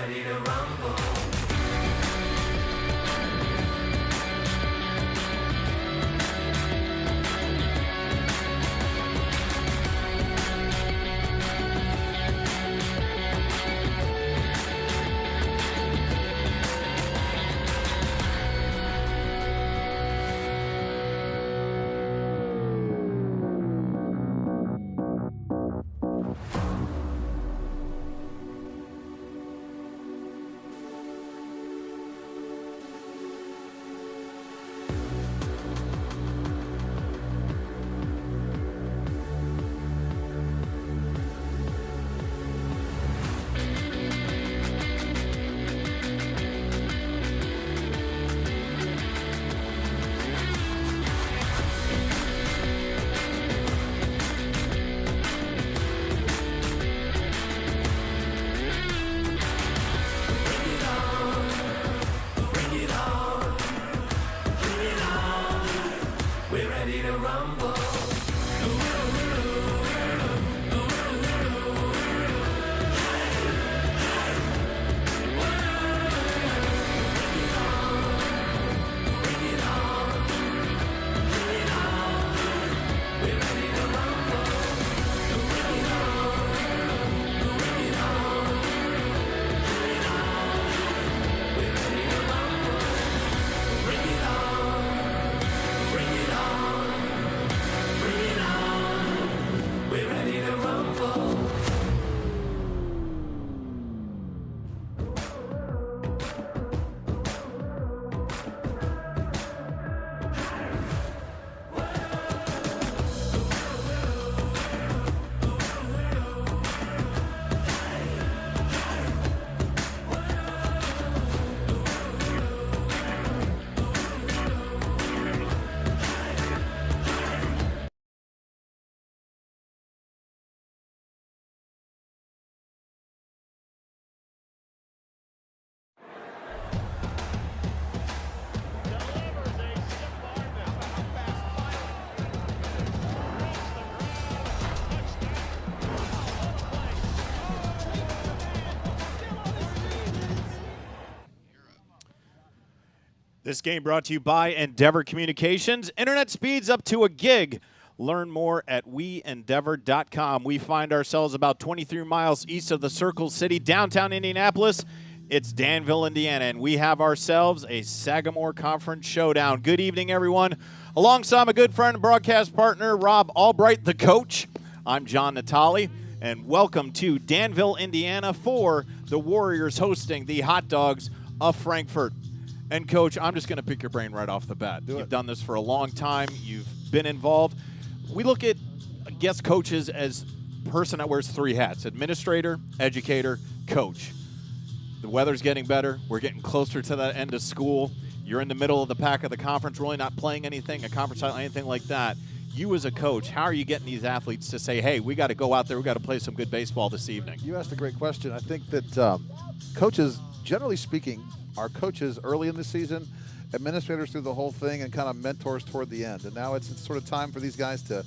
ready to rumble. This game brought to you by Endeavor Communications. Internet speeds up to a gig. Learn more at weendeavor.com. We find ourselves about 23 miles east of the Circle City, downtown Indianapolis. It's Danville, Indiana, and we have ourselves a Sagamore Conference Showdown. Good evening, everyone. Alongside my good friend and broadcast partner, Rob Albright, the coach, I'm John Natale, and welcome to Danville, Indiana for the Warriors hosting the Hot Dogs of Frankfort. And, Coach, I'm just going to pick your brain right off the bat. You've done this for a long time. You've been involved. We look at guest coaches as a person that wears three hats: administrator, educator, coach. The weather's getting better. We're getting closer to the end of school. You're in the middle of the pack of the conference, really not playing anything, a conference title, anything like that. You as a coach, how are you getting these athletes to say, hey, we got to go out there, we got to play some good baseball this evening? You asked a great question. I think that coaches, generally speaking, are coaches early in the season, administrators through the whole thing, and kind of mentors toward the end. And now it's sort of time for these guys to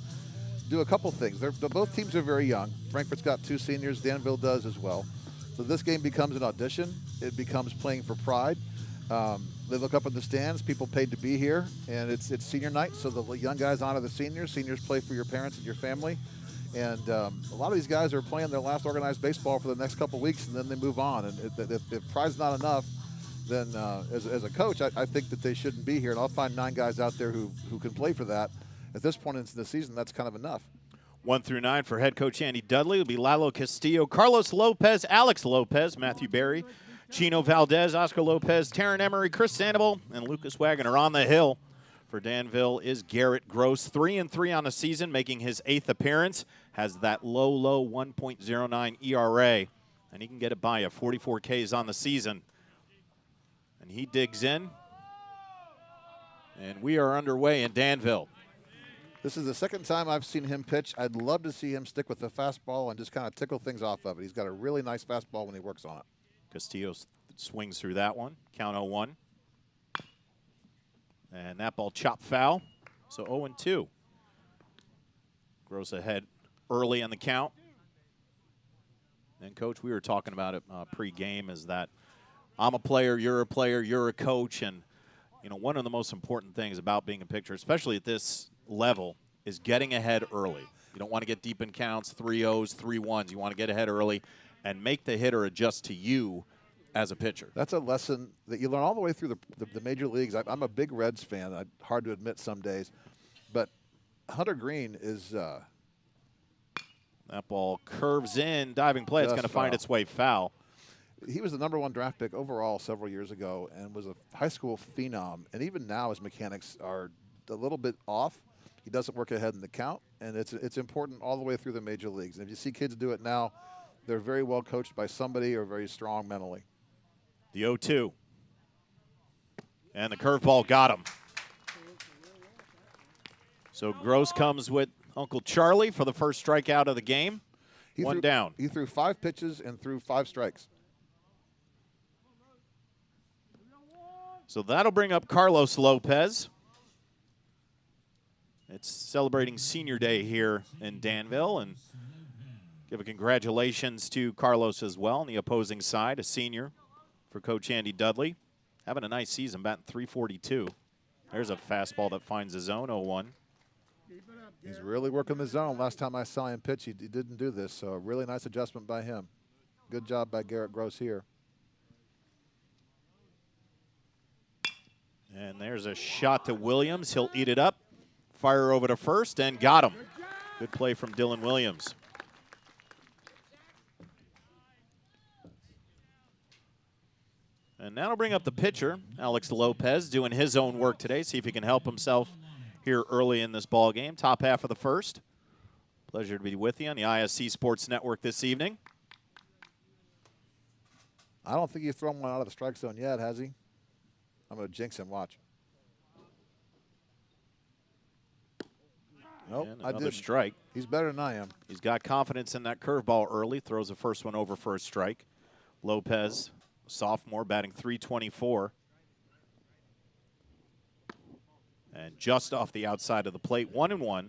do a couple things. Both teams are very young. Frankfort's got 2 seniors. Danville does as well. So this game becomes an audition. It becomes playing for pride. They look up in the stands, people paid to be here, and it's senior night, so the young guys honor the seniors. Seniors play for your parents and your family. And a lot of these guys are playing their last organized baseball for the next couple weeks, and then they move on. And if pride's not enough, then as a coach, I think that they shouldn't be here. And I'll find 9 guys out there who can play for that. At this point in the season, that's kind of enough. 1 through 9 for head coach Andy Dudley. It'll be Lalo Castillo, Carlos Lopez, Alex Lopez, Matthew Berry, Chino Valdez, Oscar Lopez, Taryn Emery, Chris Sandoval, and Lucas Wagner. On the hill for Danville is Garrett Gross, 3-3 on the season, making his 8th appearance. Has that low 1.09 ERA, and he can get it by you. 44 Ks on the season. And he digs in, and we are underway in Danville. This is the second time I've seen him pitch. I'd love to see him stick with the fastball and just kind of tickle things off of it. He's got a really nice fastball when he works on it. Castillo swings through that one. Count 0-1. And that ball chopped foul. So 0-2. Gross ahead early on the count. And, Coach, we were talking about it pre-game, is that I'm a player, you're a coach, and, you know, one of the most important things about being a pitcher, especially at this level, is getting ahead early. You don't want to get deep in counts, 3-0s, 3-1s. You want to get ahead early and make the hitter adjust to you as a pitcher. That's a lesson that you learn all the way through the major leagues. I'm a big Reds fan. Hard to admit some days. But Hunter Green is that ball curves in, diving play. It's going to find its way foul. He was the #1 draft pick overall several years ago and was a high school phenom. And even now his mechanics are a little bit off. He doesn't work ahead in the count, and it's important all the way through the major leagues. And if you see kids do it now, they're very well coached by somebody or very strong mentally. The 0-2. And the curveball got him. So Gross comes with Uncle Charlie for the first strikeout of the game. One down. He threw 5 pitches and threw 5 strikes. So that'll bring up Carlos Lopez. It's celebrating Senior Day here in Danville, and give a congratulations to Carlos as well on the opposing side, a senior for Coach Andy Dudley. Having a nice season, batting .342. There's a fastball that finds the zone, 0-1. He's really working the zone. Last time I saw him pitch, he didn't do this, so a really nice adjustment by him. Good job by Garrett Gross here. And there's a shot to Williams. He'll eat it up. Fire over to first and got him. Good play from Dylan Williams. And that'll bring up the pitcher, Alex Lopez, doing his own work today. See if he can help himself here early in this ball game. Top half of the first. Pleasure to be with you on the ISC Sports Network this evening. I don't think he's thrown one out of the strike zone yet, has he? I'm going to jinx him. Watch. Nope, I didn't. Strike. He's better than I am. He's got confidence in that curveball early. Throws the first one over for a strike. Lopez, sophomore, batting .324. And just off the outside of the plate, 1-1.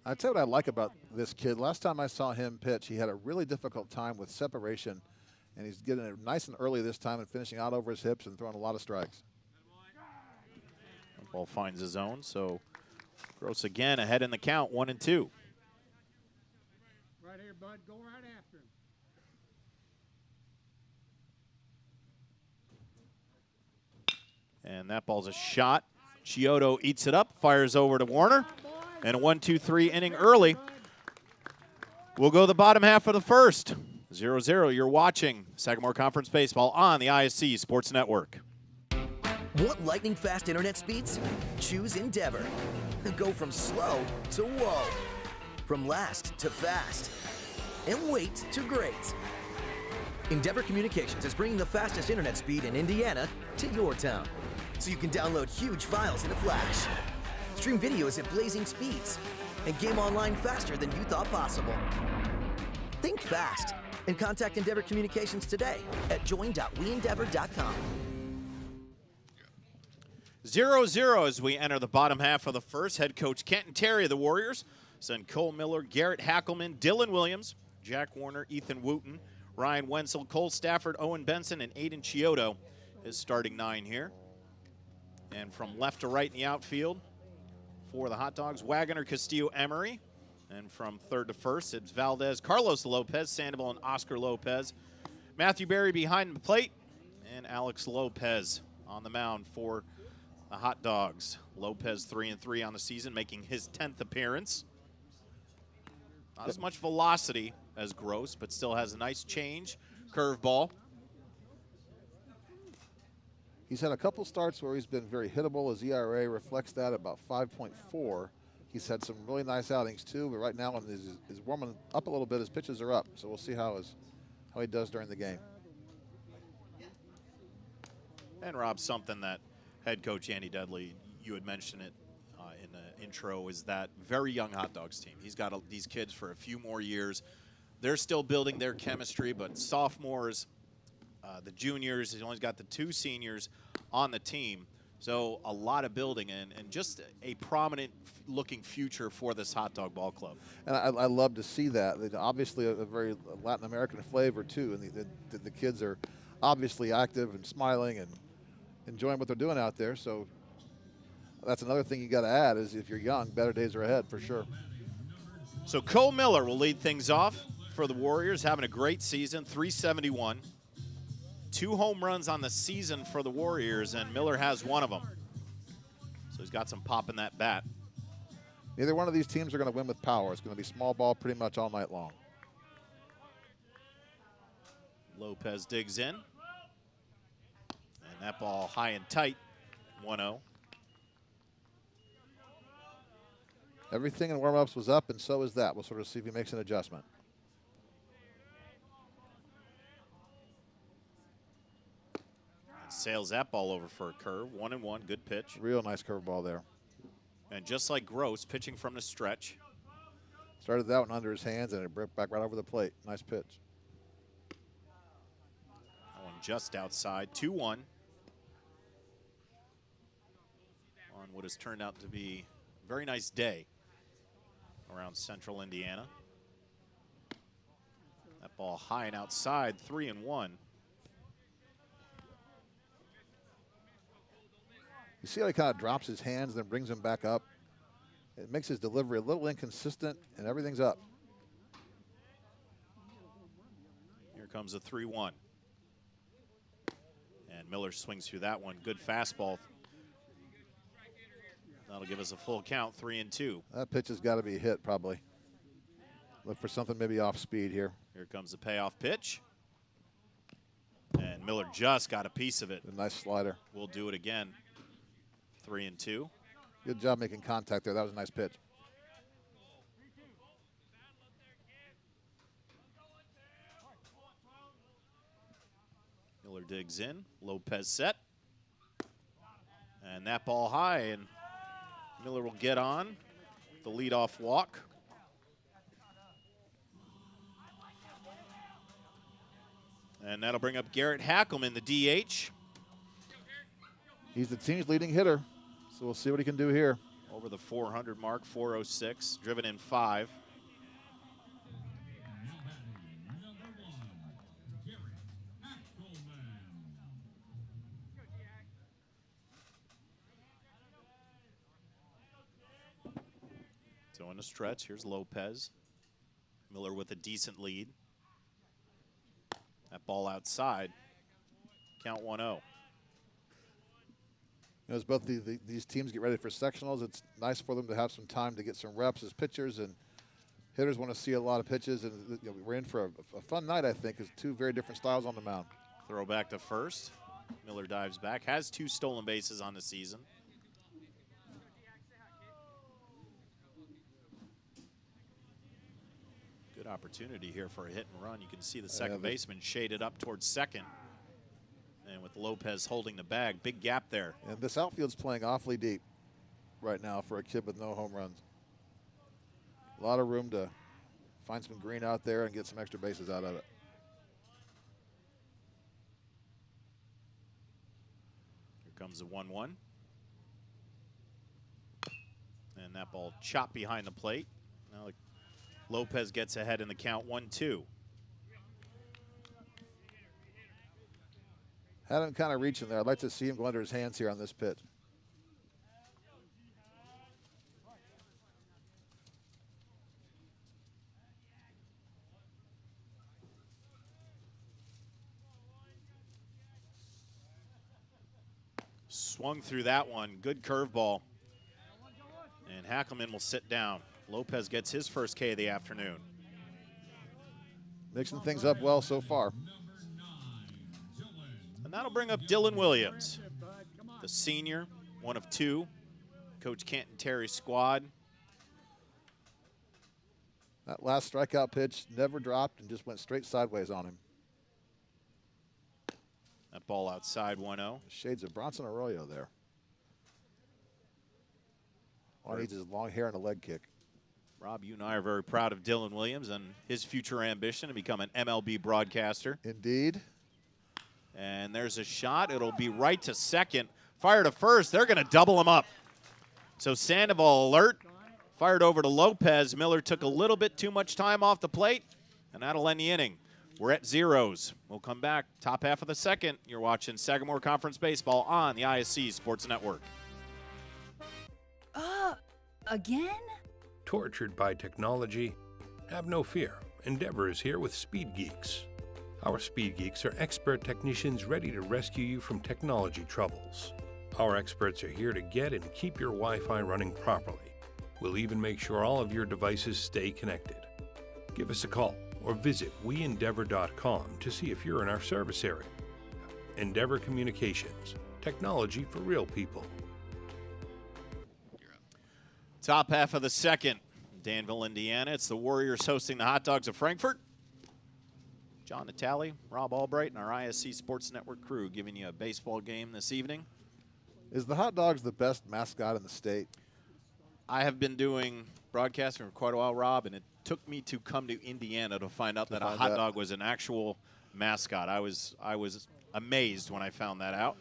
I tell you what I like about this kid. Last time I saw him pitch, he had a really difficult time with separation, and he's getting it nice and early this time and finishing out over his hips and throwing a lot of strikes. The ball finds his zone, so Gross again ahead in the count, 1-2. Right here, bud. Go right after him. And that ball's a shot. Chiodo eats it up, fires over to Warner, and a 1-2-3 inning early. We'll go the bottom half of the first. 0-0. You're watching Sagamore Conference Baseball on the ISC Sports Network. Want lightning fast internet speeds? Choose Endeavor. Go from slow to whoa. From last to fast. And wait to great. Endeavor Communications is bringing the fastest internet speed in Indiana to your town. So you can download huge files in a flash. Stream videos at blazing speeds. And game online faster than you thought possible. Think fast and contact Endeavor Communications today at join.weendeavor.com. 0-0 as we enter the bottom half of the first. Head coach Kenton Terry of the Warriors send Cole Miller, Garrett Hackelman, Dylan Williams, Jack Warner, Ethan Wooten, Ryan Wenzel, Cole Stafford, Owen Benson, and Aiden Chiodo is starting 9 here. And from left to right in the outfield for the Hot Dogs, Wagner, Castillo, Emery. And from third to first, it's Valdez, Carlos Lopez, Sandoval, and Oscar Lopez. Matthew Berry behind the plate, and Alex Lopez on the mound for the Hot Dogs. Lopez 3-3 on the season, making his 10th appearance. Not as much velocity as Gross, but still has a nice change. Curveball. He's had a couple starts where he's been very hittable. His ERA reflects that, about 5.4. He's had some really nice outings too, but right now he's warming up a little bit. His pitches are up, so we'll see how he does during the game. And Rob, something that head coach Andy Dudley, you had mentioned it in the intro, is that very young Hot Dogs team. He's got these kids for a few more years. They're still building their chemistry, but sophomores, the juniors, he's only got the 2 seniors on the team. So a lot of building and just a prominent looking future for this hot dog ball club. And I love to see that. Obviously a very Latin American flavor too, and the kids are obviously active and smiling and enjoying what they're doing out there. So that's another thing you got to add is if you're young, better days are ahead for sure. So Cole Miller will lead things off for the Warriors, having a great season, 371. 2 home runs on the season for the Warriors, and Miller has one of them. So he's got some pop in that bat. Neither one of these teams are going to win with power. It's going to be small ball pretty much all night long. Lopez digs in. And that ball high and tight, 1-0. Everything in warm-ups was up, and so is that. We'll sort of see if he makes an adjustment. Sails that ball over for a curve. 1-1, good pitch. Real nice curveball there. And just like Gross, pitching from the stretch. Started that one under his hands, and it broke back right over the plate. Nice pitch. That one just outside. 2-1. On what has turned out to be a very nice day around central Indiana. That ball high and outside, 3-1. You see how he kind of drops his hands, then brings them back up. It makes his delivery a little inconsistent, and everything's up. Here comes a 3-1. And Miller swings through that one. Good fastball. That'll give us a full count, 3-2. That pitch has got to be hit, probably. Look for something maybe off speed here. Here comes the payoff pitch. And Miller just got a piece of it. A nice slider. We'll do it again. 3-2. Good job making contact there. That was a nice pitch. Miller digs in. Lopez set. And that ball high, and Miller will get on the leadoff walk. And that'll bring up Garrett Hackelman, the DH. He's the team's leading hitter, so we'll see what he can do here. Over the 400 mark, 406, driven in 5. So in a stretch, here's Lopez. Miller with a decent lead. That ball outside. Count 1-0. As both these teams get ready for sectionals, it's nice for them to have some time to get some reps as pitchers, and hitters want to see a lot of pitches. And we're in for a fun night, I think, as 2 very different styles on the mound. Throw back to first. Miller dives back. Has 2 stolen bases on the season. Good opportunity here for a hit and run. You can see the second baseman shaded up towards second. And with Lopez holding the bag, big gap there. And this outfield's playing awfully deep right now for a kid with no home runs. A lot of room to find some green out there and get some extra bases out of it. Here comes the 1-1. And that ball chopped behind the plate. Now Lopez gets ahead in the count, 1-2. Had him kind of reaching there. I'd like to see him go under his hands here on this pitch. Swung through that one. Good curveball. And Hackelman will sit down. Lopez gets his first K of the afternoon. Mixing things up well so far. And that'll bring up Dylan Williams, the senior, one of 2. Coach Canton Terry's squad. That last strikeout pitch never dropped and just went straight sideways on him. That ball outside, 1-0. Shades of Bronson Arroyo there. All he needs is long hair and a leg kick. Rob, you and I are very proud of Dylan Williams and his future ambition to become an MLB broadcaster. Indeed. And there's a shot. It'll be right to second. Fire to first. They're going to double him up. So Sandoval alert. Fired over to Lopez. Miller took a little bit too much time off the plate, and that'll end the inning. We're at zeros. We'll come back top half of the second. You're watching Sagamore Conference Baseball on the IHSAA Sports Network. Again? Tortured by technology? Have no fear. Endeavor is here with Speed Geeks. Our Speed Geeks are expert technicians ready to rescue you from technology troubles. Our experts are here to get and keep your Wi-Fi running properly. We'll even make sure all of your devices stay connected. Give us a call or visit weendeavor.com to see if you're in our service area. Endeavor Communications, technology for real people. Top half of the second, Danville, Indiana. It's the Warriors hosting the Hot Dogs of Frankfort. John Natale, Rob Albright, and our ISC Sports Network crew giving you a baseball game this evening. Is the Hot Dogs the best mascot in the state? I have been doing broadcasting for quite a while, Rob, and it took me to come to Indiana to find out that a hot dog was an actual mascot. I was amazed when I found that out.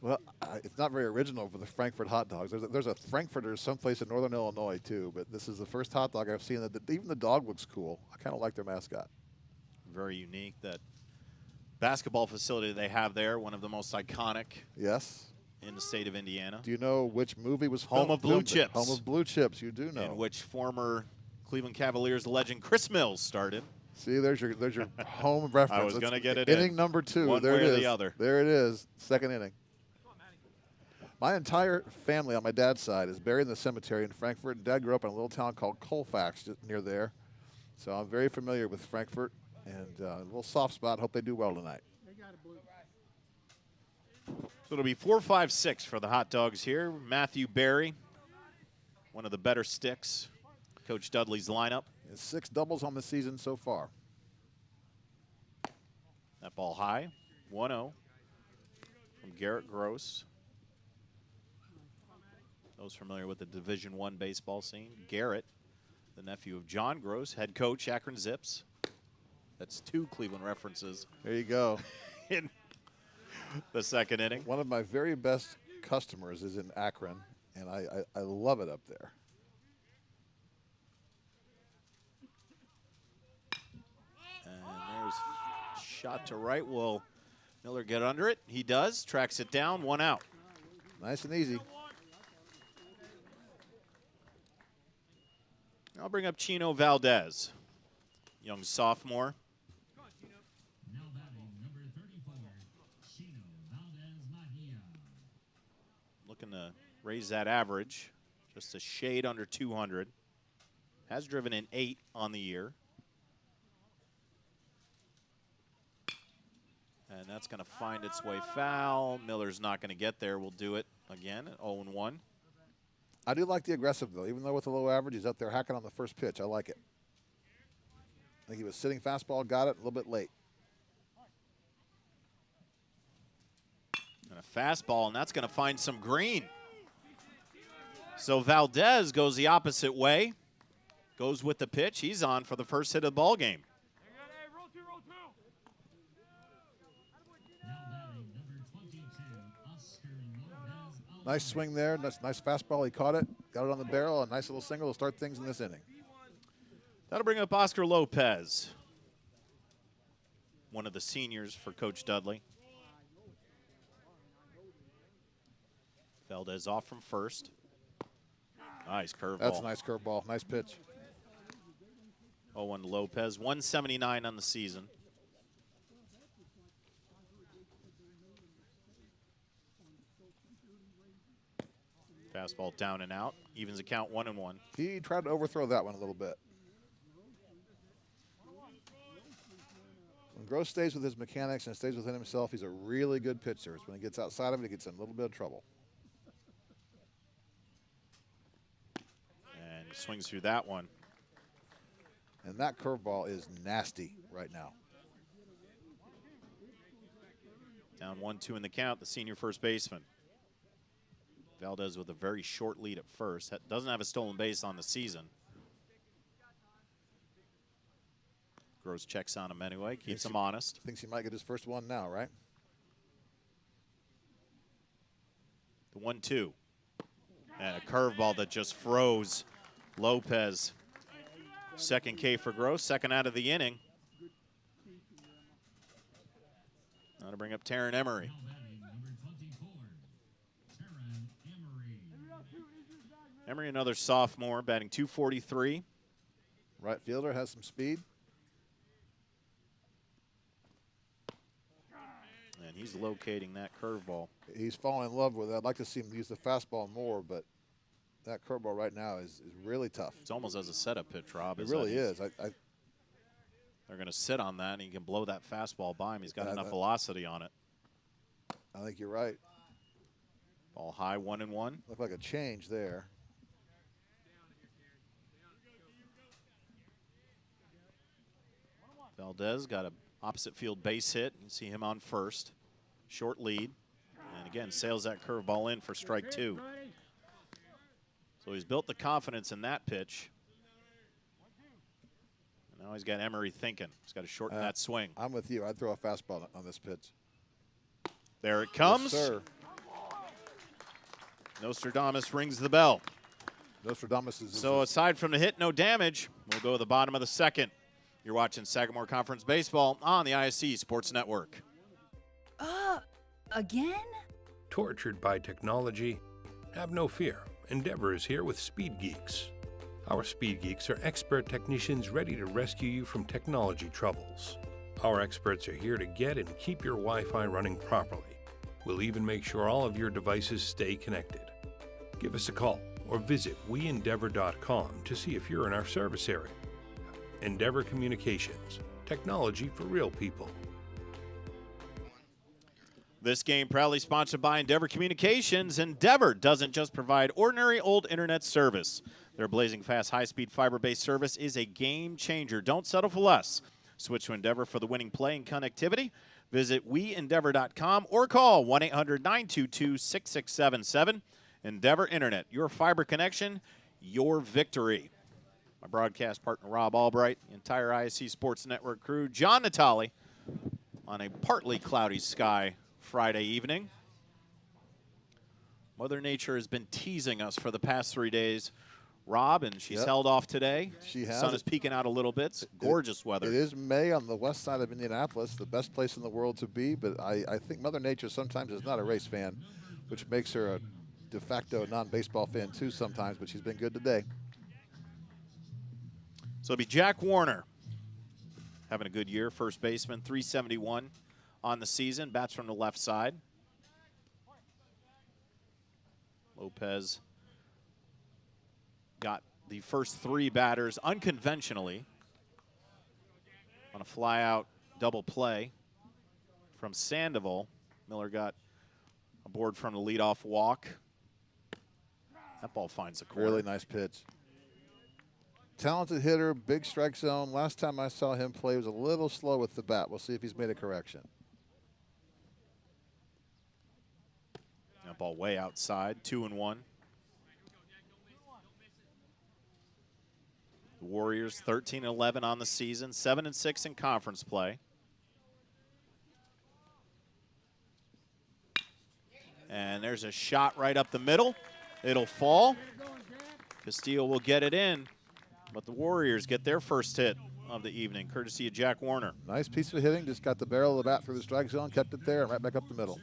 Well, it's not very original for the Frankfort hot dogs. There's a Frankfurter someplace in northern Illinois, too, but this is the first hot dog I've seen that even the dog looks cool. I kind of like their mascot. Very unique. That basketball facility they have there, one of the most iconic in the state of Indiana. Do you know which movie was Home of Blue Chips? Home of Blue Chips, you do know. In which former Cleveland Cavaliers legend Chris Mills started. See, there's your home reference. I was going to get it inning number 2. One there way it or is. the other. There it is. Second inning. My entire family on my dad's side is buried in the cemetery in Frankfort, and Dad grew up in a little town called Colfax, just near there. So I'm very familiar with Frankfort, and a little soft spot. Hope they do well tonight. So it'll be 4-5-6 for the Hot Dogs here. Matthew Berry, one of the better sticks. Coach Dudley's lineup. 6 doubles on the season so far. That ball high, 1-0 from Garrett Gross. Those familiar with the Division I baseball scene. Garrett, the nephew of John Gross, head coach, Akron Zips. That's 2 Cleveland references. There you go. In the second inning. One of my very best customers is in Akron, and I love it up there. And there's a shot to right. Will Miller get under it? He does. Tracks it down. 1 out. Nice and easy. I'll bring up Chino Valdez, young sophomore. Now batting number 34, Chino Valdez-Mejia. Looking to raise that average, just a shade under 200. Has driven in 8 on the year. And that's going to find its way foul. Miller's not going to get there. We'll do it again at 0-1. I do like the aggressive, though. Even though with a low average, he's up there hacking on the first pitch. I like it. I think he was sitting fastball, got it a little bit late. And a fastball, and that's going to find some green. So Valdez goes the opposite way. Goes with the pitch. He's on for the first hit of the ball game. Now batting number 22, Oscar Lopez. Nice swing there. Nice fastball. He caught it. Got it on the barrel. A nice little single to start things in this inning. That'll bring up Oscar Lopez, one of the seniors for Coach Dudley. Valdez off from first. Nice curveball. That's a nice curveball. Nice pitch. 0-1 to Lopez. 179 on the season. Fastball down and out. Evens the count 1-1. He tried to overthrow that one a little bit. When Gross stays with his mechanics and stays within himself, he's a really good pitcher. It's when he gets outside of it, he gets in a little bit of trouble. And he swings through that one. And that curveball is nasty right now. Down 1-2 in the count, the senior first baseman. Valdez with a very short lead at first. Doesn't have a stolen base on the season. Gross checks on him anyway, keeps him honest. Thinks he might get his first one now, right? The 1-2. And a curveball that just froze Lopez. Second K for Gross, second out of the inning. Now to bring up Taryn Emery. Now batting number 24, Taryn Emery. Emery, another sophomore, batting .243. Right fielder has some speed. And he's locating that curveball. He's fallen in love with it. I'd like to see him use the fastball more, but that curveball right now is really tough. It's almost as a setup pitch, Rob. It really is. They're going to sit on that, and he can blow that fastball by him. He's got enough velocity on it. I think you're right. Ball high, 1-1. Looked like a change there. Valdez got a opposite field base hit. You see him on first. Short lead. And again, sails that curveball in for strike 2. So he's built the confidence in that pitch. And now he's got Emery thinking. He's got to shorten that swing. I'm with you. I'd throw a fastball on this pitch. There it comes. Yes, sir. Nostradamus rings the bell. Nostradamus is. So aside from the hit, no damage. We'll go to the bottom of the second. You're watching Sagamore Conference Baseball on the IHSAA Sports Network. Again? Tortured by technology? Have no fear. Endeavor is here with Speed Geeks. Our Speed Geeks are expert technicians ready to rescue you from technology troubles. Our experts are here to get and keep your Wi-Fi running properly. We'll even make sure all of your devices stay connected. Give us a call or visit weendeavor.com to see if you're in our service area. Endeavor Communications, technology for real people. This game proudly sponsored by Endeavor Communications. Endeavor doesn't just provide ordinary old internet service. Their blazing fast, high-speed, fiber-based service is a game changer. Don't settle for less. Switch to Endeavor for the winning play and connectivity. Visit weendeavor.com or call 1-800-922-6677. Endeavor Internet, your fiber connection, your victory. My broadcast partner, Rob Albright, the entire IHSAA Sports Network crew, John Natale, on a partly cloudy sky Friday evening. Mother Nature has been teasing us for the past 3 days, Rob, and she's held off today. She has. Sun is peeking out a little bit. It's gorgeous weather. It is May on the west side of Indianapolis, the best place in the world to be, but I think Mother Nature sometimes is not a race fan, which makes her a de facto non-baseball fan too sometimes, but she's been good today. So it'll be Jack Warner having a good year, first baseman, 371 on the season, bats from the left side. Lopez got the first 3 batters unconventionally on a fly-out double play from Sandoval. Miller got a board from the leadoff walk. That ball finds the corner. Really nice pitch. Talented hitter, big strike zone. Last time I saw him play, he was a little slow with the bat. We'll see if he's made a correction. That ball way outside, 2-1. The Warriors 13-11 on the season, 7-6 in conference play. And there's a shot right up the middle. It'll fall. Castillo will get it in, but the Warriors get their first hit of the evening, courtesy of Jack Warner. Nice piece of hitting. Just got the barrel of the bat through the strike zone, kept it there, and right back up the middle.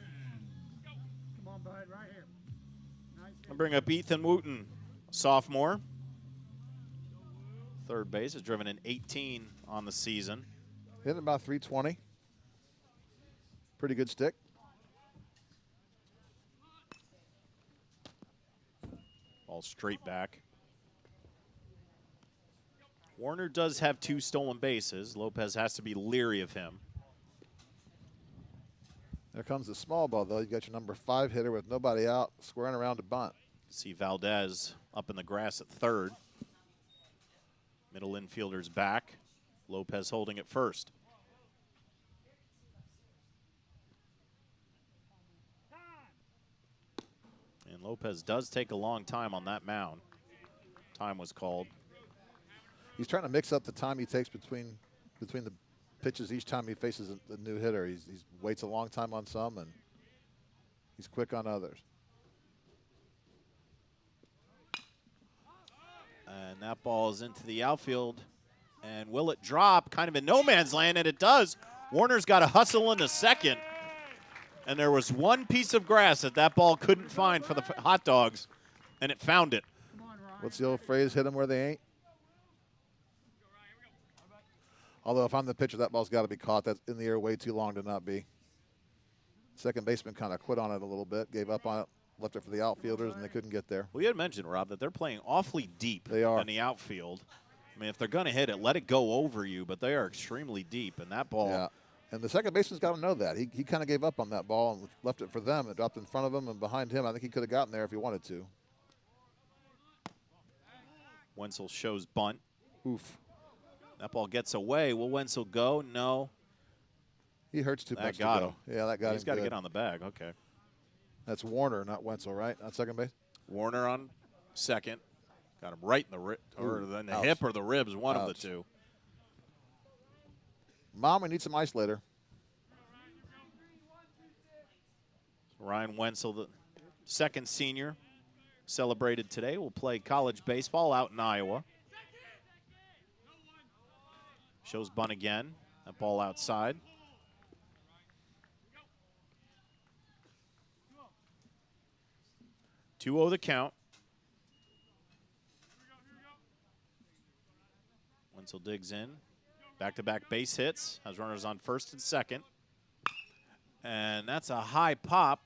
I'll bring up Ethan Wooten, sophomore. Third base, has driven an 18 on the season. Hitting about 320. Pretty good stick. Ball straight back. Warner does have 2 stolen bases. Lopez has to be leery of him. There comes the small ball, though. You got your number 5 hitter with nobody out, squaring around to bunt. See Valdez up in the grass at third. Middle infielder's back. Lopez holding it first. And Lopez does take a long time on that mound. Time was called. He's trying to mix up the time he takes between the pitches each time he faces a new hitter. He waits a long time on some, and he's quick on others. And that ball is into the outfield. And will it drop? Kind of in no man's land, and it does. Warner's got to hustle in the second. And there was one piece of grass that ball couldn't find for the hot dogs, and it found it. What's the old phrase, hit them where they ain't? Although if I'm the pitcher, that ball's got to be caught. That's in the air way too long to not be. Second baseman kind of quit on it a little bit, gave up on it, left it for the outfielders, and they couldn't get there. Well, you had mentioned, Rob, that they're playing awfully deep They are. in the outfield. I mean, if they're going to hit it, let it go over you, but they are extremely deep, and that ball. Yeah, and the second baseman's got to know that. He kind of gave up on that ball and left it for them. It dropped in front of him and behind him. I think he could have gotten there if he wanted to. Wenzel shows bunt. Oof. That ball gets away. Will Wenzel go? No. He hurts too That much got to go. him. Yeah, that got him. He's got to good. get on the bag. Okay. That's Warner, not Wenzel, right? On second base? Warner on second. Got him right in the Ooh, in the ouch. hip or the ribs, one of the Ouch. two. Mom, we need some ice later. Ryan Wenzel, the second senior, celebrated today. Will play college baseball out in Iowa. Shows bunt again. That ball outside. Two-0 the count. Wenzel digs in. Back-to-back base hits. Has runners on first and second. And that's a high pop.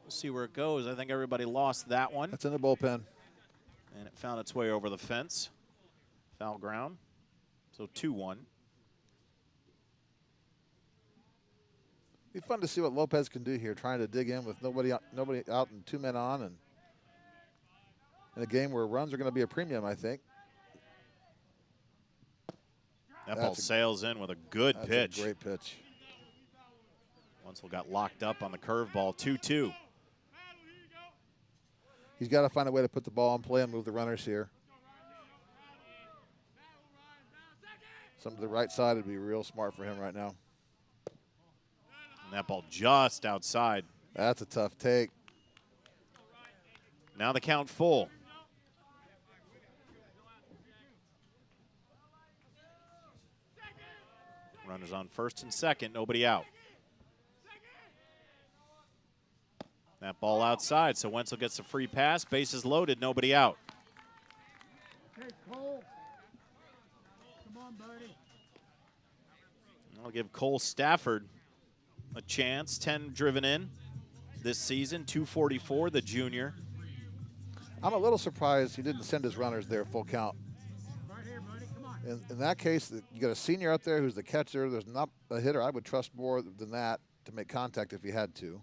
We'll see where it goes. I think everybody lost that one. That's in the bullpen. And it found its way over the fence. Foul ground. So 2-1. Be fun to see what Lopez can do here, trying to dig in with nobody out and two men on, and in a game where runs are going to be a premium, I think. That ball sails in with a good pitch. That's a great pitch. Wenzel got locked up on the curveball. 2-2. He's got to find a way to put the ball in play and move the runners here. Some to the right side would be real smart for him right now. And that ball just outside. That's a tough take. Now the count full. Runners on first and second, nobody out. That ball outside, so Wenzel gets a free pass. Bases loaded, nobody out. Hey, Cole. Come on, buddy. I'll give Cole Stafford a chance. 10 driven in this season, 244, the junior. I'm a little surprised he didn't send his runners there full count. Right here, buddy. Come on. In that case, you got a senior up there who's the catcher. There's not a hitter I would trust more than that to make contact if he had to.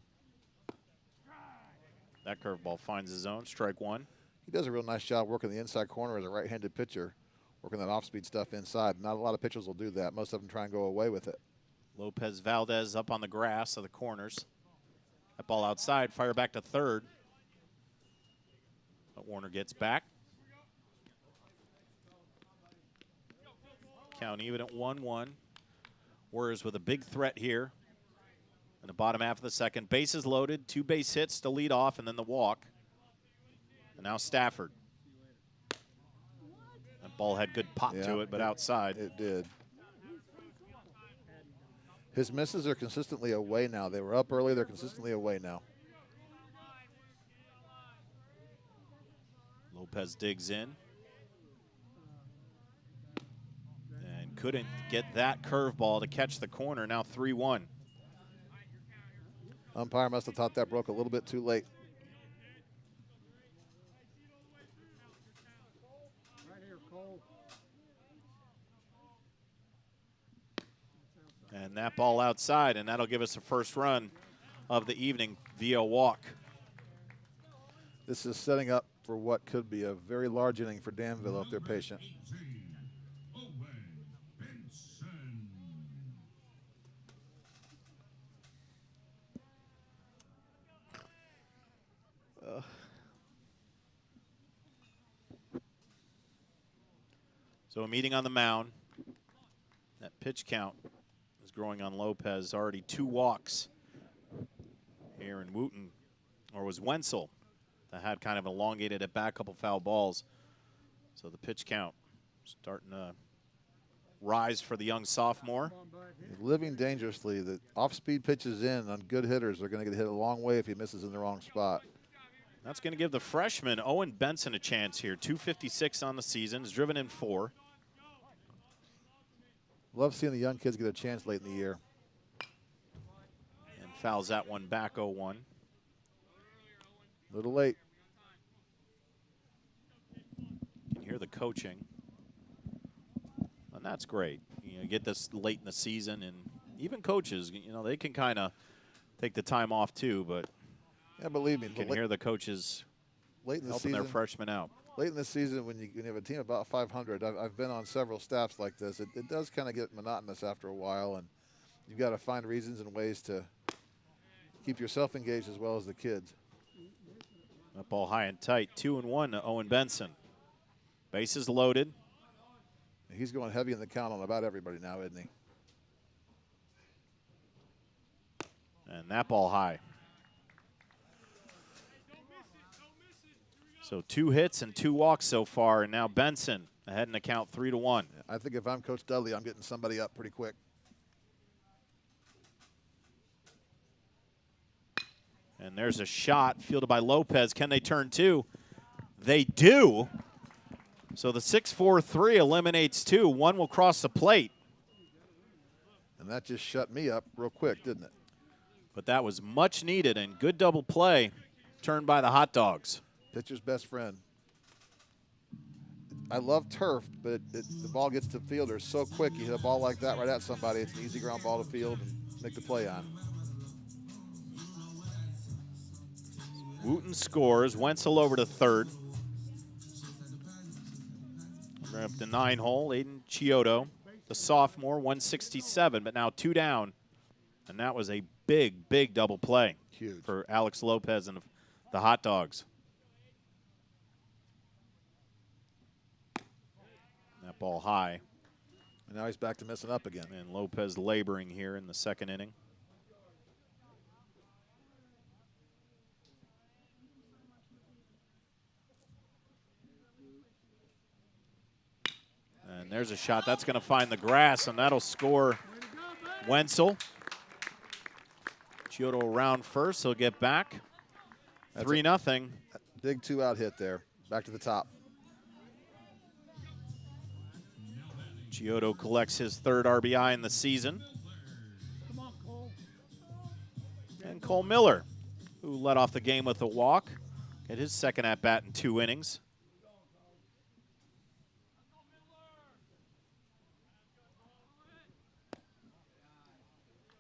That curveball finds his own, strike one. He does a real nice job working the inside corner as a right-handed pitcher, working that off-speed stuff inside. Not a lot of pitchers will do that. Most of them try and go away with it. Lopez Valdez up on the grass of the corners. That ball outside, fire back to third. But Warner gets back. Count even at 1-1. Warriors with a big threat here in the bottom half of the second. Bases loaded, 2 base hits to lead off, and then the walk. And now Stafford. That ball had good pop to it, but outside. It did. His misses are consistently away now. They were up early. They're consistently away now. Lopez digs in. And couldn't get that curveball to catch the corner. Now 3-1. Umpire must have thought that broke a little bit too late. Right here, Cole. And that ball outside, and that'll give us the first run of the evening via walk. This is setting up for what could be a very large inning for Danville if they're patient. So a meeting on the mound. That pitch count is growing on Lopez. Already 2 walks here in Wooten, or was Wenzel that had kind of elongated at back, couple foul balls. So the pitch count starting to rise for the young sophomore. Living dangerously. The off-speed pitches in on good hitters are going to get hit a long way if he misses in the wrong spot. That's going to give the freshman Owen Benson a chance here. 256 on the season. He's driven in 4. Love seeing the young kids get a chance late in the year. And fouls that one back 0-1. A little late. You can hear the coaching. And that's great. You know, you get this late in the season, and even coaches, you know, they can kind of take the time off too, but yeah, believe me, you can hear the coaches late in the helping season, their freshmen out. Late in the season, when you have a team about 500, I've been on several staffs like this. It does kind of get monotonous after a while, and you've got to find reasons and ways to keep yourself engaged as well as the kids. That ball high and tight. 2-1 to Owen Benson. Bases loaded. He's going heavy in the count on about everybody now, isn't he? And that ball high. So 2 hits and 2 walks so far, and now Benson ahead in the count 3-1. I think if I'm Coach Dudley, I'm getting somebody up pretty quick. And there's a shot fielded by Lopez. Can they turn 2? They do. So the 6-4-3 eliminates 2. 1 will cross the plate. And that just shut me up real quick, didn't it? But that was much needed and good double play turned by the Hot Dogs. Pitcher's best friend. I love turf, but the ball gets to fielders so quick. You hit a ball like that right at somebody, it's an easy ground ball to field and make the play on. Wooten scores. Wenzel over to third. We're up to 9 hole. Aiden Chiodo, the sophomore, 167, but now 2 down. And that was a big, big double play. Huge. For Alex Lopez and the Hot Dogs. That ball high. And now he's back to messing up again. And Lopez laboring here in the second inning. And there's a shot. That's going to find the grass, and that'll score Wenzel. Chiodo around first. He'll get back. 3-0. Big 2-out hit there. Back to the top. Chiodo collects his 3rd RBI in the season. And Cole Miller, who led off the game with a walk, get his 2nd at-bat in 2 innings.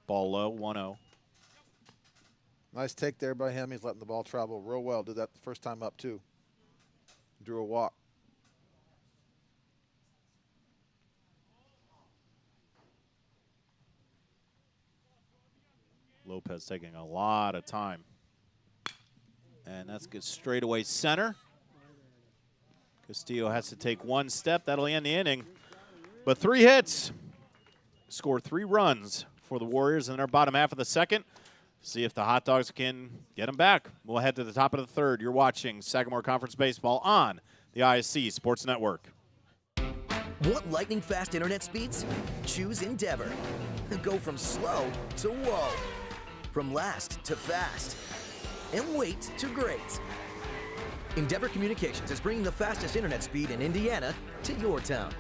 Ball low, 1-0. Nice take there by him. He's letting the ball travel real well. Did that the first time up, too. Drew a walk. Lopez taking a lot of time. And that's good straightaway center. Castillo has to take 1 step. That'll end the inning. But 3 hits. Score 3 runs for the Warriors in our bottom half of the second. See if the Hot Dogs can get them back. We'll head to the top of the 3rd. You're watching Sagamore Conference Baseball on the IHSAA Sports Network. Want lightning-fast internet speeds? Choose Endeavor. Go from slow to whoa. From last to fast. And wait to great. Endeavor Communications is bringing the fastest internet speed in Indiana to your town.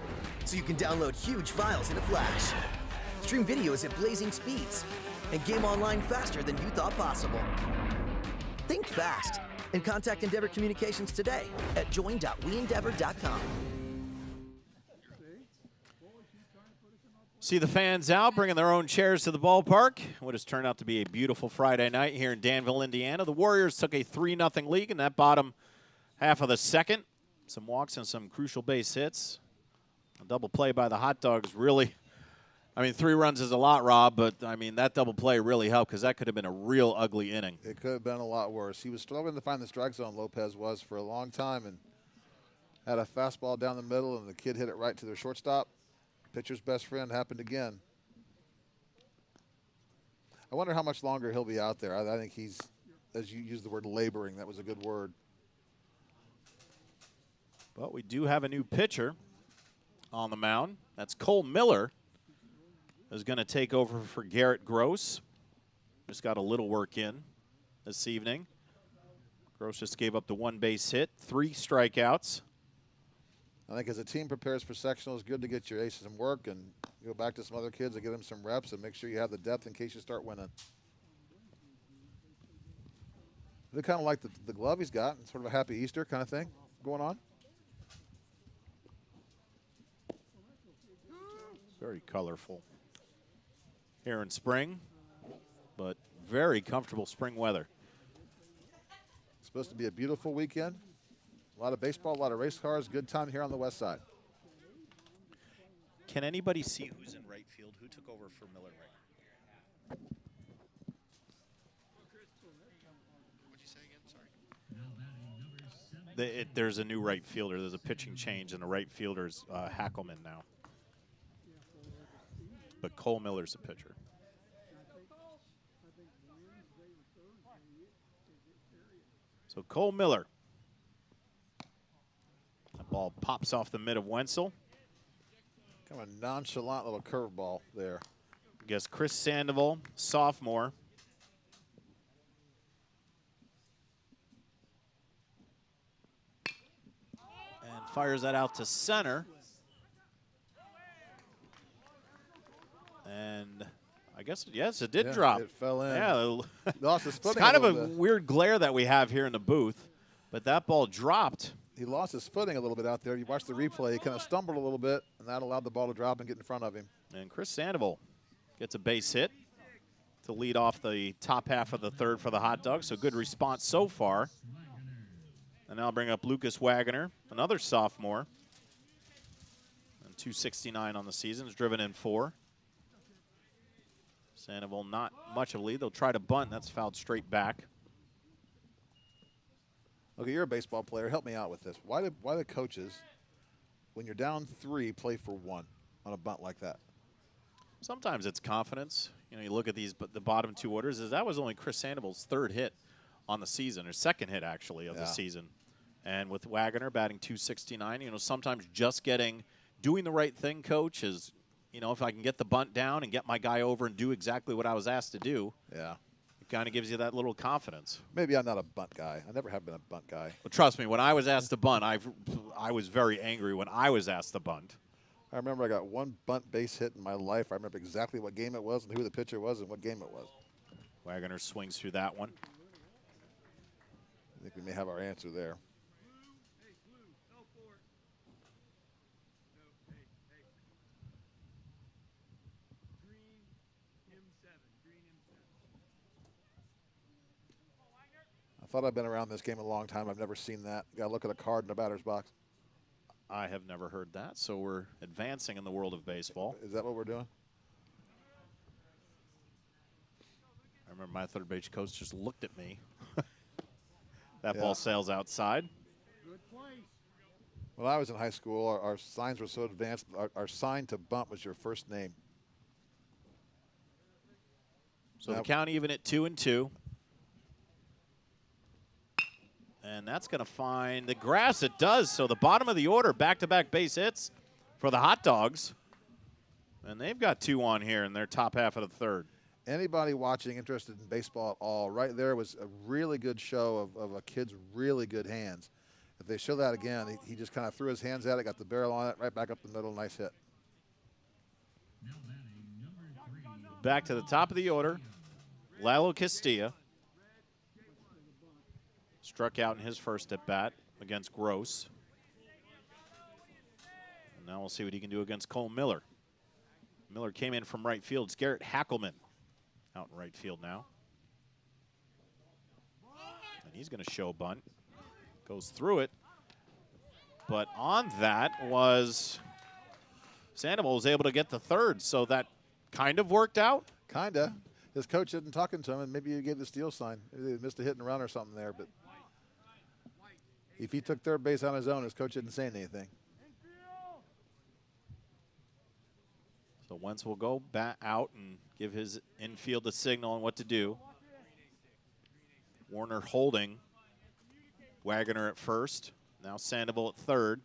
So you can download huge files in a flash. Stream videos at blazing speeds. And game online faster than you thought possible. Think fast and contact Endeavor Communications today at join.weendeavor.com. See the fans out, bringing their own chairs to the ballpark. What has turned out to be a beautiful Friday night here in Danville, Indiana. The Warriors took a 3-0 lead in that bottom half of the second. Some walks and some crucial base hits. A double play by the Hot Dogs really, I mean, 3 runs is a lot, Rob, but, I mean, that double play really helped because that could have been a real ugly inning. It could have been a lot worse. He was struggling to find the strike zone, Lopez was, for a long time, and had a fastball down the middle, and the kid hit it right to their shortstop. Pitcher's best friend happened again. I wonder how much longer he'll be out there. I think he's, as you used the word laboring, that was a good word. But we do have a new pitcher on the mound. That's Cole Miller, is going to take over for Garrett Gross. Just got a little work in this evening. Gross just gave up the 1 base hit, 3 strikeouts. I think as a team prepares for sectional, it's good to get your aces some work and go back to some other kids and get them some reps and make sure you have the depth in case you start winning. They kind of like the glove he's got, and sort of a happy Easter kind of thing going on. Very colorful here in spring, but very comfortable spring weather. It's supposed to be a beautiful weekend. A lot of baseball, a lot of race cars. Good time here on the west side. Can anybody see who's in right field? Who took over for Miller right now? What'd you say again? Sorry. Now batting number 7. There's a new right fielder. There's a pitching change, and the right fielder's Hackelman now. But Cole Miller's the pitcher. So Cole Miller. That ball pops off the mid of Wenzel. Kind of a nonchalant little curveball there. I guess Chris Sandoval, sophomore. And fires that out to center. And I guess, yes, it did Yeah, drop. it fell in. Yeah. Lost his It's footing kind of a little bit. weird glare that we have here in the booth, but that ball dropped. He lost his footing a little bit out there. You watch the replay. He kind of stumbled a little bit, and that allowed the ball to drop and get in front of him. And Chris Sandoval gets a base hit to lead off the top half of the third for the Hot Dogs. So good response so far. And now I'll bring up Lucas Wagner, another sophomore. And 269 on the season. Has driven in 4. Sandoval not much of a lead. They'll try to bunt. That's fouled straight back. Okay, you're a baseball player. Help me out with this. Why do coaches, when you're down 3, play for 1 on a bunt like that? Sometimes it's confidence. You know, you look at these, but the bottom 2 orders is that was only Chris Sandoval's 3rd hit on the season, or 2nd hit actually of the season. And with Wagner batting 269, you know, sometimes just doing the right thing, coach, is, you know, if I can get the bunt down and get my guy over and do exactly what I was asked to do. Yeah. It kind of gives you that little confidence. Maybe I'm not a bunt guy. I never have been a bunt guy. But trust me, when I was asked to bunt, I was very angry when I was asked to bunt. I remember I got 1 bunt base hit in my life. I remember exactly what game it was and who the pitcher was and what game it was. Wagner swings through that one. I think we may have our answer there. I thought I'd been around this game a long time. I've never seen that. Got to look at a card in the batter's box. I have never heard that, so we're advancing in the world of baseball. Is that what we're doing? I remember my third base coach just looked at me. That ball sails outside. When I was in high school, our signs were so advanced. Our sign to bunt was your first name. So the count even at 2-2. And that's going to find the grass. It does. So the bottom of the order, back-to-back base hits for the Hot Dogs. And they've got 2 on here in their top half of the third. Anybody watching interested in baseball at all, right there was a really good show of a kid's really good hands. If they show that again, he just kind of threw his hands at it, got the barrel on it, right back up the middle. Nice hit. Now batting number 3. Back to the top of the order, Lalo Castilla. Struck out in his first at-bat against Gross. And now we'll see what he can do against Cole Miller. Miller came in from right field. It's Garrett Hackelman out in right field now. And he's going to show bunt. Goes through it. But on that was Sandoval was able to get the third, so that kind of worked out. Kinda. His coach isn't talking to him, and maybe he gave the steal sign. Maybe they missed a hit and run or something there. But if he took third base on his own, his coach didn't say anything. So Wentz will go back out and give his infield a signal on what to do. Warner holding Wagner at first. Now Sandoval at third.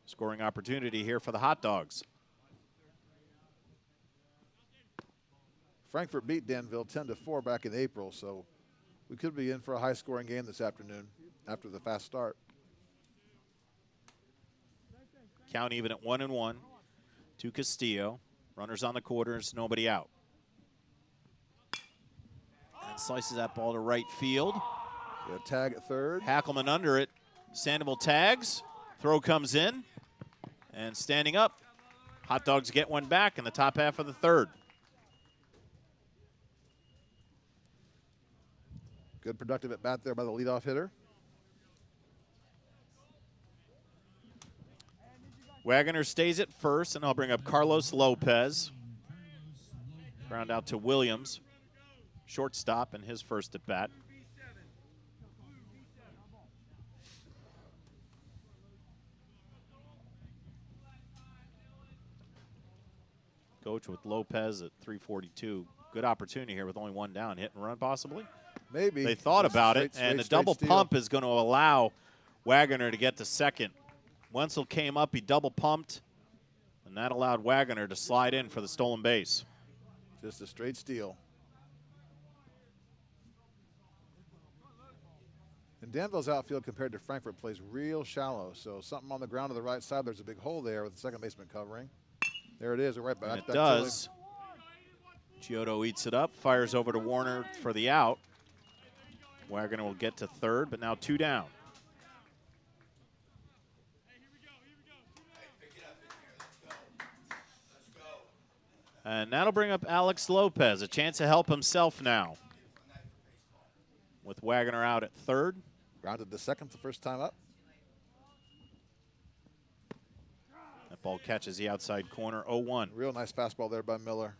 Scoring opportunity here for the Hot Dogs. Frankfort beat Danville 10-4 back in April, so we could be in for a high-scoring game this afternoon after the fast start. Count even at 1-1 to Castillo. Runners on the quarters, nobody out. And slices that ball to right field. Yeah, tag at third. Hackelman under it. Sandoval tags. Throw comes in. And standing up, Hot Dogs get one back in the top half of the third. Good productive at bat there by the leadoff hitter. Wagoner stays at first, and I'll bring up Carlos Lopez. Ground out to Williams. Shortstop in his first at bat. Coach with Lopez at 342. Good opportunity here with only one down. Hit and run possibly? Maybe. They thought about it, and the double pump is going to allow Wagoner to get to second. Wenzel came up, he double pumped, and that allowed Wagoner to slide in for the stolen base. Just a straight steal. And Danville's outfield compared to Frankfort plays real shallow, so something on the ground to the right side, there's a big hole there with the second baseman covering. There it is, right back. And it does. Giotto eats it up, fires over to Warner for the out. Wagoner will get to third, but now two down. And that'll bring up Alex Lopez, a chance to help himself now. With Wagoner out at third. Grounded to second the first time up. That ball catches the outside corner, 0-1. Real nice fastball there by Miller.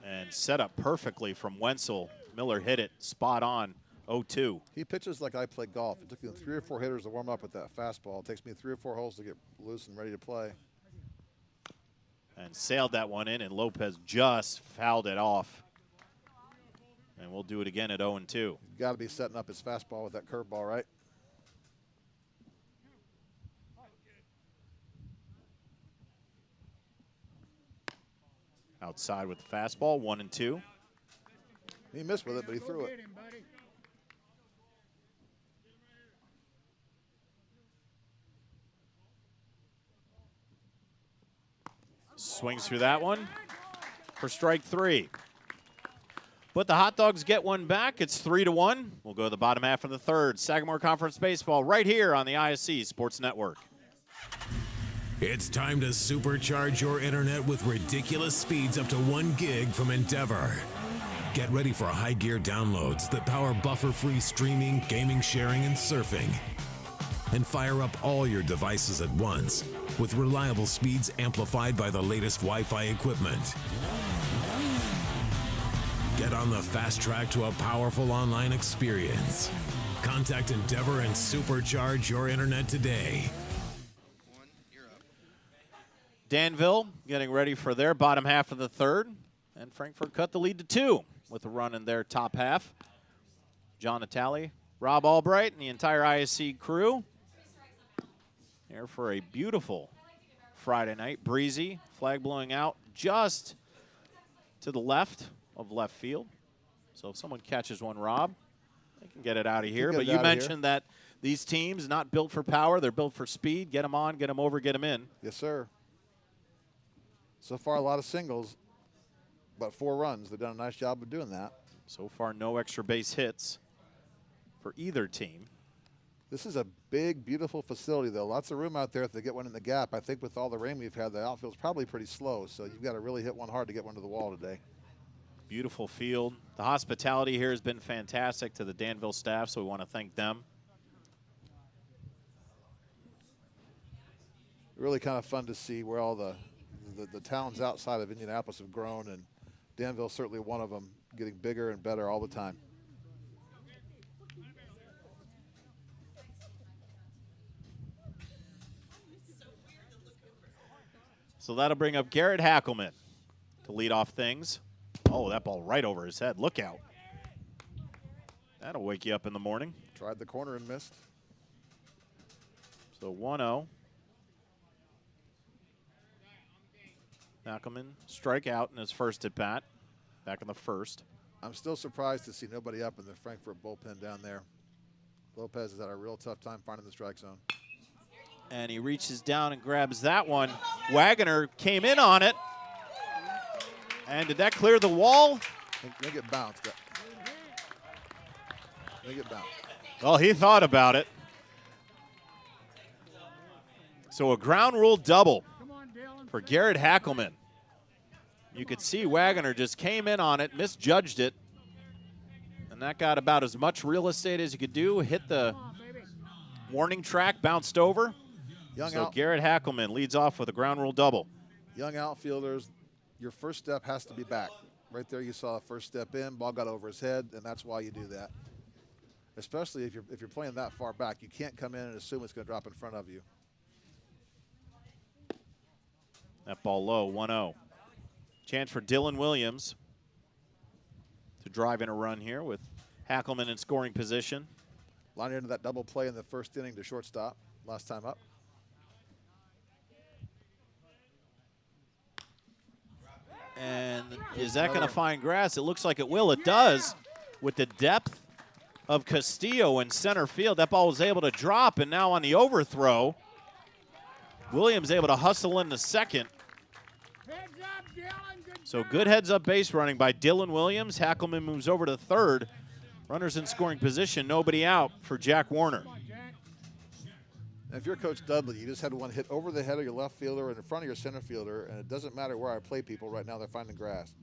And set up perfectly from Wenzel. Miller hit it spot on, 0-2. He pitches like I play golf. It took him 3 or 4 hitters to warm up with that fastball. It takes me 3 or 4 holes to get loose and ready to play. And sailed that one in, and Lopez just fouled it off. And we'll do it again at 0-2. You've got to be setting up his fastball with that curveball, right? Outside with the fastball, 1-2. He missed with it, but he threw it. Swings through that one for strike 3. But the Hot Dogs get one back. It's 3-1. We'll go to the bottom half of the third. Sagamore Conference Baseball right here on the IHSAA Sports Network. It's time to supercharge your internet with ridiculous speeds up to 1 gig from Endeavor. Get ready for high gear downloads that power buffer-free streaming, gaming, sharing, and surfing. And fire up all your devices at once with reliable speeds amplified by the latest Wi-Fi equipment. Get on the fast track to a powerful online experience. Contact Endeavor and supercharge your internet today. Danville getting ready for their bottom half of the third. And Frankfort cut the lead to 2 with a run in their top half. John Natale, Rob Albright, and the entire ISC crew here for a beautiful Friday night. Breezy, flag blowing out just to the left of left field. So if someone catches one, Rob, they can get it out of here. But you mentioned that these teams not built for power, they're built for speed. Get them on, get them over, get them in. Yes, sir. So far, a lot of singles, but 4 runs. They've done a nice job of doing that. So far, no extra base hits for either team. This is a big, beautiful facility, though. Lots of room out there if they get one in the gap. I think with all the rain we've had, the outfield's probably pretty slow, so you've got to really hit one hard to get one to the wall today. Beautiful field. The hospitality here has been fantastic to the Danville staff, so we want to thank them. Really kind of fun to see where all the towns outside of Indianapolis have grown, and Danville's certainly one of them, getting bigger and better all the time. So that'll bring up Garrett Hackelman to lead off things. Oh, that ball right over his head. Look out. That'll wake you up in the morning. Tried the corner and missed. So 1-0. Hackelman strike out in his first at bat. Back in the first. I'm still surprised to see nobody up in the Frankfort bullpen down there. Lopez has had a real tough time finding the strike zone. And he reaches down and grabs that one. Wagner came in on it. And did that clear the wall? I think it bounced. I think it bounced. Well, he thought about it. So a ground rule double for Garrett Hackelman. You could see Wagner just came in on it, misjudged it. And that got about as much real estate as you could do. Hit the warning track, bounced over. So Garrett Hackelman leads off with a ground rule double. Young outfielders, your first step has to be back. Right there you saw the first step in, ball got over his head, and that's why you do that. Especially if you're playing that far back. You can't come in and assume it's going to drop in front of you. That ball low, 1-0. Chance for Dylan Williams to drive in a run here with Hackelman in scoring position. Line into that double play in the first inning to shortstop, last time up. And is that going to find grass? It looks like it will. It does. With the depth of Castillo in center field, that ball was able to drop, and now on the overthrow, Williams able to hustle in the second. So good heads-up base running by Dylan Williams. Hackelman moves over to third. Runners in scoring position, nobody out for Jack Warner. And if you're Coach Dudley, you just had one hit over the head of your left fielder and in front of your center fielder, and it doesn't matter where I play people right now, they're finding grass.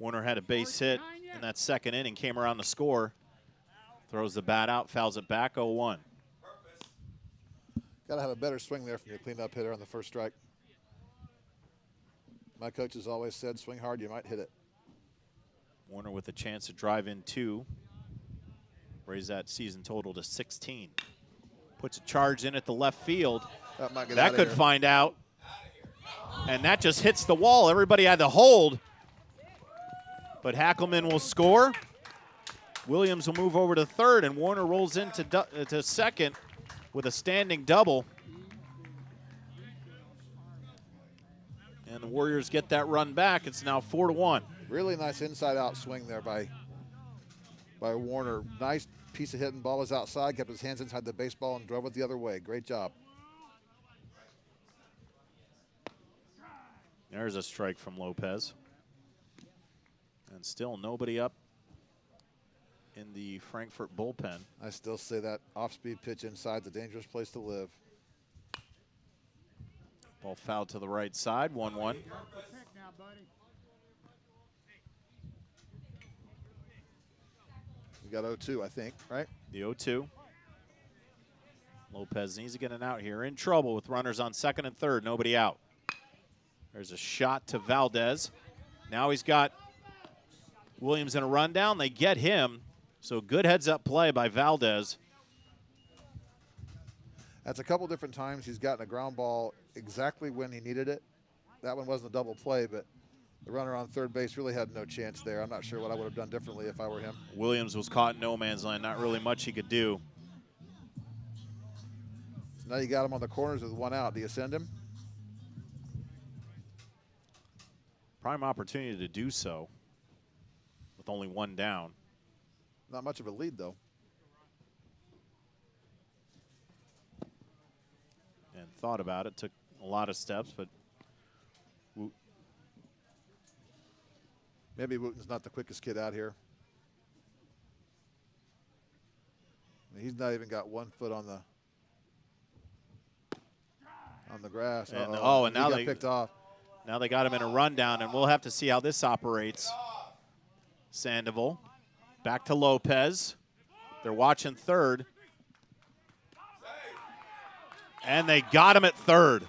Warner had a base hit in that second inning, came around the score, throws the bat out, fouls it back, 0-1. Got to have a better swing there from your cleanup hitter on the first strike. My coach has always said, swing hard, you might hit it. Warner with a chance to drive in two. Raise that season total to 16. Puts a charge in at the left field. That could find out. And that just hits the wall. Everybody had to hold. But Hackelman will score. Williams will move over to third, and Warner rolls into to second with a standing double. And the Warriors get that run back. It's now 4-1. Really nice inside-out swing there by Warner. Nice piece of hitting. Ball was outside, kept his hands inside the baseball and drove it the other way. Great job. There's a strike from Lopez. And still nobody up in the Frankfort bullpen. I still say that off-speed pitch inside, the dangerous place to live. Ball fouled to the right side, 1-1. We got 0-2, I think, right? The 0-2. Lopez needs to get an out here. In trouble with runners on second and third, nobody out. There's a shot to Valdez. Now he's got Williams in a rundown. They get him. So good heads-up play by Valdez. That's a couple different times he's gotten a ground ball exactly when he needed it. That one wasn't a double play, but the runner on third base really had no chance there. I'm not sure what I would have done differently if I were him. Williams was caught in no man's land. Not really much he could do. So now you got him on the corners with one out. Do you send him? Prime opportunity to do so with only one down. Not much of a lead, though. And thought about it, took a lot of steps, but maybe Wooten's not the quickest kid out here. He's not even got 1 foot on the grass. And, and now now they picked off. Now they got him in a rundown, and we'll have to see how this operates. Sandoval back to Lopez. They're watching third. And they got him at third.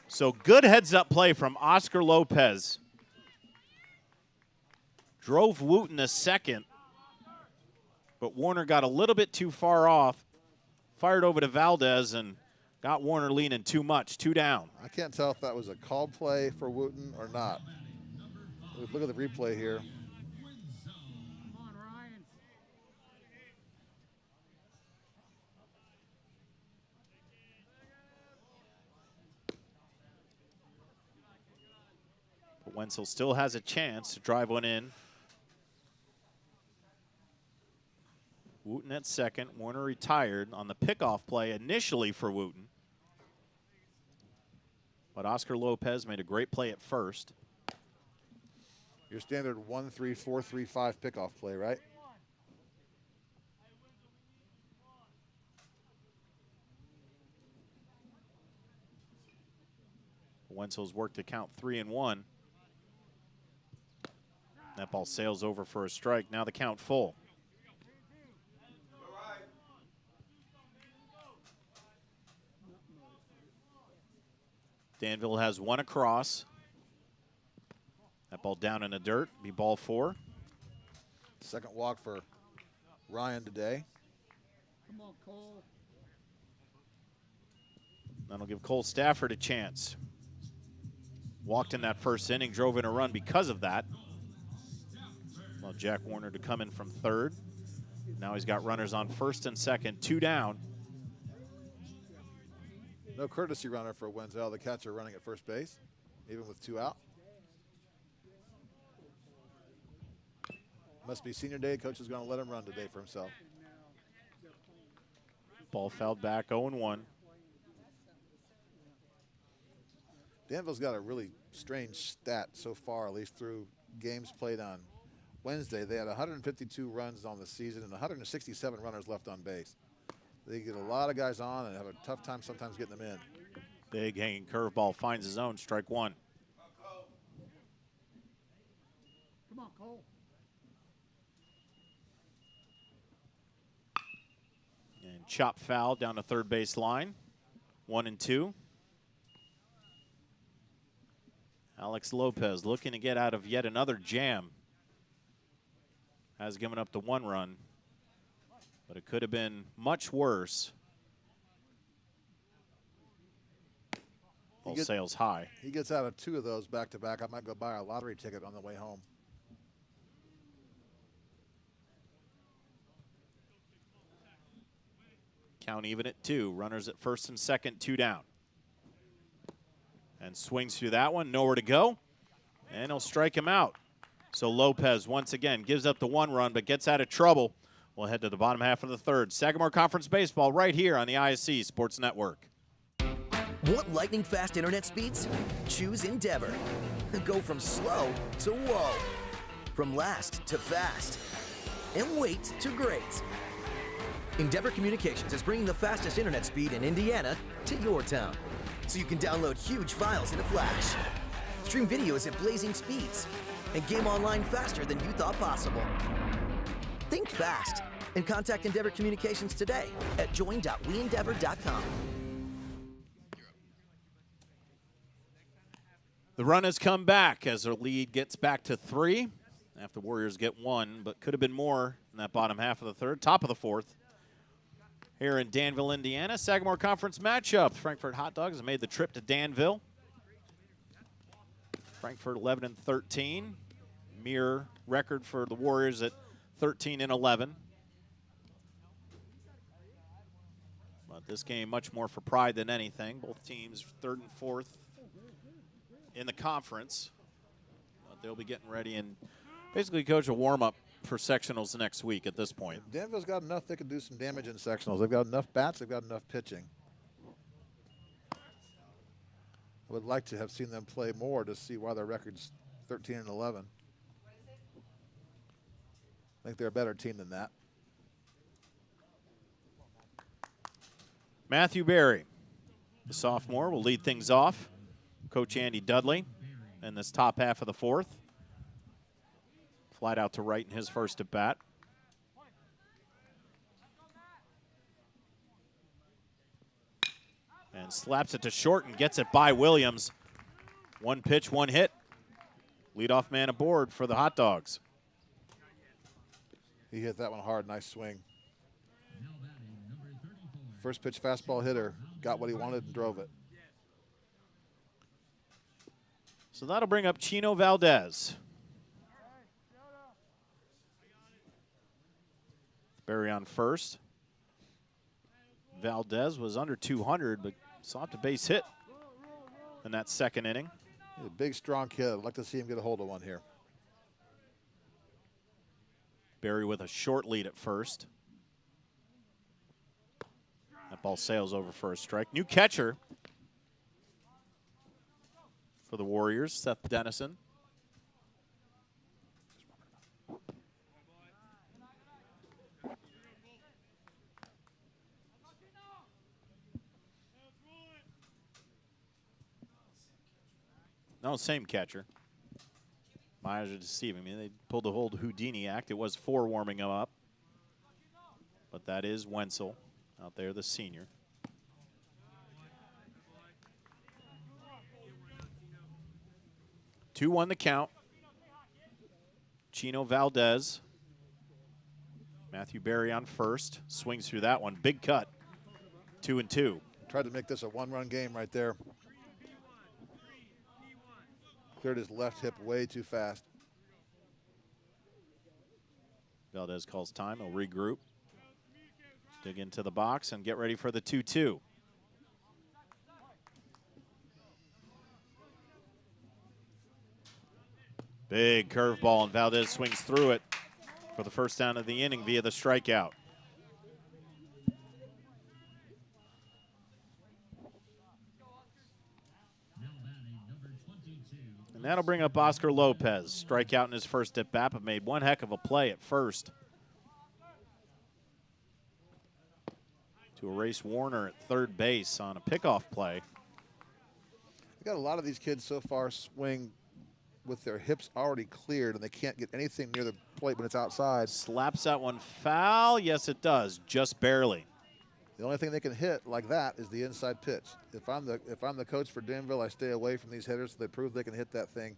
So good heads-up play from Oscar Lopez. Drove Wooten a second, but Warner got a little bit too far off. Fired over to Valdez, and Got Warner leaning too much, 2 down. I can't tell if that was a called play for Wooten or not. Look at the replay here. But Wenzel still has a chance to drive one in. Wooten at second. Warner retired on the pickoff play initially for Wooten. But Oscar Lopez made a great play at first. Your standard 1-3-4-3-5 pickoff play, right? Wenzel's worked to count 3 and 1. That ball sails over for a strike. Now the count full. Danville has one across. That ball down in the dirt. Be ball 4. Second walk for Ryan today. Come on, Cole. That'll give Cole Stafford a chance. Walked in that first inning, drove in a run because of that. Well, Jack Warner to come in from third. Now he's got runners on first and second, 2 down. No courtesy runner for Wenzel, the catcher running at first base, even with 2 out. Must be senior day. Coach is going to let him run today for himself. Ball fouled back, 0-1. Danville's got a really strange stat so far, at least through games played on Wednesday. They had 152 runs on the season and 167 runners left on base. They get a lot of guys on and have a tough time sometimes getting them in. Big hanging curveball finds his own, strike 1. Come on, Cole. And chop foul down the third base line, 1-2. Alex Lopez looking to get out of yet another jam. Has given up the 1 run, but it could have been much worse. Ball sails high. He gets out of 2 of those back-to-back. I might go buy a lottery ticket on the way home. Count even at 2. Runners at first and second, 2 down. And swings through that one, nowhere to go. And he'll strike him out. So Lopez once again gives up the 1 run, but gets out of trouble. We'll head to the bottom half of the third. Sagamore Conference Baseball right here on the IHSAA Sports Network. Want lightning fast internet speeds? Choose Endeavor. Go from slow to whoa. From last to fast. And wait to great. Endeavor Communications is bringing the fastest internet speed in Indiana to your town. So you can download huge files in a flash, stream videos at blazing speeds, and game online faster than you thought possible. Think fast and contact Endeavor Communications today at join.weendeavor.com. The run has come back as their lead gets back to 3 after Warriors get 1, but could have been more in that bottom half of the third, top of the 4th. Here in Danville, Indiana, Sagamore Conference matchup. Frankfort Hot Dogs have made the trip to Danville. Frankfort 11-13. Mirror record for the Warriors at 13-11. But this game much more for pride than anything. Both teams 3rd and 4th in the conference. But they'll be getting ready and basically coach a warm-up for sectionals next week at this point. Danville's got enough they can do some damage in sectionals. They've got enough bats, they've got enough pitching. I would like to have seen them play more to see why their record's 13-11. I think they're a better team than that. Matthew Berry, the sophomore, will lead things off. Coach Andy Dudley in this top half of the 4th. Flight out to right in his first at bat. And slaps it to short and gets it by Williams. 1 pitch, 1 hit. Leadoff man aboard for the Hot Dogs. He hit that one hard, nice swing. First pitch fastball hitter got what he wanted and drove it. So that'll bring up Chino Valdez. Barry on first. Valdez was under 200, but sought a base hit in that second inning. He's a big, strong kid. I'd like to see him get a hold of one here. Barry with a short lead at first. That ball sails over for a strike. New catcher for the Warriors, Seth Dennison. No, same catcher. My eyes are deceiving me. They pulled the whole Houdini act. It was 4 warming him up. But that is Wenzel out there, the senior. Two 2-1 the count. Chino Valdez. Matthew Barry on first. Swings through that one. Big cut. 2-2. Tried to make this a one-run game right there. Cleared his left hip way too fast. Valdez calls time. He'll regroup. Dig into the box and get ready for the 2-2. Big curveball, and Valdez swings through it for the first down of the inning via the strikeout. And that'll bring up Oscar Lopez. Strikeout in his first at bat, but made one heck of a play at first to erase Warner at third base on a pickoff play. We got a lot of these kids so far swing with their hips already cleared, and they can't get anything near the plate when it's outside. Slaps that one foul. Yes, it does, just barely. The only thing they can hit like that is the inside pitch. If I'm the coach for Danville, I stay away from these hitters so they prove they can hit that thing.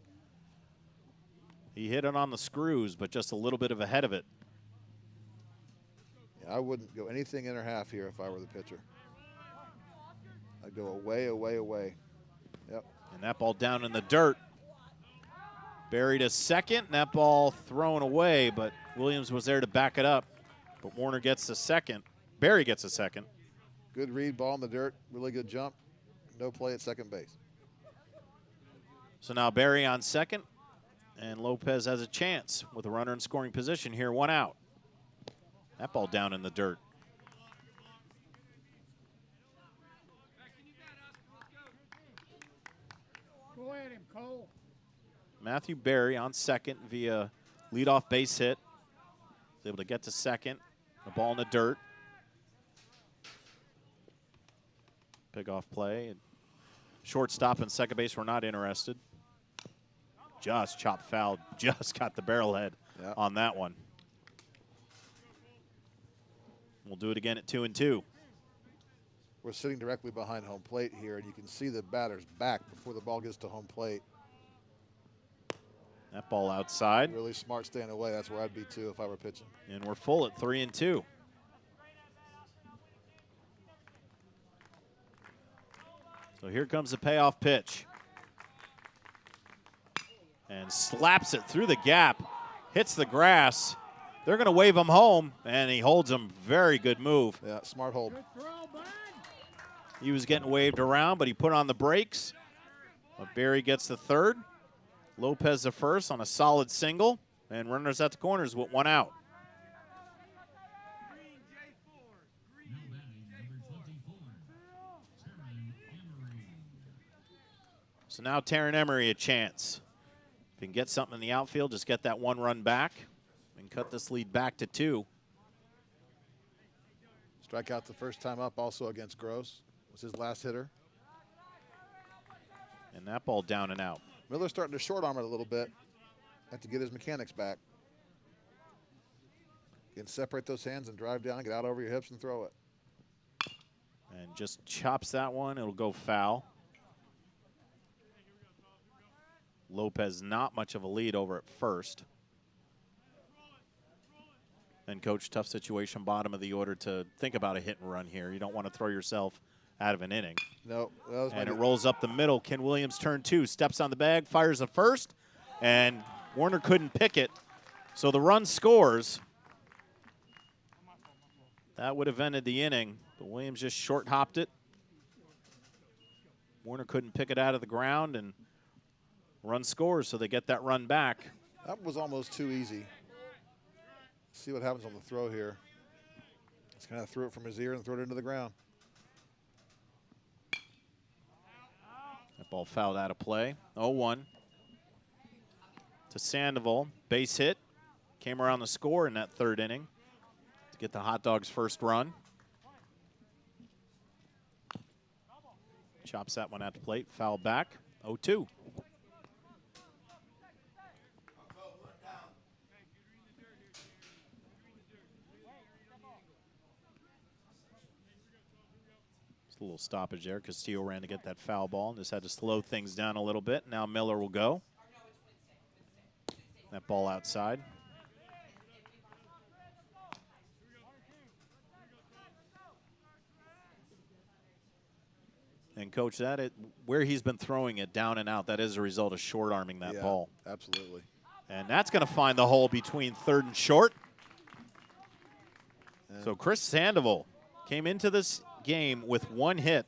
He hit it on the screws, but just a little bit of ahead of it. Yeah, I wouldn't go anything in or half here if I were the pitcher. I'd go away, away, away. Yep. And that ball down in the dirt. Buried a second, and that ball thrown away, but Williams was there to back it up. But Warner gets the second. Barry gets a second. Good read, ball in the dirt, really good jump. No play at second base. So now Barry on second, and Lopez has a chance with a runner in scoring position here, 1 out. That ball down in the dirt. Go at him, Cole. Matthew Barry on second via leadoff base hit. He's able to get to second. The ball in the dirt. Pick-off play. Shortstop and second base were not interested. Just chopped foul. Just got the barrel head on that one. We'll do it again at 2-2. We're sitting directly behind home plate here, and you can see the batter's back before the ball gets to home plate. That ball outside. Really smart staying away. That's where I'd be too if I were pitching. And we're full at 3-2. So here comes the payoff pitch. And slaps it through the gap. Hits the grass. They're going to wave him home, and he holds him. Very good move. Yeah, smart hold. He was getting waved around, but he put on the brakes. But Barry gets the third. Lopez the first on a solid single. And runners at the corners with 1 out. So now Taryn Emery a chance. If he can get something in the outfield, just get that 1 run back and cut this lead back to 2. Strike out the first time up also against Gross. Was his last hitter. And that ball down and out. Miller's starting to short arm it a little bit. Have to get his mechanics back. You can separate those hands and drive down, get out over your hips and throw it. And just chops that one. It'll go foul. Lopez not much of a lead over at first. And coach, tough situation, bottom of the order to think about a hit and run here. You don't want to throw yourself out of an inning. No, that was And it rolls up the middle. Ken Williams, turn 2, steps on the bag, fires the first, and Warner couldn't pick it. So the run scores. That would have ended the inning, but Williams just short hopped it. Warner couldn't pick it out of the ground, and run scores, so they get that run back. That was almost too easy. See what happens on the throw here. Just kind of threw it from his ear and threw it into the ground. That ball fouled out of play. 0-1 to Sandoval. Base hit. Came around the score in that third inning to get the Hot Dogs' first run. Chops that one at the plate. Foul back. 0-2. A little stoppage there. Castillo ran to get that foul ball and just had to slow things down a little bit. Now Miller will go. That ball outside. And Coach, where he's been throwing it down and out, that is a result of short arming that ball. Absolutely. And that's going to find the hole between third and short. So Chris Sandoval came into this game with 1 hit,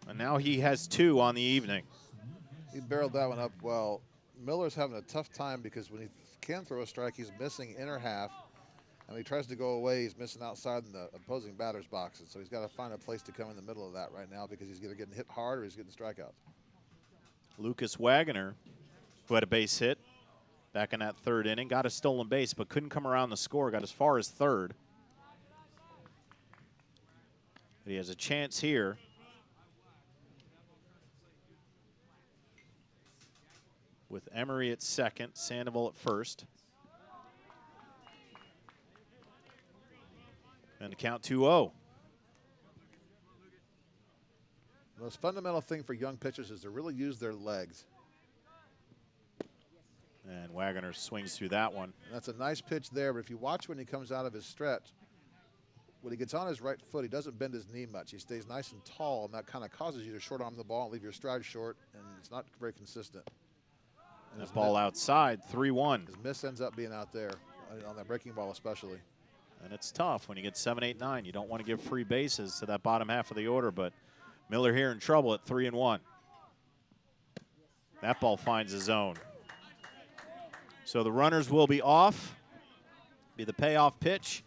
and now he has 2 on the evening. He barreled that one up well. Miller's having a tough time because when he can throw a strike, he's missing inner half, and when he tries to go away, he's missing outside in the opposing batter's boxes. So he's got to find a place to come in the middle of that right now because he's either getting hit hard or he's getting strikeouts. Lucas Wagner, who had a base hit back in that third inning, got a stolen base but couldn't come around the score, got as far as third. But he has a chance here. With Emery at second, Sandoval at first. And the count 2-0. The most fundamental thing for young pitchers is to really use their legs. And Wagner swings through that one. And that's a nice pitch there, but if you watch when he comes out of his stretch, when he gets on his right foot, he doesn't bend his knee much. He stays nice and tall, and that kind of causes you to short arm the ball and leave your stride short, and it's not very consistent. And That ball outside, 3-1. His miss ends up being out there, on that breaking ball especially. And it's tough when you get 7, 8, 9. You don't want to give free bases to that bottom half of the order, but Miller here in trouble at 3-1. That ball finds the zone. So the runners will be off. Be the payoff pitch.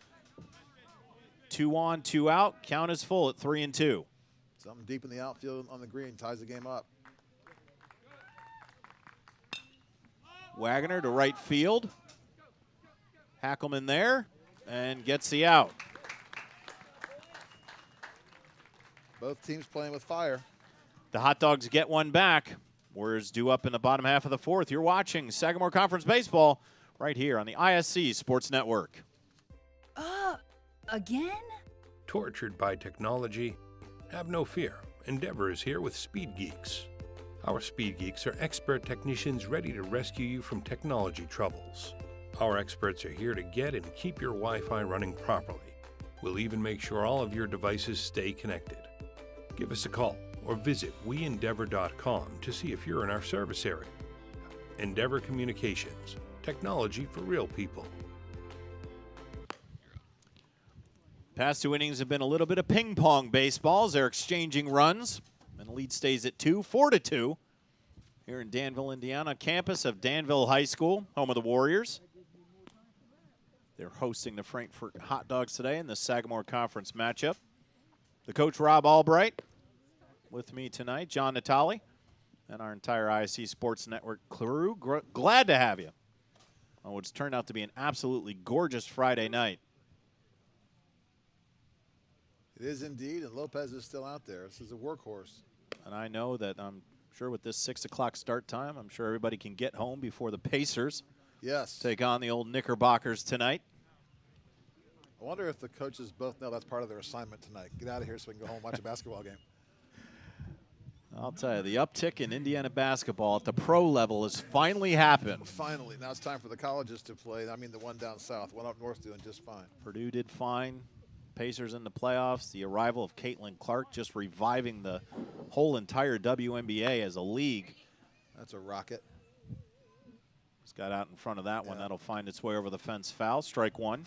2 on, 2 out. Count is full at 3-2. Something deep in the outfield on the green ties the game up. Wagner to right field. Hackelman there and gets the out. Both teams playing with fire. The Hot Dogs get one back. Warriors due up in the bottom half of the fourth. You're watching Sagamore Conference Baseball right here on the ISC Sports Network. Again? Tortured by technology? Have no fear. Endeavor is here with Speed Geeks. Our Speed Geeks are expert technicians ready to rescue you from technology troubles. Our experts are here to get and keep your Wi-Fi running properly. We'll even make sure all of your devices stay connected. Give us a call or visit weendeavor.com to see if you're in our service area. Endeavor Communications, technology for real people. Past 2 innings have been a little bit of ping-pong baseballs. They're exchanging runs, and the lead stays at 2, 4-2 here in Danville, Indiana, campus of Danville High School, home of the Warriors. They're hosting the Frankfort Hot Dogs today in the Sagamore Conference matchup. The coach, Rob Albright, with me tonight, John Natali, and our entire ISC Sports Network crew. Glad to have you on what's turned out to be an absolutely gorgeous Friday night. It is indeed, and Lopez is still out there. This is a workhorse. And I know that I'm sure with this 6 o'clock start time, I'm sure everybody can get home before the Pacers take on the old Knickerbockers tonight. I wonder if the coaches both know that's part of their assignment tonight. Get out of here so we can go home and watch a basketball game. I'll tell you, the uptick in Indiana basketball at the pro level has finally happened. Finally. Now it's time for the colleges to play. I mean, the one down south. One up north doing just fine. Purdue did fine. Pacers in the playoffs. The arrival of Caitlin Clark just reviving the whole entire WNBA as a league. That's a rocket. Just got out in front of that one. That'll find its way over the fence. Foul. Strike one.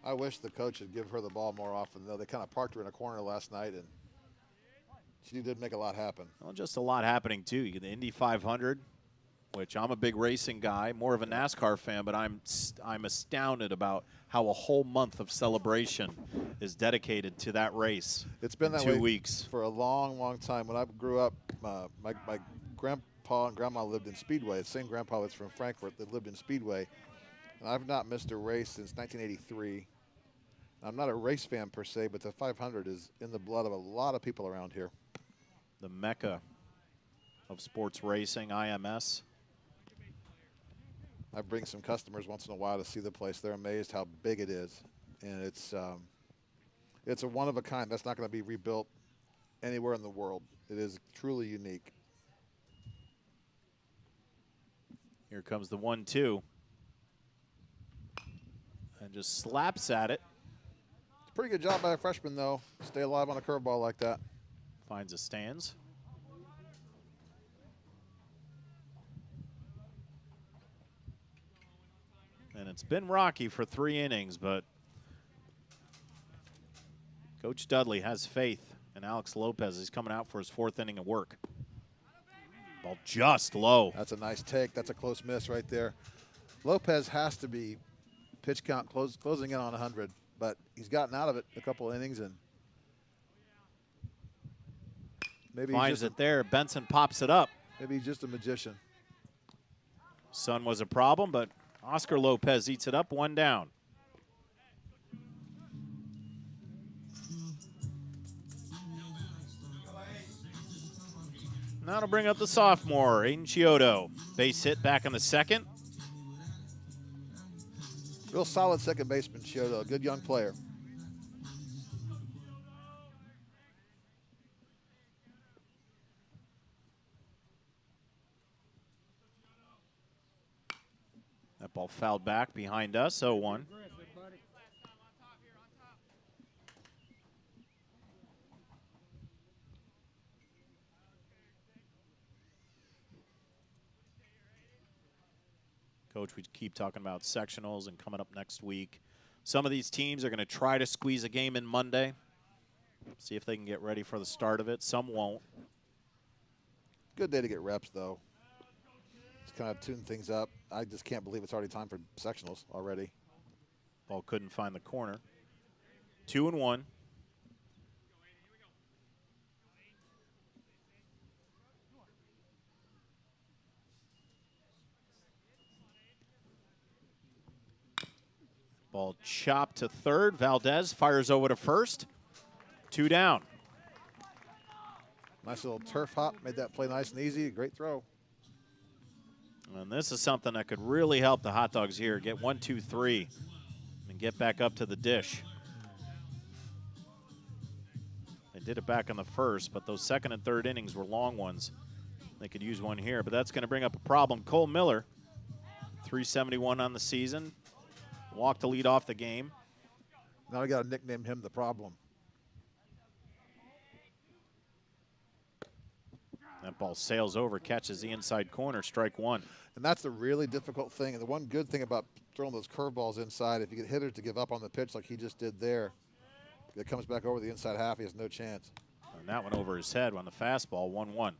I wish the coach would give her the ball more often, though. They kind of parked her in a corner last night, and she did make a lot happen. Well, just a lot happening, too. You get the Indy 500, which I'm a big racing guy, more of a NASCAR fan, but I'm astounded about how a whole month of celebration is dedicated to that race. It's been that 2 way weeks for a long, long time. When I grew up, my grandpa and grandma lived in Speedway. The same grandpa that's from Frankfort that lived in Speedway. And I've not missed a race since 1983. I'm not a race fan per se, but the 500 is in the blood of a lot of people around here. The mecca of sports racing, IMS. I bring some customers once in a while to see the place. They're amazed how big it is, and it's a one of a kind. That's not going to be rebuilt anywhere in the world. It is truly unique. Here comes the 1-2. And just slaps at it. It's a pretty good job by a freshman, though. Stay alive on a curveball like that. Finds a stands. And it's been rocky for 3 innings, but Coach Dudley has faith in Alex Lopez. He's coming out for his 4th inning of work. Ball just low. That's a nice take. That's a close miss right there. Lopez has to be pitch count closing in on 100, but he's gotten out of it a couple innings, and maybe finds it there. Benson pops it up. Maybe he's just a magician. Sun was a problem, but Oscar Lopez eats it up, 1 down. Now to bring up the sophomore, Aiden Chiodo. Base hit back in the 2nd. Real solid second baseman, Chiodo. Good young player. That ball fouled back behind us, 0-1. Coach, we keep talking about sectionals and coming up next week. Some of these teams are going to try to squeeze a game in Monday, see if they can get ready for the start of it. Some won't. Good day to get reps, though. Just kind of tune things up. I just can't believe it's already time for sectionals already. Ball couldn't find the corner. 2-1. Ball chopped to third. Valdez fires over to first. 2 down. Nice little turf hop. Made that play nice and easy. Great throw. And this is something that could really help the Hot Dogs here. Get 1, 2, 3 and get back up to the dish. They did it back in the first, but those 2nd and 3rd innings were long ones. They could use one here, but that's going to bring up a problem. Cole Miller, 371 on the season. Walked to lead off the game. Now we got to nickname him the problem. That ball sails over, catches the inside corner, strike 1. And that's the really difficult thing. And the one good thing about throwing those curveballs inside, if you get hitters to give up on the pitch like he just did there, it comes back over the inside half, he has no chance. And that one over his head on the fastball, 1-1.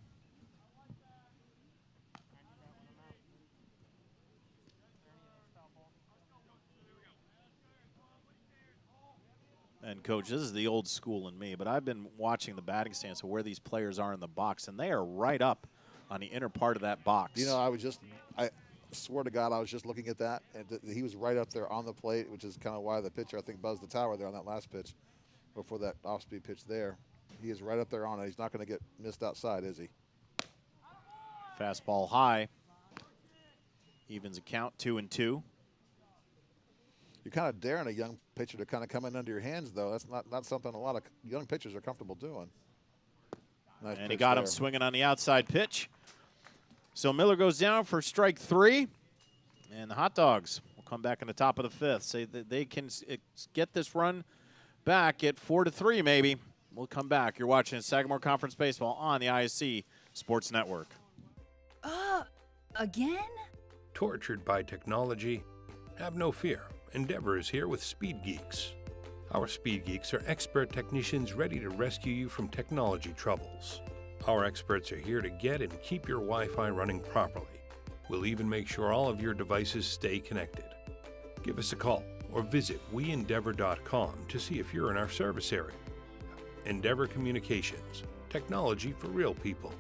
And, Coach, this is the old school in me, but I've been watching the batting stance of where these players are in the box, and they are right up on the inner part of that box. You know, I swear to God, I was just looking at that, and he was right up there on the plate, which is kind of why the pitcher, I think, buzzed the tower there on that last pitch before that off-speed pitch there. He is right up there on it. He's not going to get missed outside, is he? Fastball high. Evens a count, 2-2. You're kind of daring a young pitcher to kind of come in under your hands, though. That's not something a lot of young pitchers are comfortable doing. Nice and he got him swinging on the outside pitch. So Miller goes down for strike 3. And the Hot Dogs will come back in the top of the fifth. Say that they can get this run back at 4-3 maybe. We'll come back. You're watching Sagamore Conference Baseball on the IHSAA Sports Network. Again? Tortured by technology? Have no fear. Endeavor is here with Speed Geeks. Our Speed Geeks are expert technicians ready to rescue you from technology troubles. Our experts are here to get and keep your Wi-Fi running properly. We'll even make sure all of your devices stay connected. Give us a call or visit weendeavor.com to see if you're in our service area. Endeavor Communications, technology for real people.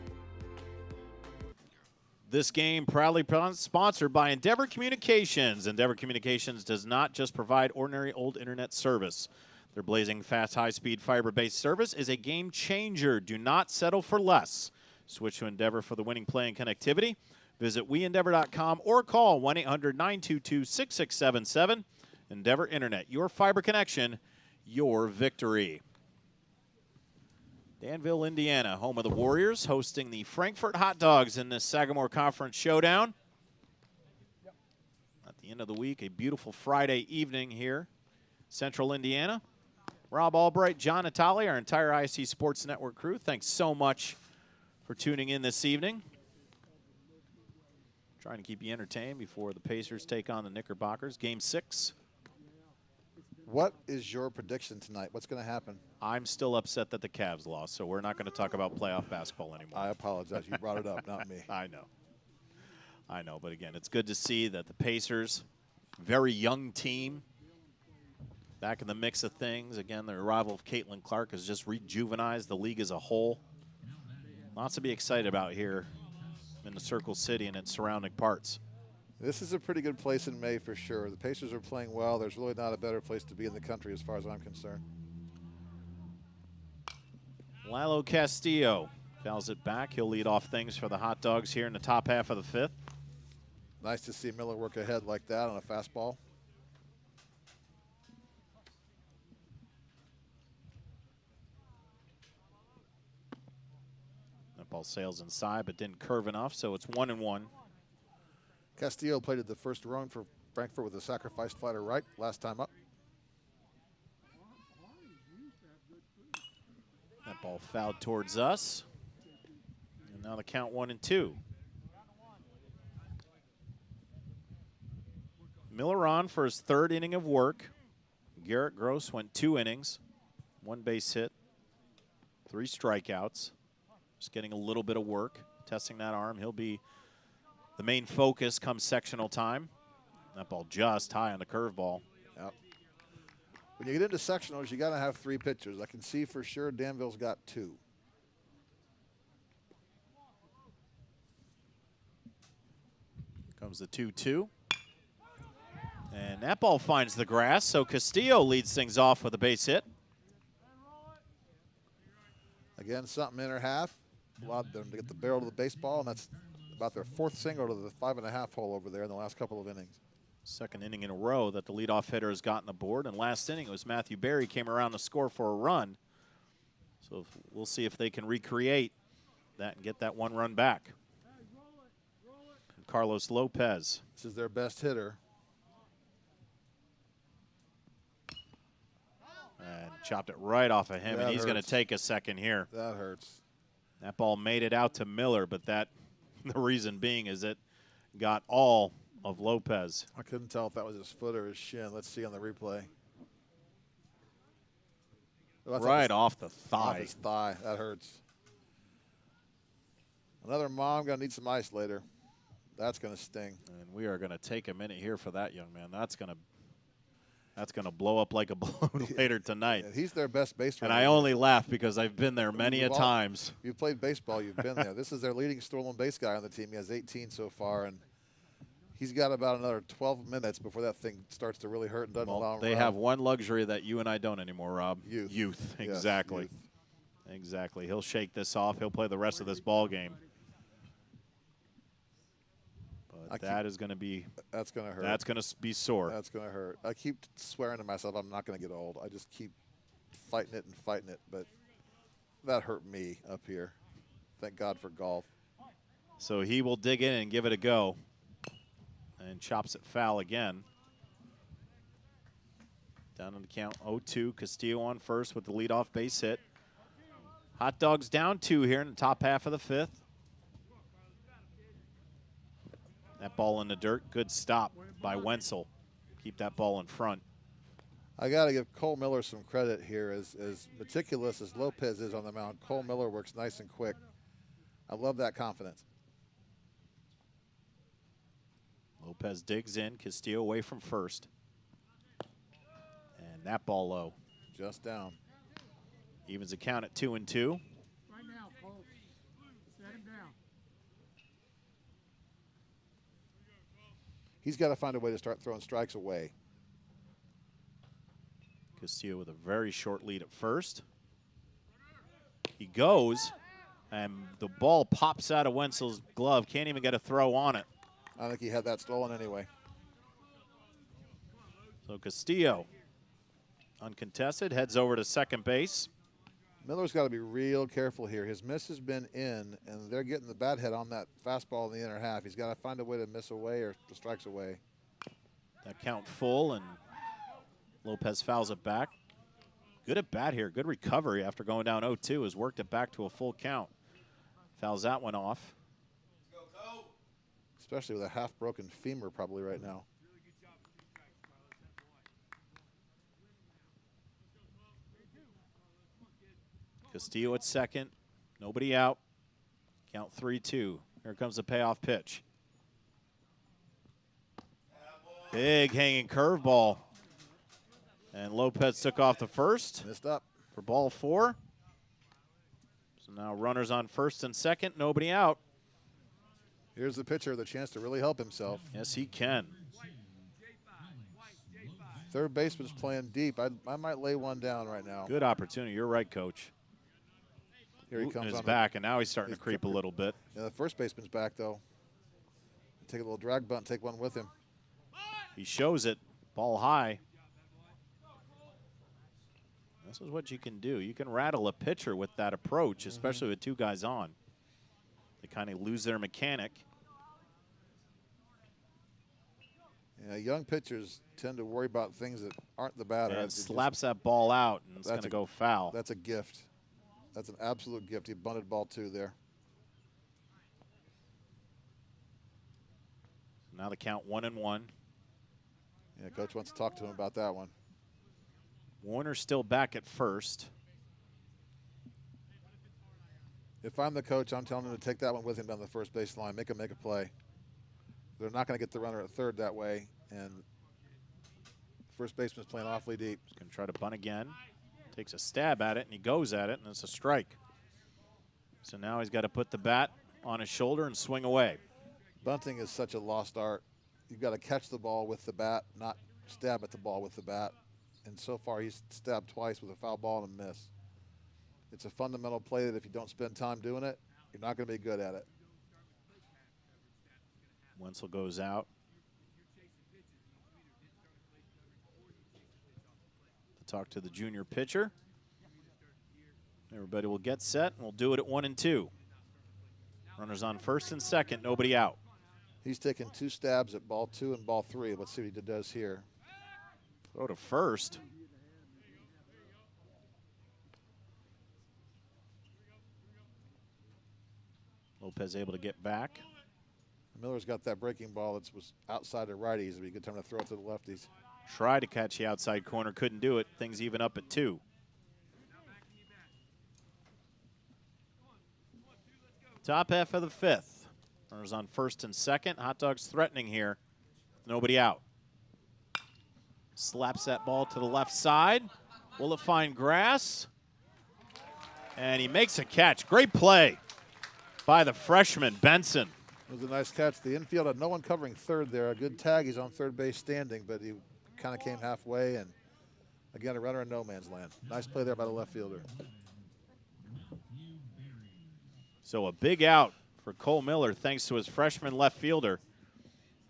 This game proudly sponsored by Endeavor Communications. Endeavor Communications does not just provide ordinary old internet service. Their blazing fast, high-speed, fiber-based service is a game changer. Do not settle for less. Switch to Endeavor for the winning play and connectivity. Visit weendeavor.com or call 1-800-922-6677. Endeavor Internet, your fiber connection, your victory. Danville, Indiana, home of the Warriors, hosting the Frankfort Hot Dogs in this Sagamore Conference Showdown. At the end of the week, a beautiful Friday evening here, Central Indiana. Rob Albright, John Natali, our entire IHSAA Sports Network crew, thanks so much for tuning in this evening. Trying to keep you entertained before the Pacers take on the Knickerbockers. Game 6. What is your prediction tonight? What's going to happen? I'm still upset that the Cavs lost, so we're not going to talk about playoff basketball anymore. I apologize. You brought it up, not me. I know. But again, it's good to see that the Pacers, very young team, back in the mix of things. Again, the arrival of Caitlin Clark has just rejuvenized the league as a whole. Lots to be excited about here in the Circle City and its surrounding parts. This is a pretty good place in May for sure. The Pacers are playing well. There's really not a better place to be in the country as far as I'm concerned. Lalo Castillo fouls it back. He'll lead off things for the Hot Dogs here in the top half of the fifth. Nice to see Miller work ahead like that on a fastball. That ball sails inside but didn't curve enough, so it's 1-1. Castillo played at the first run for Frankfort with a sacrifice fly to right last time up. That ball fouled towards us. And now the count 1-2. Miller on for his third inning of work. Garrett Gross went 2 innings, 1 base hit, 3 strikeouts. Just getting a little bit of work, testing that arm. He'll be the main focus come sectional time. That ball just high on the curveball. Yep. When you get into sectionals, you got to have 3 pitchers. I can see for sure Danville's got 2. Comes the 2-2. And that ball finds the grass, so Castillo leads things off with a base hit. Again, something in her half. Allowed them to get the barrel to the baseball, and that's about their 4th single to the 5.5 hole over there in the last couple of innings. Second inning in a row that the leadoff hitter has gotten the board, and last inning it was Matthew Berry came around to score for a run. So we'll see if they can recreate that and get that 1 run back. Carlos Lopez. This is their best hitter. And chopped it right off of him, That and he's going to hurts. take a second here. That hurts. That ball made it out to Miller, but the reason being is it got all of Lopez. I couldn't tell if that was his foot or his shin. Let's see on the replay. Oh, that's Right off the thigh. Off his thigh. That hurts. Another mom going to need some ice later. That's going to sting. And we are going to take a minute here for that young man. That's going to blow up like a balloon later tonight. Yeah, he's their best base runner. And I only laugh because I've been there many a times. You've played baseball. You've been there. This is their leading stolen base guy on the team. He has 18 so far, and he's got about another 12 minutes before that thing starts to really hurt and doesn't allow him. They have one luxury that you and I don't anymore, Rob. Youth. Yes, Exactly. youth. Exactly. He'll shake this off. He'll play the rest of this ball game. But that is going to be. That's going to hurt. That's going to be sore. That's going to hurt. I keep swearing to myself I'm not going to get old. I just keep fighting it, but that hurt me up here. Thank God for golf. So he will dig in and give it a go. And chops it foul again. Down on the count 0-2. Castillo on first with the leadoff base hit. Hot Dogs down 2 here in the top half of the 5th. That ball in the dirt. Good stop by Wenzel. Keep that ball in front. I got to give Cole Miller some credit here. As meticulous as Lopez is on the mound, Cole Miller works nice and quick. I love that confidence. Lopez digs in. Castillo away from first. And that ball low. Just down. Evens the count at 2-2. Right now, Cole. Set him down. He's got to find a way to start throwing strikes away. Castillo with a very short lead at first. He goes, and the ball pops out of Wenzel's glove. Can't even get a throw on it. I think he had that stolen anyway. So Castillo, uncontested, heads over to second base. Miller's got to be real careful here. His miss has been in, and they're getting the bat head on that fastball in the inner half. He's got to find a way to miss away or the strikes away. That count full, and Lopez fouls it back. Good at bat here. Good recovery after going down 0-2. Has worked it back to a full count. Fouls that one off. Especially with a half-broken femur probably right now. Castillo at second. Nobody out. Count 3-2. Here comes the payoff pitch. Big hanging curveball. And Lopez took off the first. Missed up. For ball 4. So now runners on first and second. Nobody out. Here's the pitcher, the chance to really help himself. Yes, he can. Third baseman's playing deep. I might lay one down right now. Good opportunity. You're right, Coach. Here he comes His on back, and now he's starting to creep a little bit. Yeah, the first baseman's back, though. Take a little drag bunt, take one with him. He shows it. Ball high. This is what you can do. You can rattle a pitcher with that approach, especially with 2 guys on. They kind of lose their mechanic. Yeah, young pitchers tend to worry about things that aren't the batter. And slaps that ball out, and it's going to go foul. That's a gift. That's an absolute gift. He bunted ball 2 there. Now the count 1-1. Yeah, Coach wants to talk to him about that one. Warner's still back at first. If I'm the coach, I'm telling him to take that one with him down the first baseline. Make him make a play. They're not going to get the runner at third that way, and first baseman's playing awfully deep. He's going to try to bunt again. Takes a stab at it, and he goes at it, and it's a strike. So now he's got to put the bat on his shoulder and swing away. Bunting is such a lost art. You've got to catch the ball with the bat, not stab at the ball with the bat. And so far, he's stabbed twice with a foul ball and a miss. It's a fundamental play that if you don't spend time doing it, you're not going to be good at it. Wenzel goes out. To talk to the junior pitcher. Everybody will get set, and we'll do it at 1-2. Runners on first and second, nobody out. He's taken 2 stabs at ball 2 and ball 3. Let's see what he does here. Throw to first. Lopez able to get back. Miller's got that breaking ball that was outside of righties. It'd be a good time to throw it to the lefties. Tried to catch the outside corner, couldn't do it. Things even up at 2. Top half of the 5th. Runners on first and second. Hot Dogs threatening here. Nobody out. Slaps that ball to the left side. Will it find grass? And he makes a catch. Great play by the freshman, Benson. It was a nice catch. The infield had no one covering third there. A good tag. He's on third base standing, but he kind of came halfway, and again, a runner in no man's land. Nice play there by the left fielder. So a big out for Cole Miller thanks to his freshman left fielder.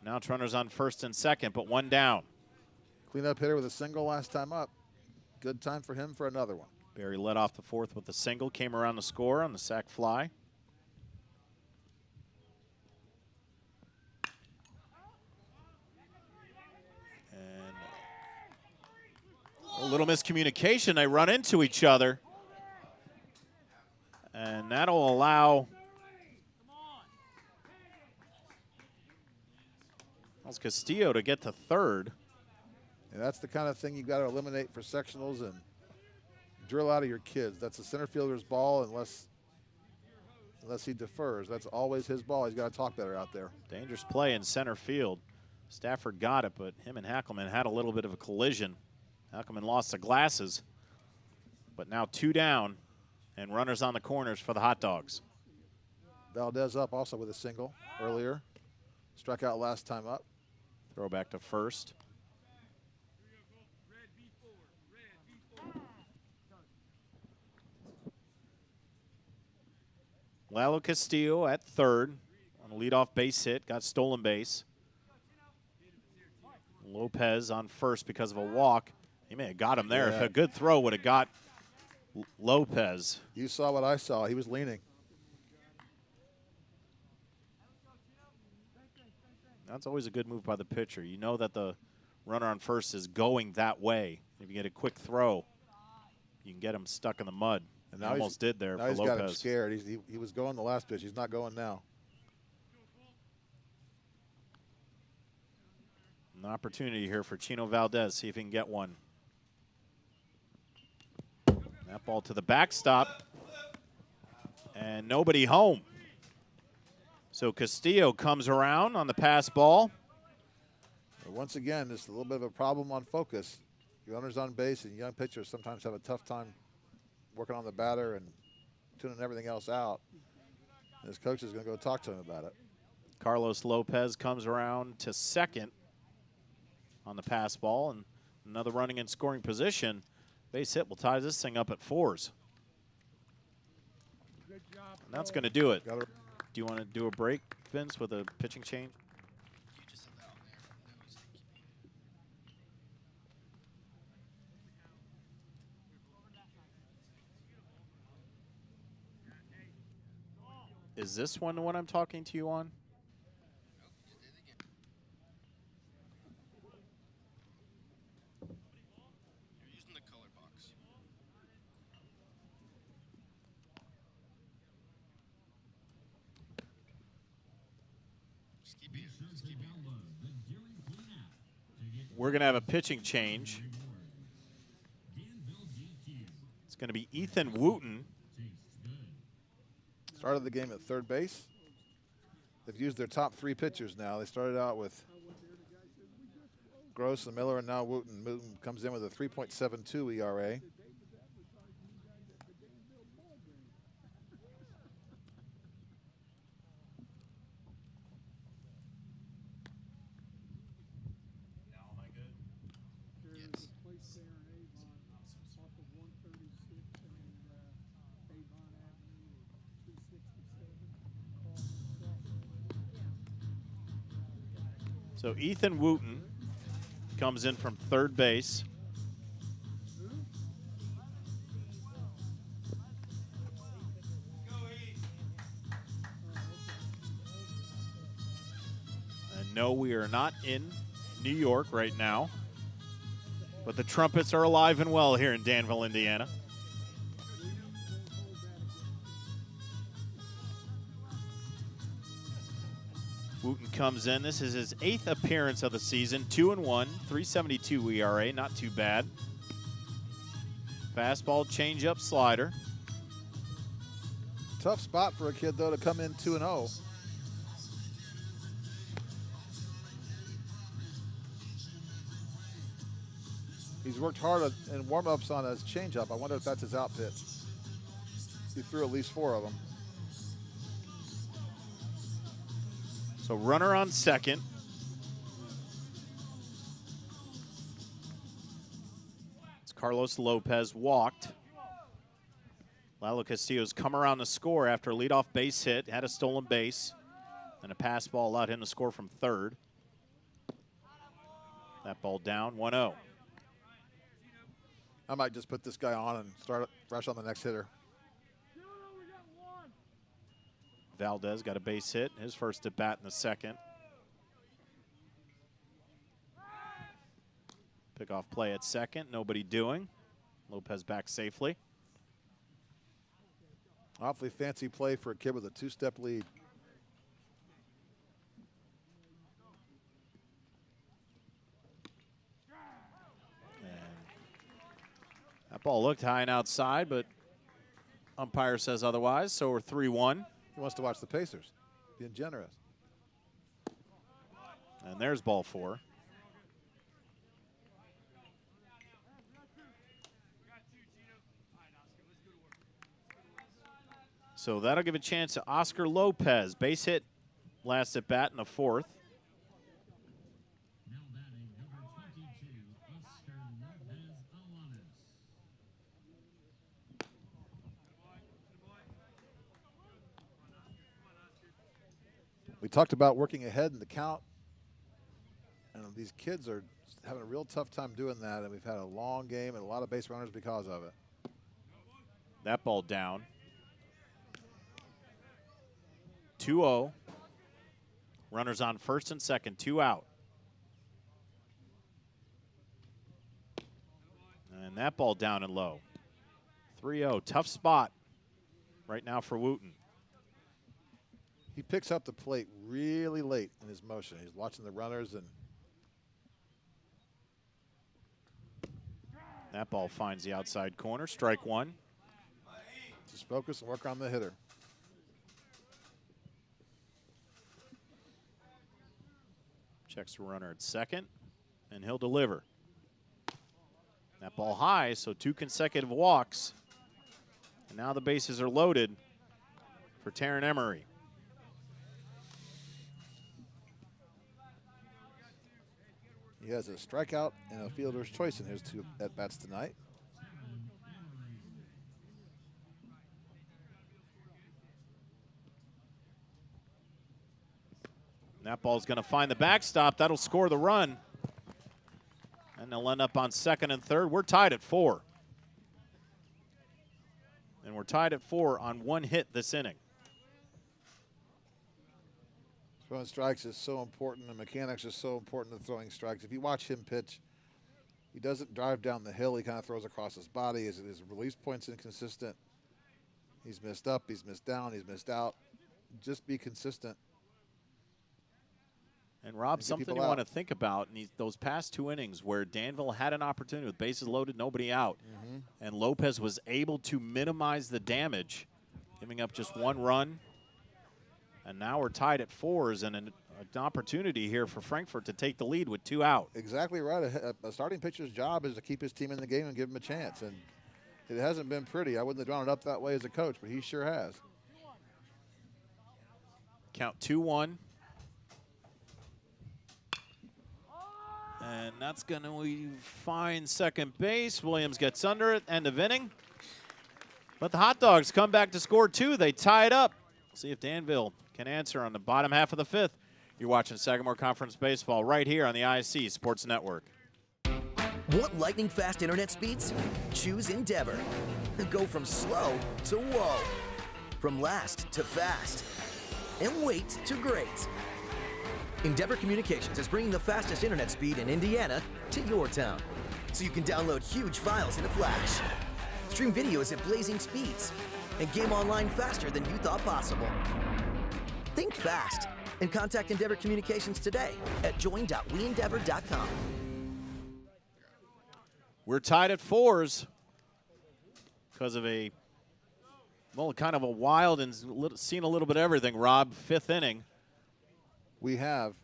Now it's runners on first and second, but 1 down. Cleanup hitter with a single last time up. Good time for him for another one. Barry led off the 4th with a single, came around the score on the sac fly. And A little miscommunication. They run into each other. And that'll allow Castillo to get to third. And that's the kind of thing you got to eliminate for sectionals and drill out of your kids. That's the center fielder's ball unless he defers. That's always his ball. He's got to talk better out there. Dangerous play in center field. Stafford got it, but him and Hackelman had a little bit of a collision. Hackelman lost the glasses, but now 2 down and runners on the corners for the Hot Dogs. Valdez up also with a single earlier. Struck out last time up. Throw back to first. Lalo Castillo at third on a leadoff base hit, got stolen base. Lopez on first because of a walk. He may have got him there. Yeah. If a good throw would have got Lopez. You saw what I saw. He was leaning. That's always a good move by the pitcher. You know that the runner on first is going that way. If you get a quick throw, you can get him stuck in the mud. And almost did there for Lopez. Now he's got him scared. He was going the last pitch. He's not going now. An opportunity here for Chino Valdez. See if he can get one. That ball to the backstop. And nobody home. So Castillo comes around on the pass ball. Once again, this is a little bit of a problem on focus. Your runners on base and young pitchers sometimes have a tough time working on the batter and tuning everything else out. And his coach is going to go talk to him about it. Carlos Lopez comes around to second on the pass ball, and another running in scoring position. Base hit will tie this thing up at 4s. Good job. And that's going to do it. Got it. Do you want to do a break, Vince, with a pitching change? You just said that on there. No, he's thinking. Is this one the one I'm talking to you on? Nope, you did it again. You're using the color box. Just keep it. Just keep it. Download the Dairy Queen app to get We're going to have a pitching change. Danville DQ. It's going to be Ethan Wooten. Tastes good. Started the game at third base. They've used their top 3 pitchers now. They started out with Gross and Miller, and now Wooten. Wooten comes in with a 3.72 ERA. There's a place there in Avon off of 136 and Avon Avenue, 267. So Ethan Wooten comes in from third base. And no, we are not in New York right now, but the Trumpets are alive and well here in Danville, Indiana. Wooten comes in. This is his 8th appearance of the season. 2-1, 3.72 ERA, not too bad. Fastball, changeup, slider. Tough spot for a kid, though, to come in 2-0. He's worked hard in warm-ups on his changeup. I wonder if that's his out pitch. He threw at least 4 of them. So runner on second. It's Carlos Lopez walked. Lalo Castillo's come around to score after a leadoff base hit, had a stolen base, and a pass ball allowed him to score from third. That ball down, 1-0. I might just put this guy on and start fresh on the next hitter. Valdez got a base hit, his first at bat in the second. Pickoff play at second, nobody doing. Lopez back safely. Awfully fancy play for a kid with a two-step lead. That ball looked high and outside, but umpire says otherwise, so we're 3-1. He wants to watch the Pacers, being generous. And there's ball 4. So that'll give a chance to Oscar Lopez. Base hit last at bat in the 4th. Now batting number 22, Oscar Lopez Alanis. We talked about working ahead in the count, and these kids are having a real tough time doing that, and we've had a long game and a lot of base runners because of it. That ball down. 2-0. Runners on first and second, 2 out. And that ball down and low. 3-0, tough spot right now for Wooten. He picks up the plate really late in his motion. He's watching the runners, and that ball finds the outside corner, strike 1. just focus and work on the hitter. Checks the runner at second, and he'll deliver. That ball high, so 2 consecutive walks. And now the bases are loaded for Taryn Emery. He has a strikeout and a fielder's choice in his 2 at-bats tonight. And that ball's going to find the backstop. That'll score the run. And they'll end up on second and third. We're tied at 4. And we're tied at 4 on 1 hit this inning. Throwing strikes is so important, and mechanics is so important to throwing strikes. If you watch him pitch, he doesn't drive down the hill. He kind of throws across his body. His release point's inconsistent. He's missed up. He's missed down. He's missed out. Just be consistent. And Rob, get something people you want to out. think about in those past 2 innings where Danville had an opportunity with bases loaded, nobody out, and Lopez was able to minimize the damage, giving up just 1 run. And now we're tied at 4s, and an opportunity here for Frankfort to take the lead with 2 out. Exactly right. A starting pitcher's job is to keep his team in the game and give him a chance. And it hasn't been pretty. I wouldn't have drawn it up that way as a coach, but he sure has. Count 2-1. And that's going to find second base. Williams gets under it, end of inning. But the Hot Dogs come back to score 2. They tie it up. See if Danville can answer on the bottom half of the 5th. You're watching Sagamore Conference Baseball right here on the IHSAA Sports Network. Want lightning fast internet speeds? Choose Endeavor. Go from slow to whoa. From last to fast. And wait to great. Endeavor Communications is bringing the fastest internet speed in Indiana to your town, so you can download huge files in a flash, stream videos at blazing speeds, and game online faster than you thought possible. Think fast and contact Endeavor Communications today at join.weendeavor.com. We're tied at 4s because of a, well, kind of a wild and seen a little bit of everything, Rob, 5th inning. We have.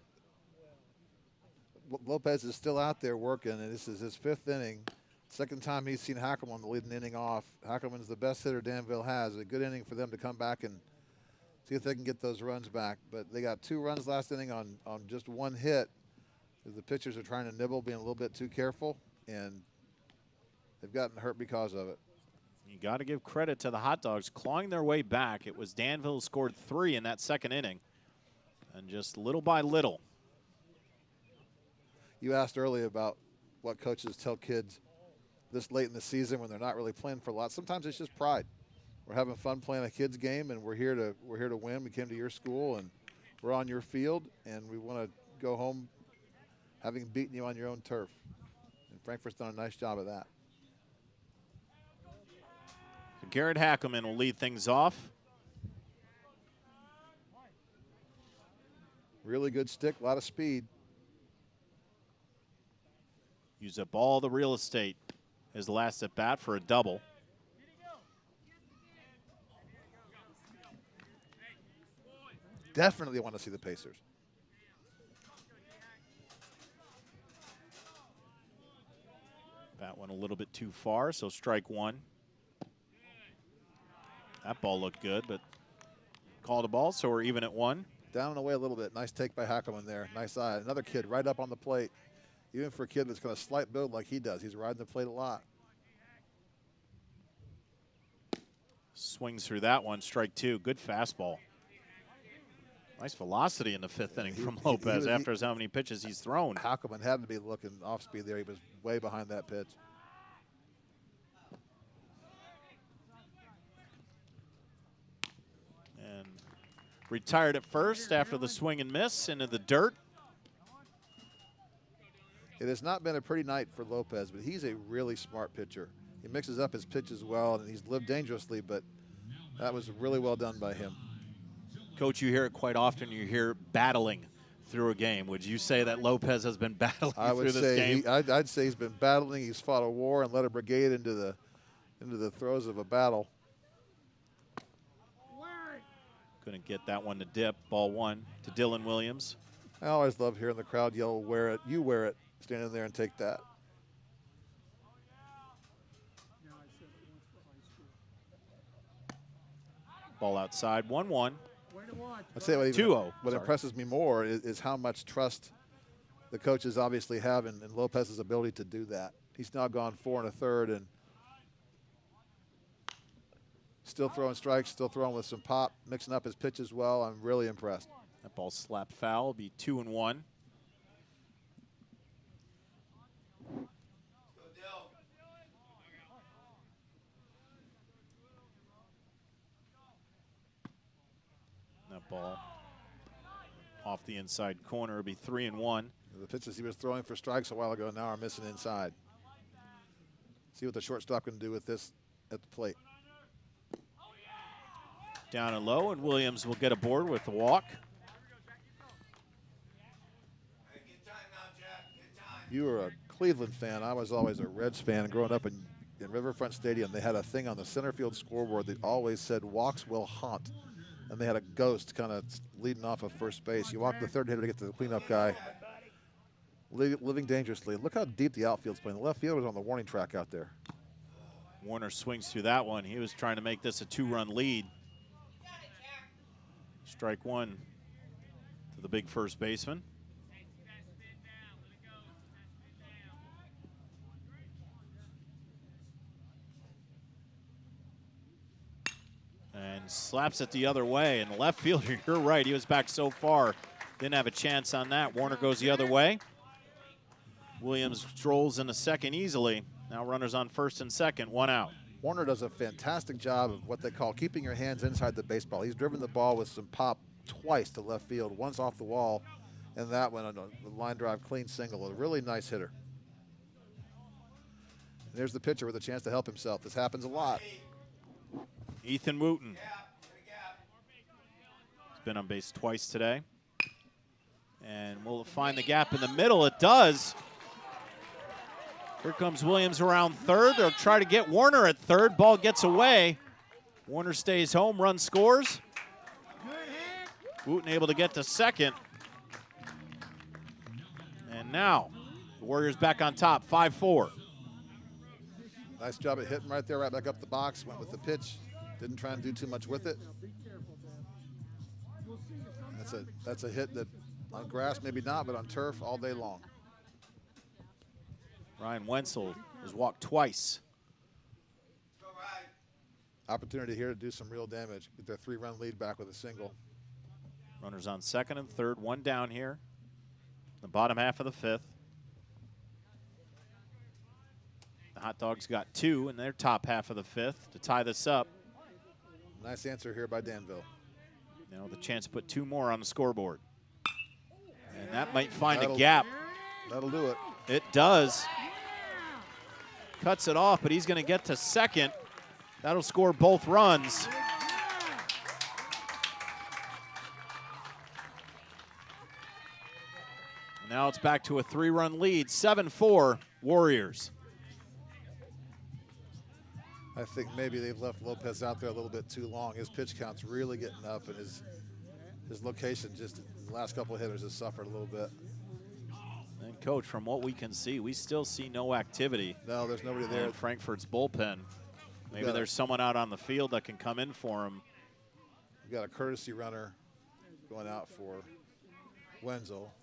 Lopez is still out there working, and this is his 5th inning. Second time he's seen Hackelman lead an inning off. Hackelman's the best hitter Danville has. A good inning for them to come back and see if they can get those runs back. But they got 2 runs last inning on just 1 hit. The pitchers are trying to nibble, being a little bit too careful, and they've gotten hurt because of it. You got to give credit to the Hot Dogs clawing their way back. It was Danville who scored 3 in that 2nd inning. And just little by little. You asked earlier about what coaches tell kids this late in the season when they're not really playing for a lot. Sometimes it's just pride. We're having fun playing a kid's game, and we're here to win. We came to your school, and we're on your field, and we want to go home having beaten you on your own turf. And Frankfort's done a nice job of that. So Garrett Hackelman will lead things off. Really good stick, a lot of speed. Use up all the real estate his last at bat for a double. Definitely want to see the Pacers. That went a little bit too far, so strike one. That ball looked good, but called a ball, so we're even at one. Down and away a little bit. Nice take by Hackelman there. Nice eye. Another kid right up on the plate. Even for a kid that's got a slight build like he does, he's riding the plate a lot. Swings through that one, strike two. Good fastball. Nice velocity in the fifth inning from Lopez after how many pitches he's thrown. Hackelman had to be looking off speed there. He was way behind that pitch. And retired at first after the swing and miss into the dirt. It has not been a pretty night for Lopez, but he's a really smart pitcher. He mixes up his pitches well, and he's lived dangerously, but that was really well done by him. Coach, you hear it quite often. You hear battling through a game. Would you say that Lopez has been battling through this game? I'd say he's been battling. He's fought a war and led a brigade into the throes of a battle. Couldn't get that one to dip. Ball one to Dylan Williams. I always love hearing the crowd yell, "Wear it, you wear it." Stand in there and take that. Ball outside, 1-1. I'd say what, 2-0. What impresses me more is how much trust the coaches obviously have in Lopez's ability to do that. He's now gone 4 1/3 and still throwing strikes, still throwing with some pop, mixing up his pitches well. I'm really impressed. That ball slapped foul, will be 2-1. That ball off the inside corner will be 3-1. The pitches he was throwing for strikes a while ago now are missing inside. See what the shortstop can do with this at the plate. Down and low, and Williams will get aboard with the walk. You were a Cleveland fan. I was always a Reds fan. Growing up in Riverfront Stadium, they had a thing on the center field scoreboard that always said, "Walks will haunt." And they had a ghost kind of leading off of first base. You walk the third hitter to get to the cleanup guy, living dangerously. Look how deep the outfield's playing. The left field was on the warning track out there. Warner swings through that one. He was trying to make this a 2-run lead. Strike one to the big first baseman. And slaps it the other way. And the left fielder, you're right, he was back so far. Didn't have a chance on that. Warner goes the other way. Williams strolls into second easily. Now runners on first and second, 1 out. Warner does a fantastic job of what they call keeping your hands inside the baseball. He's driven the ball with some pop twice to left field, once off the wall, and that one on a line drive clean single. A really nice hitter. And there's the pitcher with a chance to help himself. This happens a lot. Ethan Wooten. He's been on base twice today. And will it find the gap in the middle? It does. Here comes Williams around third. They'll try to get Warner at third. Ball gets away. Warner stays home, run scores. Wooten able to get to second. And now the Warriors back on top, 5-4. Nice job at hitting right there, right back up the box. Went with the pitch. Didn't try and do too much with it. That's a hit that on grass, maybe not, but on turf all day long. Ryan Wenzel has walked twice. Opportunity here to do some real damage. Get their 3-run lead back with a single. Runners on second and third, 1 down here. The bottom half of the 5th. The Hot Dogs got 2 in their top half of the 5th to tie this up. Nice answer here by Danville. Now the chance to put 2 more on the scoreboard. And that might find a gap. That'll do it. It does. cuts it off, but he's going to get to second. That'll score both runs. Now it's back to a 3-run lead, 7-4 Warriors. I think maybe they've left Lopez out there a little bit too long. His pitch count's really getting up, and his location just the last couple of hitters has suffered a little bit. And Coach, from what we can see, we still see no activity. No, there's nobody there. In Frankfort's bullpen. Maybe there's someone out on the field that can come in for him. We've got a courtesy runner going out for Wenzel.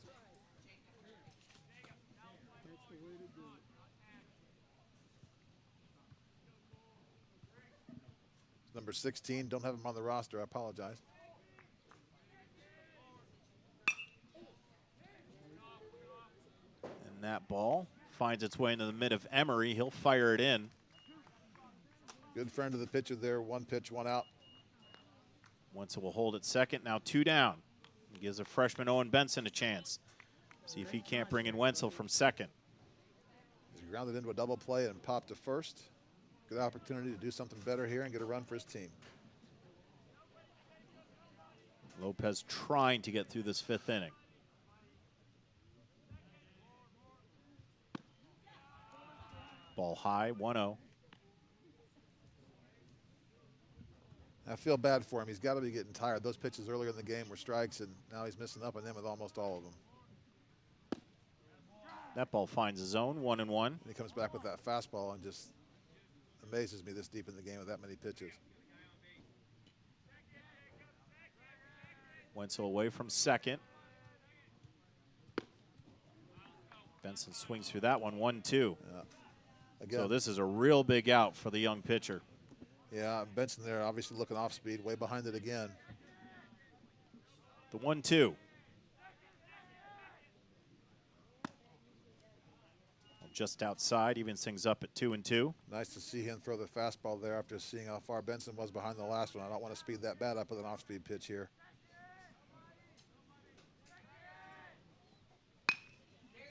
Number 16, don't have him on the roster, I apologize. And that ball finds its way into the mid of Emery. He'll fire it in. Good friend of the pitcher there, 1 pitch, 1 out. Wenzel will hold at second, now 2 down. He gives a freshman Owen Benson a chance. See if he can't bring in Wenzel from second. He's grounded into a double play and popped to first. Good opportunity to do something better here and get a run for his team. Lopez trying to get through this 5th inning. Ball high, 1-0. I feel bad for him. He's got to be getting tired. Those pitches earlier in the game were strikes, and now he's missing up on them with almost all of them. That ball finds a zone, 1-1. And he comes back with that fastball and just amazes me this deep in the game with that many pitches. Wenzel away from second. Benson swings through that one, 1-2. Again, so this is a real big out for the young pitcher. Yeah, Benson there obviously looking off speed, way behind it again. The 1-2. Just outside, evens things up at 2-2. Nice to see him throw the fastball there after seeing how far Benson was behind the last one. I don't want to speed that bat up with an off-speed pitch here.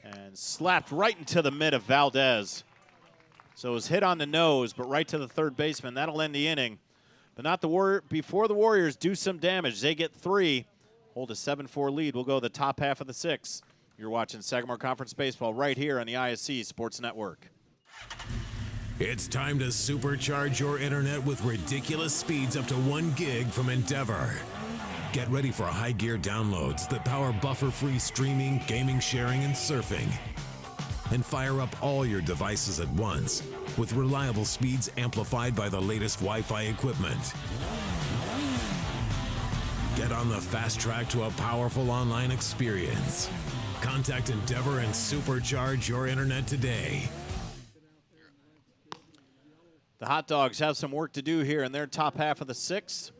And slapped right into the mid of Valdez. So it was hit on the nose, but right to the third baseman. That'll end the inning. But not the before the Warriors do some damage. They get 3, hold a 7-4 lead. We'll go the top half of the 6th. You're watching Sagamore Conference Baseball right here on the IHSAA Sports Network. It's time to supercharge your internet with ridiculous speeds up to 1 gig from Endeavor. Get ready for high gear downloads that power buffer-free streaming, gaming, sharing, and surfing. And fire up all your devices at once with reliable speeds amplified by the latest Wi-Fi equipment. Get on the fast track to a powerful online experience. Contact Endeavor and supercharge your internet today. The Hot Dogs have some work to do here in their top half of the 6th.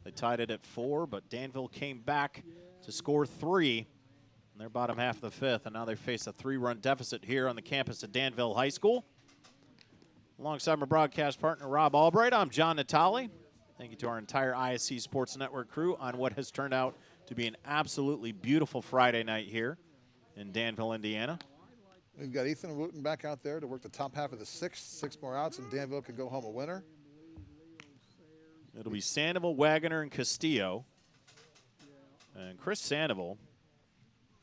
They tied it at 4, but Danville came back to score 3 in their bottom half of the 5th, and now they face a 3-run deficit here on the campus of Danville High School. Alongside my broadcast partner, Rob Albright, I'm John Natale. Thank you to our entire IHSAA Sports Network crew on what has turned out to be an absolutely beautiful Friday night here in Danville, Indiana. We've got Ethan Wooten back out there to work the top half of the 6th. 6 more outs, and Danville can go home a winner. It'll be Sandoval, Wagoner, and Castillo. And Chris Sandoval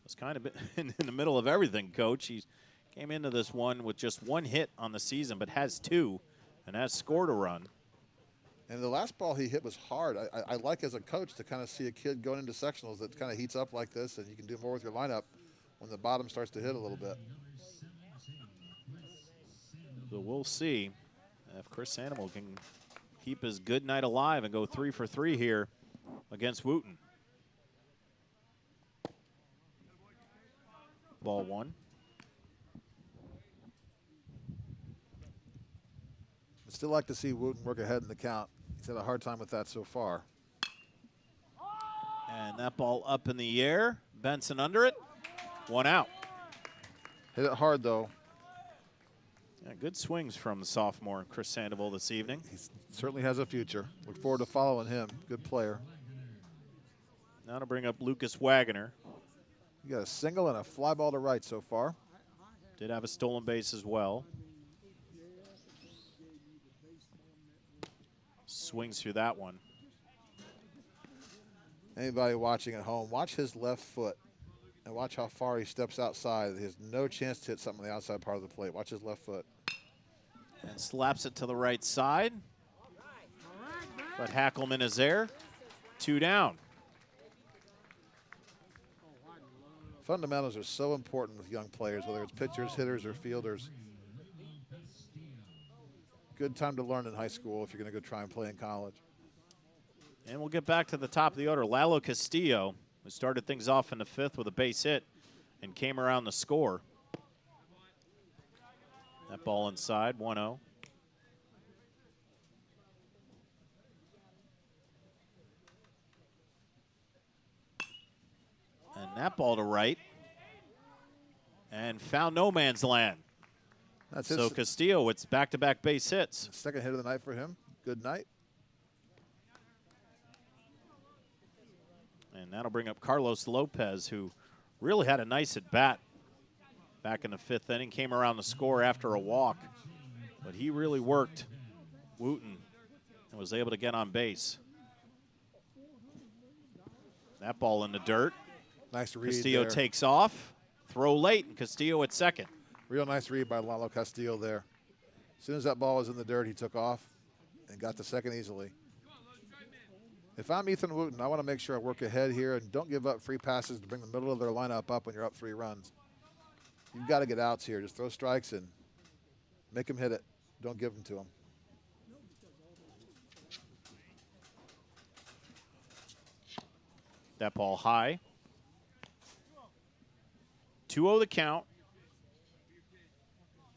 was kind of in the middle of everything, Coach. He came into this one with just 1 hit on the season, but has 2 and has scored a run. And the last ball he hit was hard. I like as a coach to kind of see a kid going into sectionals that kind of heats up like this, and you can do more with your lineup when the bottom starts to hit a little bit. So we'll see if Chris Sandoval can keep his good night alive and go 3 for 3 here against Wooten. Ball 1. I'd still like to see Wooten work ahead in the count. He's had a hard time with that so far. And that ball up in the air. Benson under it. 1 out. Hit it hard, though. Yeah, good swings from the sophomore Chris Sandoval this evening. He certainly has a future. Look forward to following him. Good player. Now to bring up Lucas Wagoner. You got a single and a fly ball to right so far. Did have a stolen base as well. Swings through that one. Anybody watching at home, watch his left foot and watch how far he steps outside. He has no chance to hit something on the outside part of the plate. Watch his left foot. And slaps it to the right side. But Hackelman is there. 2 down. Fundamentals are so important with young players, whether it's pitchers, hitters, or fielders. Good time to learn in high school if you're going to go try and play in college. And we'll get back to the top of the order. Lalo Castillo, who started things off in the 5th with a base hit and came around the score. That ball inside, 1-0. And that ball to right. And found no man's land. That's so Castillo, it's back-to-back base hits. Second hit of the night for him. Good night. And that'll bring up Carlos Lopez, who really had a nice at-bat back in the 5th inning. Came around the score after a walk. But he really worked Wooten and was able to get on base. That ball in the dirt. Nice read. Castillo there. takes off. Throw late, and Castillo at second. Real nice read by Lalo Castillo there. As soon as that ball was in the dirt, he took off and got to second easily. If I'm Ethan Wooten, I want to make sure I work ahead here and don't give up free passes to bring the middle of their lineup up when you're up 3 runs. You've got to get outs here. Just throw strikes and make them hit it. Don't give them to them. That ball high. 2-0 the count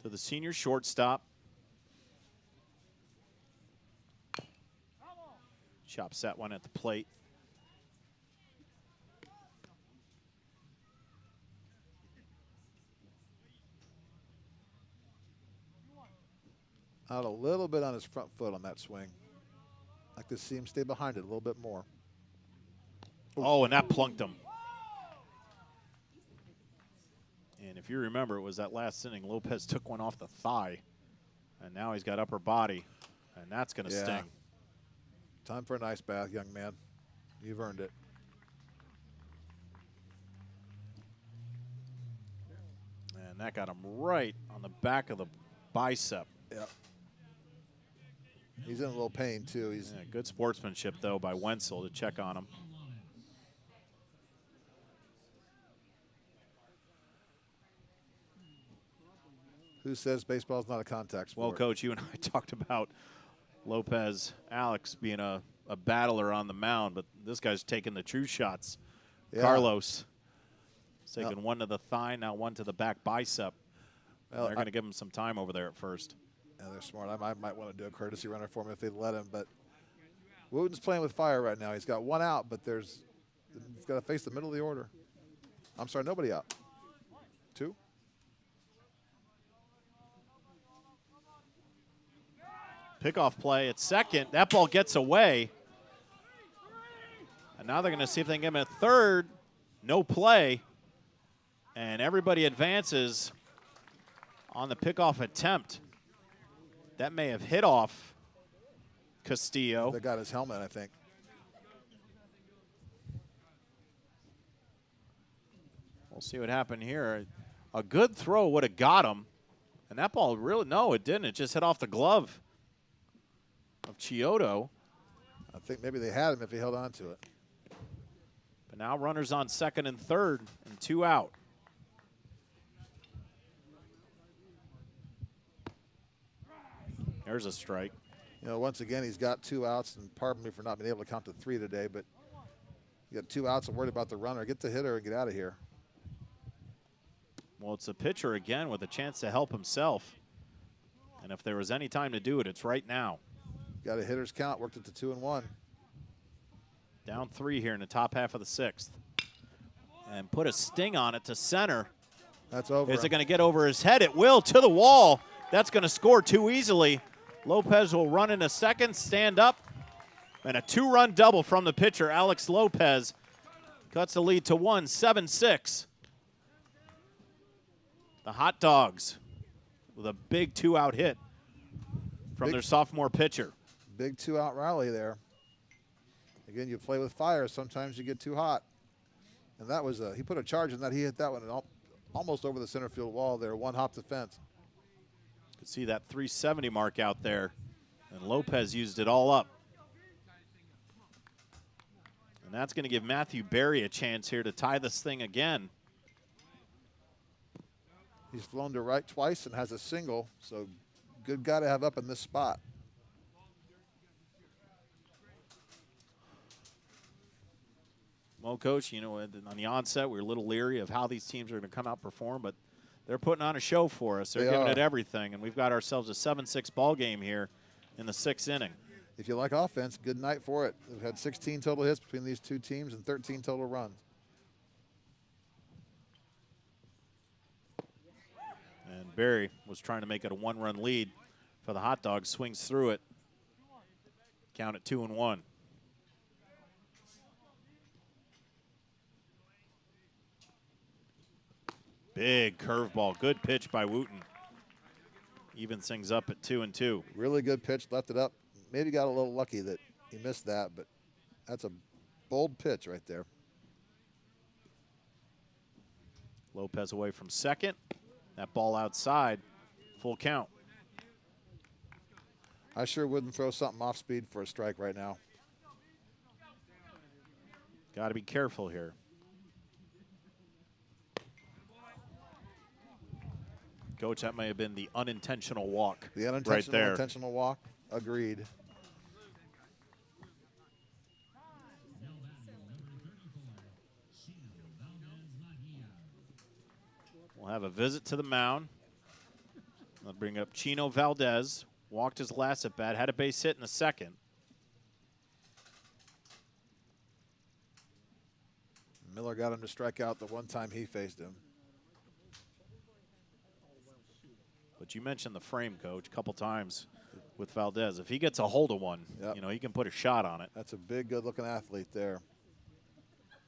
to the senior shortstop. Chops that one at the plate. Out a little bit on his front foot on that swing. I could see him stay behind it a little bit more. Oh, and that plunked him. And if you remember, it was that last inning, Lopez took one off the thigh, and now he's got upper body, and that's going to sting. Time for an ice bath, young man. You've earned it. And that got him right on the back of the bicep. Yep. He's in a little pain, too. He's good sportsmanship, though, by Wenzel to check on him. Who says baseball is not a contact sport? Well, Coach, you and I talked about Lopez Alex being a battler on the mound, but this guy's taking the true shots. Yeah. Carlos is taking one to the thigh, now one to the back bicep. Well, they're going to give him some time over there at first. Yeah, they're smart. I might want to do a courtesy runner for him if they'd let him, but Wooten's playing with fire right now. He's got 1 out, but he's got to face the middle of the order. I'm sorry, nobody out. 2. Pickoff play at second. That ball gets away. And now they're going to see if they can get him at third. No play. And everybody advances on the pickoff attempt. That may have hit off Castillo. They got his helmet, I think. We'll see what happened here. A good throw would have got him. And that ball really, no, it didn't. It just hit off the glove of Chiodo. I think maybe they had him if he held on to it. But now runners on second and third and 2 out. There's a strike. You know, once again, he's got 2 outs, and pardon me for not being able to count to 3 today, but you got 2 outs and worried about the runner. Get the hitter and get out of here. Well, it's a pitcher again with a chance to help himself. And if there was any time to do it, it's right now. Got a hitter's count, worked it to 2 and 1. Down 3 here in the top half of the 6th. And put a sting on it to center. That's over. Is it going to get over his head? It will, to the wall. That's going to score too easily. Lopez will run into second, stand up, and a 2-run double from the pitcher, Alex Lopez. Cuts the lead to 1, 7-6. The Hot Dogs with a big 2-out hit from their sophomore pitcher. big 2-out rally there. Again, you play with fire. Sometimes you get too hot. And that was he put a charge in that. He hit that one almost over the center field wall there. One hop the fence. Could see that 370 mark out there. And Lopez used it all up. And that's going to give Matthew Berry a chance here to tie this thing again. He's flown to right twice and has a single, so good guy to have up in this spot. Well, Coach, you know, on the onset, we were a little leery of how these teams are going to come out perform, but they're putting on a show for us. They're giving it everything, and we've got ourselves a 7-6 ball game here in the 6th inning. If you like offense, good night for it. We've had 16 total hits between these two teams and 13 total runs. And Berry was trying to make it a 1-run lead for the Hot Dogs. Swings through it. Count it 2-1. Big curveball. Good pitch by Wooten. Evens things up at 2-2. Really good pitch. Left it up. Maybe got a little lucky that he missed that, but that's a bold pitch right there. Lopez away from second. That ball outside. Full count. I sure wouldn't throw something off speed for a strike right now. Got to be careful here. Coach, that may have been the unintentional walk. The right there. unintentional walk. Agreed. We'll have a visit to the mound. I'll bring up Chino Valdez. Walked his last at bat. Had a base hit in the second. Miller got him to strike out the one time he faced him. But you mentioned the frame, Coach, a couple times with Valdez. If he gets a hold of one, you know, he can put a shot on it. That's a big, good-looking athlete there.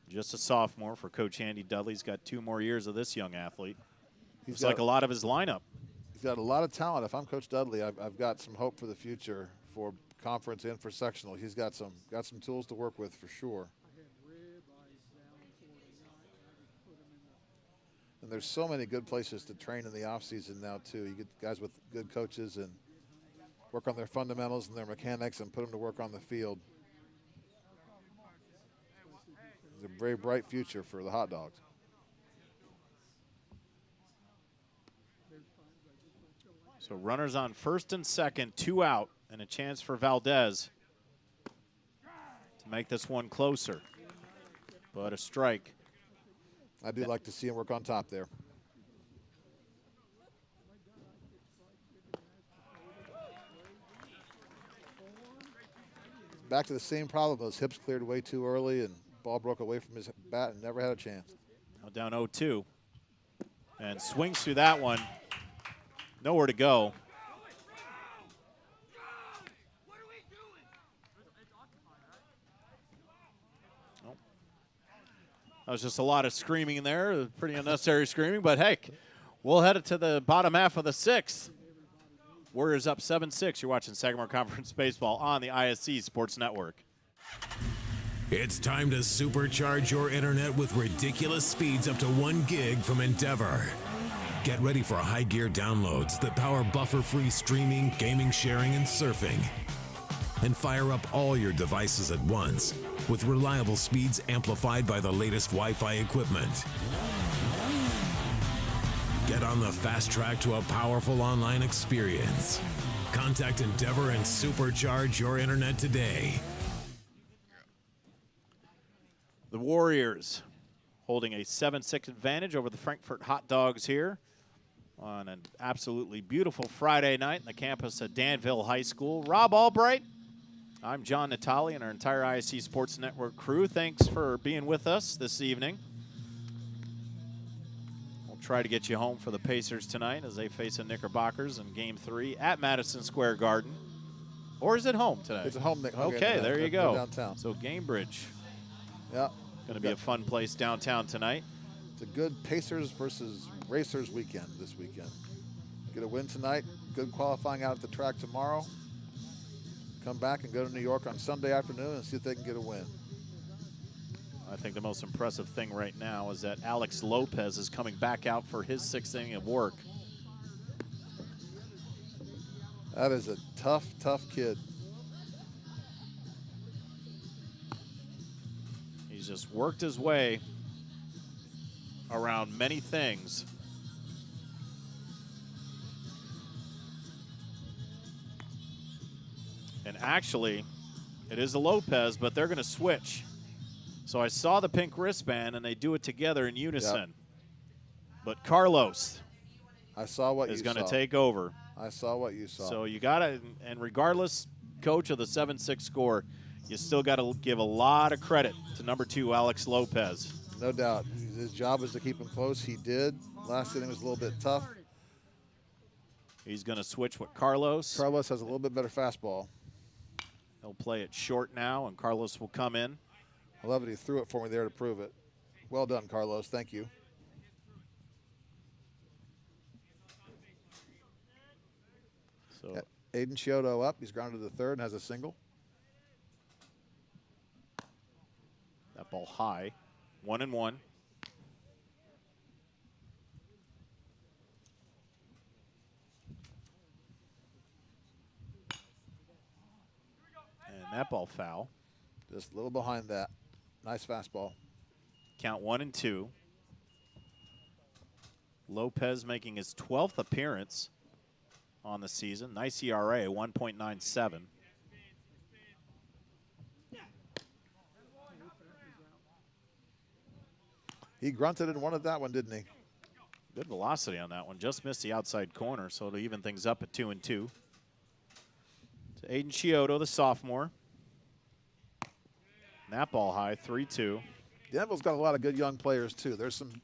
Just a sophomore for Coach Andy Dudley. He's got 2 more years of this young athlete. He's like a lot of his lineup. He's got a lot of talent. If I'm Coach Dudley, I've got some hope for the future for conference and for sectional. He's got some tools to work with for sure. And there's so many good places to train in the offseason now, too. You get guys with good coaches and work on their fundamentals and their mechanics and put them to work on the field. It's a very bright future for the Hot Dogs. So runners on first and second, 2 out, and a chance for Valdez to make this one closer. But a strike. I do like to see him work on top there. Back to the same problem. Those hips cleared way too early and ball broke away from his bat and never had a chance. Now down 0-2. And swings through that one. Nowhere to go. Nope. That was just a lot of screaming in there. Pretty unnecessary screaming, but hey, we'll head it to the bottom half of the 6th. Warriors up 7-6. You're watching Sagamore Conference Baseball on the ISC Sports Network. It's time to supercharge your internet with ridiculous speeds up to 1 gig from Endeavor. Get ready for high gear downloads that power buffer-free streaming, gaming, sharing, and surfing. And fire up all your devices at once with reliable speeds amplified by the latest Wi-Fi equipment. Get on the fast track to a powerful online experience. Contact Endeavor and supercharge your internet today. The Warriors holding a 7-6 advantage over the Frankfort Hot Dogs here on an absolutely beautiful Friday night on the campus of Danville High School. Rob Albright, I'm John Natali, and our entire ISC Sports Network crew. Thanks for being with us this evening. We'll try to get you home for the Pacers tonight as they face the Knickerbockers in Game 3 at Madison Square Garden. Or is it home tonight? It's a home game. Okay, there you go. Downtown. So Gamebridge. Yeah. Going to be a fun place downtown tonight. It's a good Pacers versus Racers weekend this weekend. Get a win tonight. Good qualifying out at the track tomorrow. come back and go to New York on Sunday afternoon and see if they can get a win. I think the most impressive thing right now is that Alex Lopez is coming back out for his 6th inning of work. That is a tough, tough kid. He's just worked his way around many things. And actually, it is a Lopez, but they're going to switch. So I saw the pink wristband, and they do it together in unison. Yep. But Carlos I saw what is you going saw. to take over. I saw what you saw. So you got to, and regardless, coach, of the 7-6 score, you still got to give a lot of credit to number 2, Alex Lopez. No doubt. His job was to keep him close. He did. Last inning was a little bit tough. He's going to switch with Carlos. Carlos has a little bit better fastball. He'll play it short now, and Carlos will come in. I love it. He threw it for me there to prove it. Well done, Carlos. Thank you. So Aiden Chiodo up. He's grounded to the third and has a single. that ball high, 1-1. And that ball foul. Just a little behind that. Nice fastball. Count 1-2. Lopez making his 12th appearance on the season. Nice ERA, 1.97. He grunted and wanted that one, didn't he? Good velocity on that one. Just missed the outside corner, so to even things up at 2-2. To Aiden Chiodo, the sophomore. And that ball high, 3-2. Danville's got a lot of good young players, too. There's some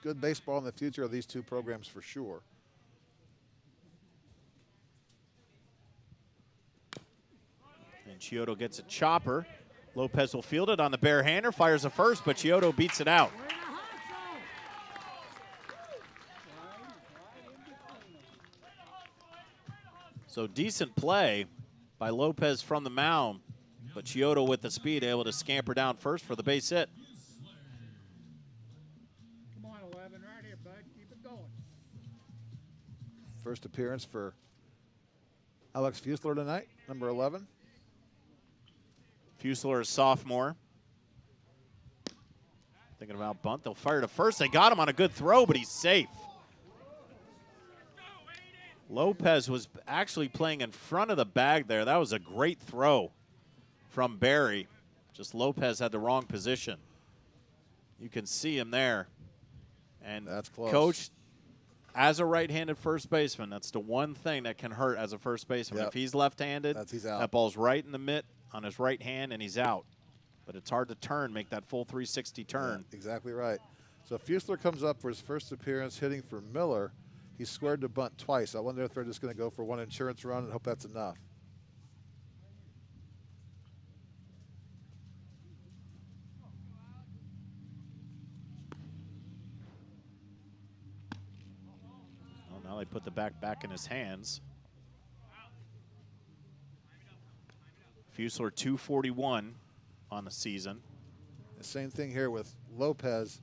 good baseball in the future of these two programs for sure. And Chiodo gets a chopper. Lopez will field it on the bare-hander, fires a first, but Chiodo beats it out. So decent play by Lopez from the mound, but Chiodo with the speed able to scamper down first for the base hit. Come on, 11, right here, bud. Keep it going. First appearance for Alex Fusler tonight, number 11. Fusler, a sophomore. Thinking about bunt. They'll fire to first. They got him on a good throw, but he's safe. Lopez was actually playing in front of the bag there. That was a great throw from Barry. Just Lopez had the wrong position. You can see him there. And That's close. Coach, as a right-handed first baseman, that's the one thing that can hurt as a first baseman. Yep. If he's left-handed, He's out. that ball's right in the mitt on his right hand, and he's out. But it's hard to turn, make that full 360 turn. Yeah, exactly right. So Fusler comes up for his first appearance hitting for Miller. He's squared to bunt twice. I wonder if they're just going to go for one insurance run and hope that's enough. Well, now they put the bat back in his hands. Fusler 241 on the season. The same thing here with Lopez,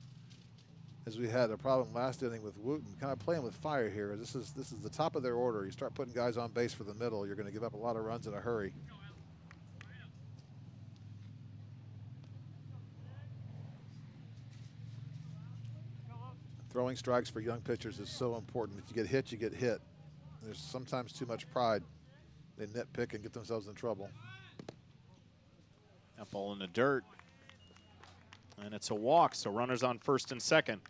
as we had a problem last inning with Wooten. Kind of playing with fire here. This is the top of their order. You start putting guys on base for the middle, you're going to give up a lot of runs in a hurry. Throwing strikes for young pitchers is so important. If you get hit, you get hit. There's sometimes too much pride. They nitpick and get themselves in trouble. That ball in the dirt. And it's a walk, so runners on first and second.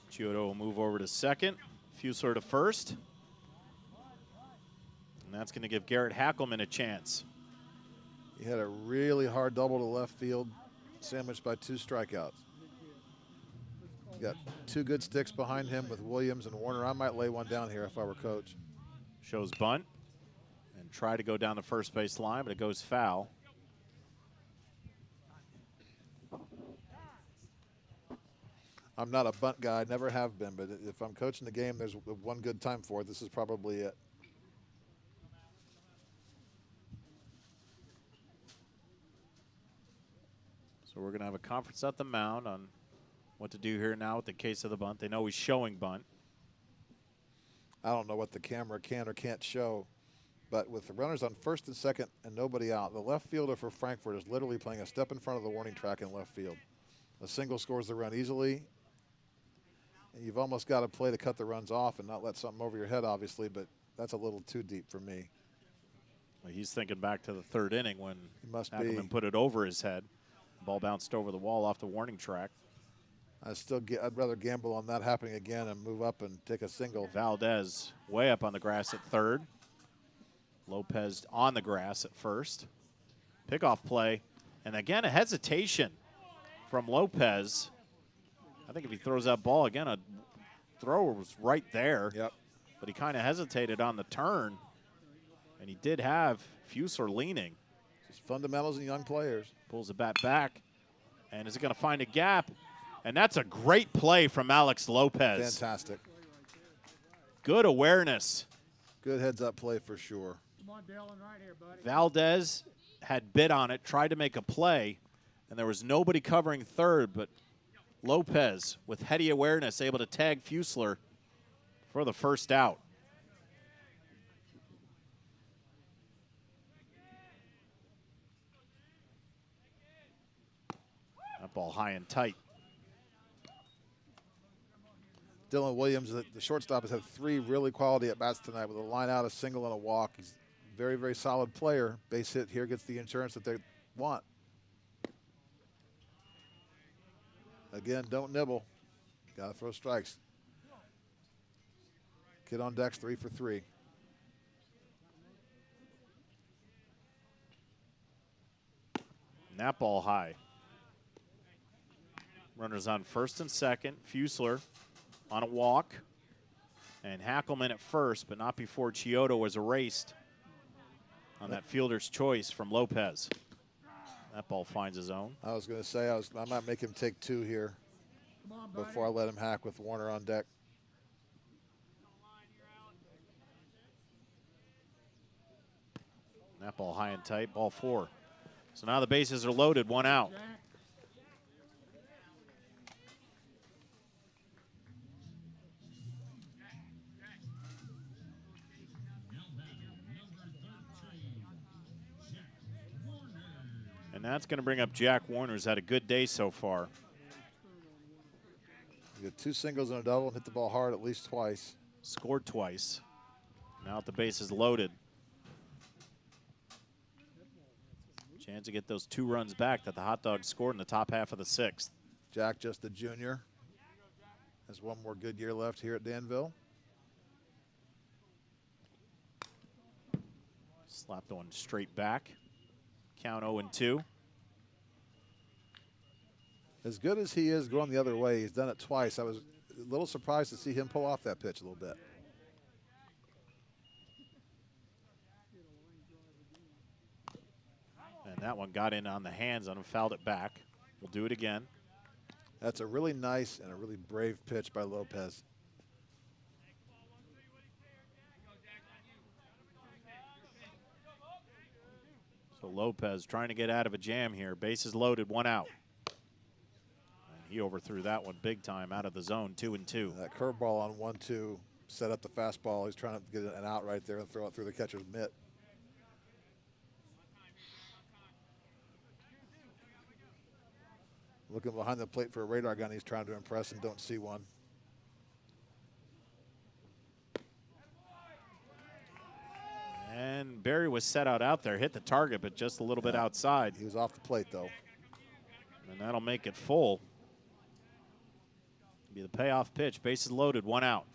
Chiodo will move over to second. Fusler to first. And that's going to give Garrett Hackelman a chance. He had a really hard double to left field, sandwiched by 2 strikeouts. Got 2 good sticks behind him with Williams and Warner. I might lay one down here if I were coach. Shows bunt. And try to go down the first base line, but it goes foul. I'm not a bunt guy, never have been, but if I'm coaching the game, there's one good time for it. This is probably it. So we're going to have a conference at the mound on what to do here now with the case of the bunt. They know he's showing bunt. I don't know what the camera can or can't show, but with the runners on first and second and nobody out, the left fielder for Frankfort is literally playing a step in front of the warning track in left field. A single scores the run easily. And you've almost got to play to cut the runs off and not let something over your head, obviously, but that's a little too deep for me. Well, he's thinking back to the third inning when Must be. Ackerman put it over his head. Ball bounced over the wall off the warning track. I'd rather gamble on that happening again and move up and take a single. Valdez way up on the grass at third. Lopez on the grass at first. Pickoff play. And again, a hesitation from Lopez. I think if he throws that ball again, a thrower was right there. Yep. But he kind of hesitated on the turn. And he did have Fusler leaning. Just fundamentals in young players. Pulls the bat back. And is it going to find a gap? And that's a great play from Alex Lopez. Fantastic. Good awareness. Good heads-up play for sure. Come on, Dylan, right here, buddy. Valdez had bid on it, tried to make a play, and there was nobody covering third, but Lopez, with heady awareness, able to tag Fusler for the first out. That ball high and tight. Dylan Williams, the shortstop, has had 3 really quality at-bats tonight with a line out, a single, and a walk. He's a very, very solid player. Base hit here gets the insurance that they want. Again, don't nibble. Got to throw strikes. Kid on deck's 3 for 3. And that ball high. Runners on first and second. Fusler on a walk. And Hackelman at first, but not before Chiodo was erased on that fielder's choice from Lopez. That ball finds his own. I was going to say I might make him take 2 here before I let him hack with Warner on deck. That ball high and tight, ball 4. So now the bases are loaded, 1 out. And that's going to bring up Jack Warner, who's had a good day so far. You get 2 singles and a double and hit the ball hard at least twice. Scored twice. Now the base is loaded. Chance to get those 2 runs back that the Hot Dogs scored in the top half of the 6th. Jack, just a junior, has 1 more good year left here at Danville. Slapped the one straight back. Count 0-2. As good as he is going the other way, he's done it twice. I was a little surprised to see him pull off that pitch a little bit. And that one got in on the hands on him, fouled it back. We'll do it again. That's a really nice and a really brave pitch by Lopez. So Lopez trying to get out of a jam here. Bases loaded, 1 out. And he overthrew that one big time out of the zone, 2-2. That curveball on 1-2 set up the fastball. He's trying to get an out right there and throw it through the catcher's mitt. Looking behind the plate for a radar gun, he's trying to impress and don't see one. And Barry was set out there, hit the target, but just a little bit outside. He was off the plate, though. And that'll make it full. Be the payoff pitch. Bases loaded, 1 out.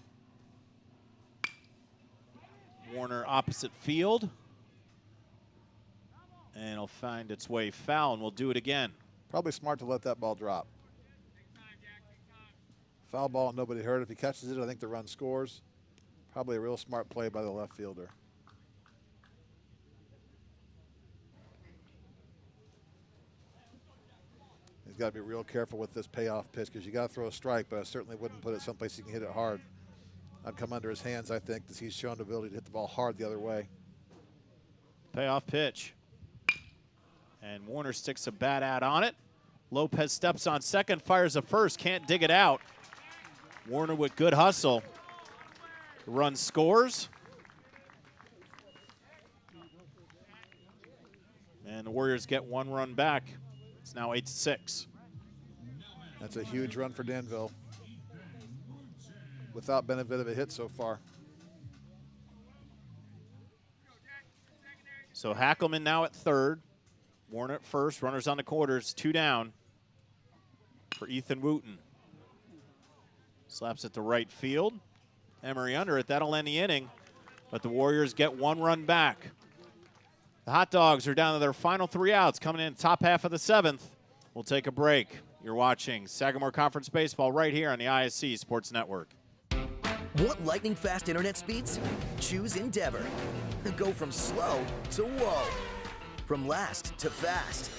Warner opposite field. And it'll find its way foul, and we'll do it again. Probably smart to let that ball drop. Foul ball, nobody hurt. If he catches it, I think the run scores. Probably a real smart play by the left fielder. He's got to be real careful with this payoff pitch because you got to throw a strike, but I certainly wouldn't put it someplace you can hit it hard. I'd come under his hands, I think, as he's shown the ability to hit the ball hard the other way. Payoff pitch. And Warner sticks a bat out on it. Lopez steps on second, fires a first, can't dig it out. Warner with good hustle. The run scores. And the Warriors get 1 run back. It's now 8-6. That's a huge run for Danville. Without benefit of a hit so far. So Hackelman now at third. Warner at first. Runners on the quarters. 2 down for Ethan Wooten. Slaps it to right field. Emery under it. That'll end the inning. But the Warriors get 1 run back. The Hot Dogs are down to their final 3 outs coming in the top half of the 7th. We'll take a break. You're watching Sagamore Conference Baseball right here on the IHSAA Sports Network. Want lightning fast internet speeds? Choose Endeavor. Go from slow to whoa. From last to fast.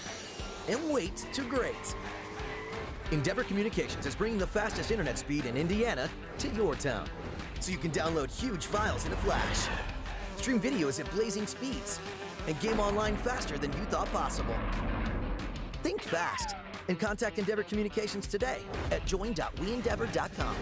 And wait to great. Endeavor Communications is bringing the fastest internet speed in Indiana to your town. So you can download huge files in a flash. Stream videos at blazing speeds. And game online faster than you thought possible. Think fast and contact Endeavor Communications today at join.weendeavor.com.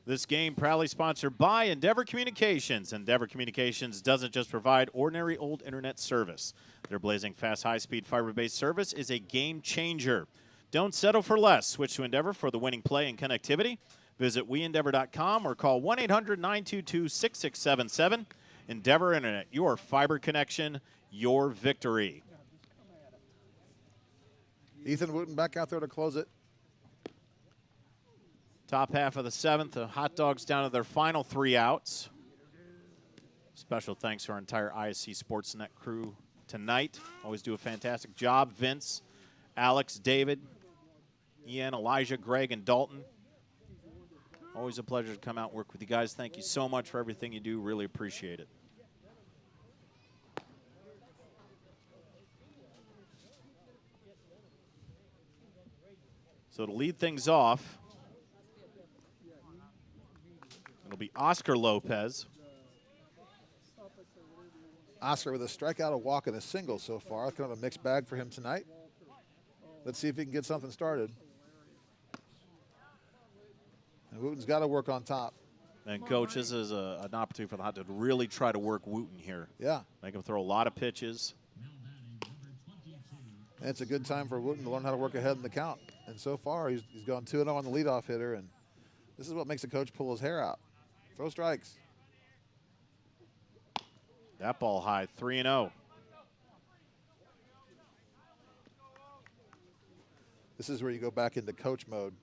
This game proudly sponsored by Endeavor Communications. Endeavor Communications doesn't just provide ordinary old internet service. Their blazing fast, high-speed, fiber-based service is a game changer. Don't settle for less. Switch to Endeavor for the winning play and connectivity. Visit weendeavor.com or call 1-800-922-6677. Endeavor Internet, your fiber connection, your victory. Ethan Wooten back out there to close it. Top half of the 7th, the Hot Dogs down to their final 3 outs. Special thanks to our entire ISC Sportsnet crew tonight. Always do a fantastic job. Vince, Alex, David, Ian, Elijah, Greg, and Dalton. Always a pleasure to come out and work with you guys. Thank you so much for everything you do. Really appreciate it. So to lead things off, it'll be Oscar Lopez. Oscar with a strikeout, a walk, and a single so far. Kind of a mixed bag for him tonight. Let's see if he can get something started. And Wooten's got to work on top. And, Coach, this is an opportunity for the Hot Dogs to really try to work Wooten here. Yeah. Make him throw a lot of pitches. And it's a good time for Wooten to learn how to work ahead in the count. And so far, he's gone 2-0 on the leadoff hitter. And this is what makes a coach pull his hair out. Throw strikes. That ball high, 3-0. This is where you go back into coach mode.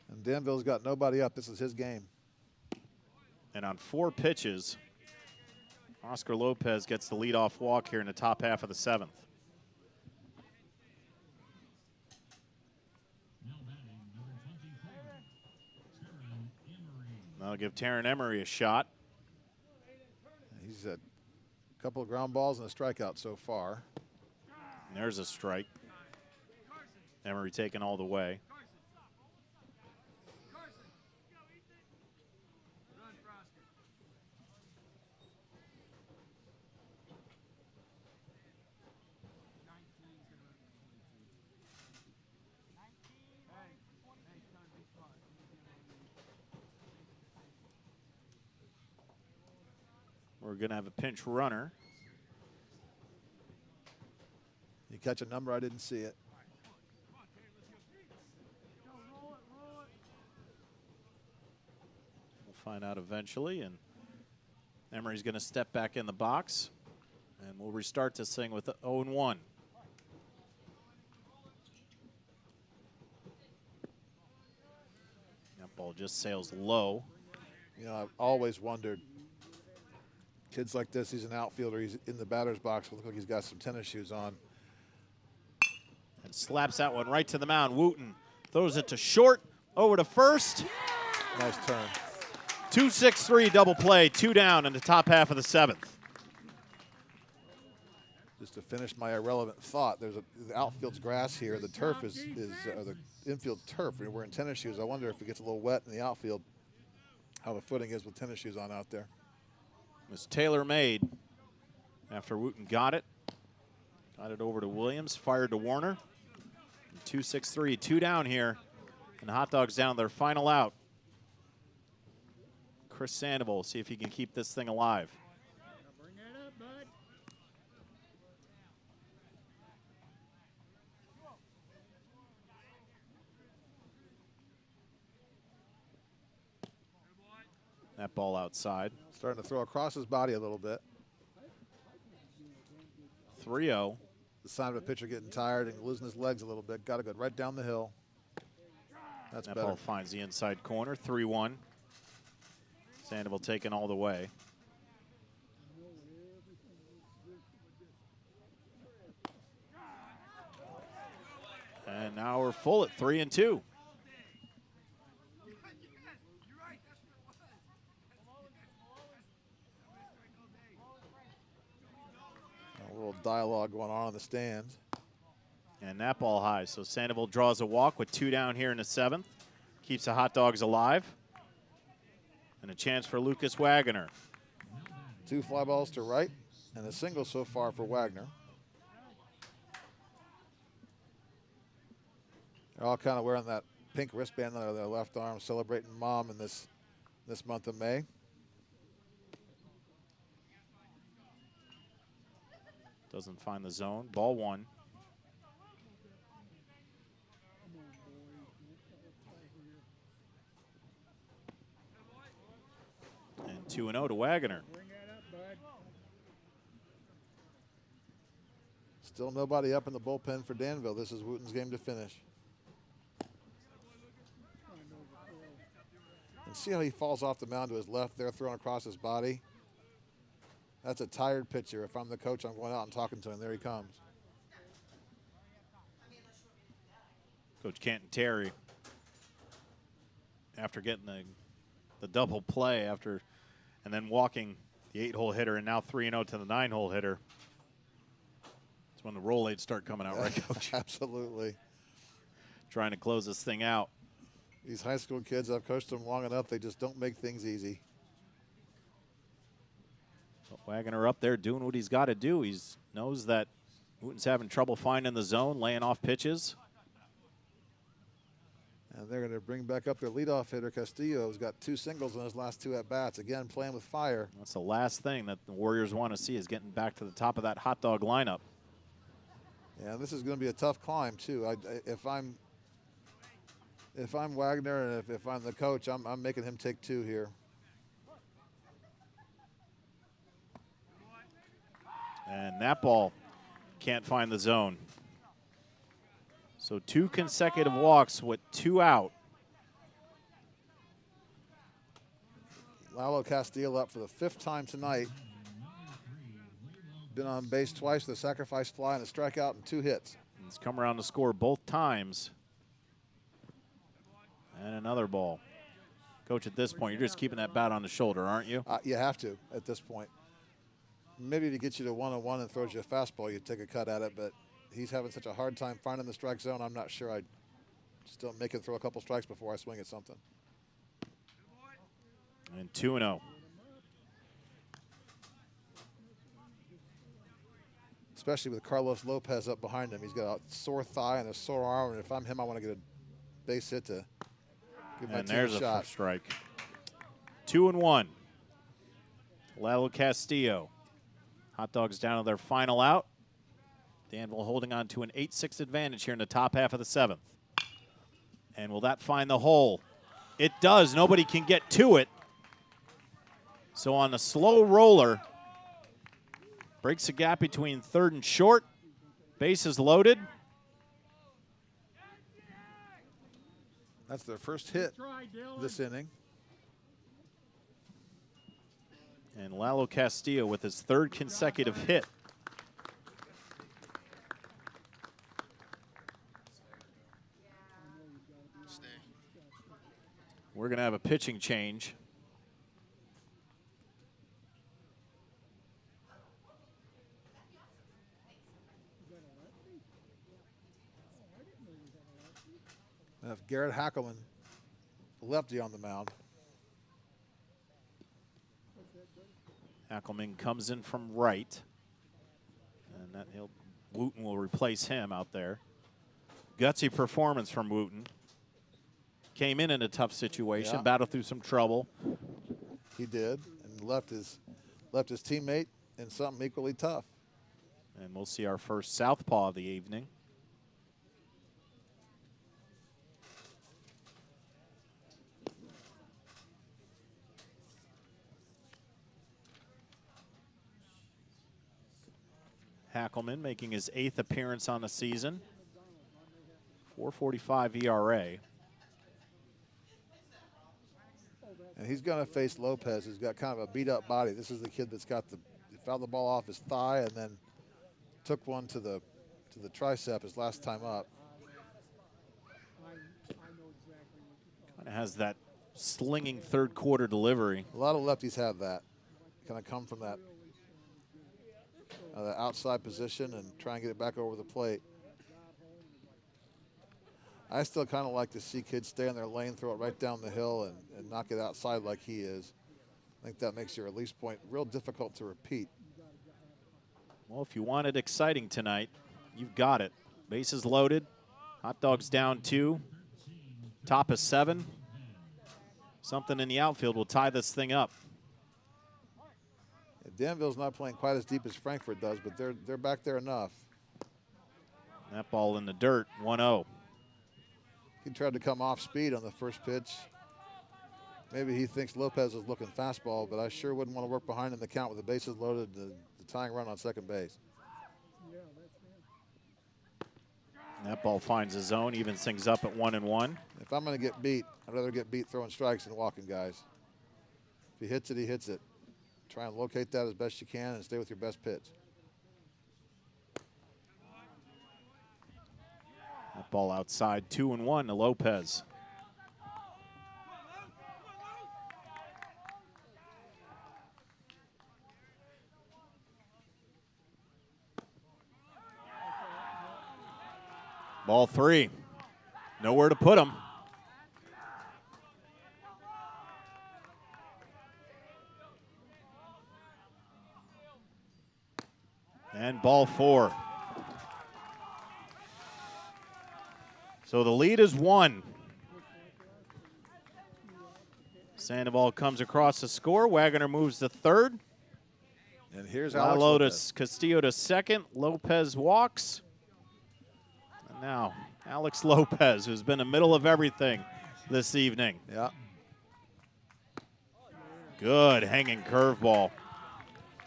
And Danville's got nobody up. This is his game. And on 4 pitches, Oscar Lopez gets the leadoff walk here in the top half of the 7th. That'll give Taryn Emery a shot. He's a couple of ground balls and a strikeout so far. And there's a strike. Emery taking all the way. We're going to have a pinch runner. You catch a number, I didn't see it. We'll find out eventually. And Emery's going to step back in the box. And we'll restart this thing with 0-1. That ball just sails low. You know, I've always wondered, kids like this, he's an outfielder, he's in the batter's box, look like he's got some tennis shoes on. And slaps that one right to the mound. Wooten throws it to short, over to first. Nice turn. 2-6-3 double play, 2 down in the top half of the 7th. Just to finish my irrelevant thought, the outfield's grass here. The turf is the infield turf. We're in tennis shoes. I wonder if it gets a little wet in the outfield, how the footing is with tennis shoes on out there. It was tailor-made after Wooten got it. Got it over to Williams, fired to Warner. 2-6-3, 2 down here. And the Hot Dogs down their final out. Chris Sandoval, see if he can keep this thing alive. Bring that up, bud. That ball outside. Starting to throw across his body a little bit. 3-0. The sign of a pitcher getting tired and losing his legs a little bit. Got to go right down the hill. That's That better. ball finds the inside corner. 3-1. Sandoval taking all the way. And now we're full at 3-2. A little dialogue going on in the stands. And that ball high. So Sandoval draws a walk with 2 down here in the 7th. Keeps the Hot Dogs alive. And a chance for Lucas Wagner. 2 fly balls to right and a single so far for Wagner. They're all kind of wearing that pink wristband on their left arm, celebrating Mom in this month of May. Doesn't find the zone. Ball 1. And 2-0 to Wagner. Bring that up, bud. Still nobody up in the bullpen for Danville. This is Wooten's game to finish. And see how he falls off the mound to his left there, thrown across his body. That's a tired pitcher. If I'm the coach, I'm going out and talking to him. There he comes. Coach Canton Terry, after getting the double play and then walking the 8-hole hitter and now 3-0 to the 9-hole hitter. It's when the roll aids start coming out, right, Coach? Absolutely. Trying to close this thing out. These high school kids, I've coached them long enough, they just don't make things easy. But Wagner up there doing what he's got to do. He knows that Wooten's having trouble finding the zone, laying off pitches. And they're going to bring back up their leadoff hitter, Castillo, who's got 2 singles in his last 2 at-bats. Again, playing with fire. That's the last thing that the Warriors want to see, is getting back to the top of that Hot Dog lineup. Yeah, this is going to be a tough climb, too. If I'm Wagner and if I'm the coach, I'm making him take 2 here. And that ball can't find the zone. So 2 consecutive walks with 2 out. Lalo Castillo up for the 5th time tonight. Been on base twice with a sacrifice fly and a strikeout and 2 hits. He's come around to score both times. And another ball. Coach, at this point, you're just keeping that bat on the shoulder, aren't you? You have to at this point. Maybe to get you to 1-1 and throws you a fastball, you take a cut at it, but he's having such a hard time finding the strike zone, I'm not sure I'd still make him throw a couple strikes before I swing at something. And 2-0. Especially with Carlos Lopez up behind him. He's got a sore thigh and a sore arm, and if I'm him, I want to get a base hit to give my And team there's a shot. a strike. 2-1. Lalo Castillo. Hot Dogs down to their final out. Danville holding on to an 8-6 advantage here in the top half of the 7th. And will that find the hole? It does. Nobody can get to it. So on the slow roller, breaks the gap between 3rd and short. Bases loaded. That's their first hit Try, Dylan. this inning. And Lalo Castillo with his 3rd consecutive hit. Stay. We're going to have a pitching change. And if Garrett Hackelman, lefty on the mound. Hackelman comes in from right. And that Wooten will replace him out there. Gutsy performance from Wooten. Came in a tough situation, battled through some trouble. He did, and left his teammate in something equally tough. And we'll see our first southpaw of the evening. Hackelman making his 8th appearance on the season. 4.45 ERA. And he's going to face Lopez, who's got kind of a beat-up body. This is the kid that's got fouled the ball off his thigh and then took one to the tricep his last time up. Kind of has that slinging third quarter delivery. A lot of lefties have that. Kind of come from that the outside position and try and get it back over the plate. I still kind of like to see kids stay in their lane, throw it right down the hill, and knock it outside like he is. I think that makes your release point real difficult to repeat. Well, if you want it exciting tonight, you've got it. Bases loaded. Hot Dogs down 2. Top of 7. Something in the outfield will tie this thing up. Danville's not playing quite as deep as Frankfort does, but they're back there enough. That ball in the dirt, 1-0. He tried to come off speed on the first pitch. Maybe he thinks Lopez is looking fastball, but I sure wouldn't want to work behind in the count with the bases loaded, the tying run on second base. That ball finds a zone, evens things up at 1-1. If I'm going to get beat, I'd rather get beat throwing strikes than walking guys. If he hits it, he hits it. Try and locate that as best you can and stay with your best pitch. That ball outside, 2-1 to Lopez. Ball 3. Nowhere to put him. And ball 4. So the lead is 1. Sandoval comes across the score. Wagoner moves to third. And here's Alex Lopez. Castillo to second. Lopez walks. And now Alex Lopez, who's been in the middle of everything this evening. Yeah. Good hanging curveball.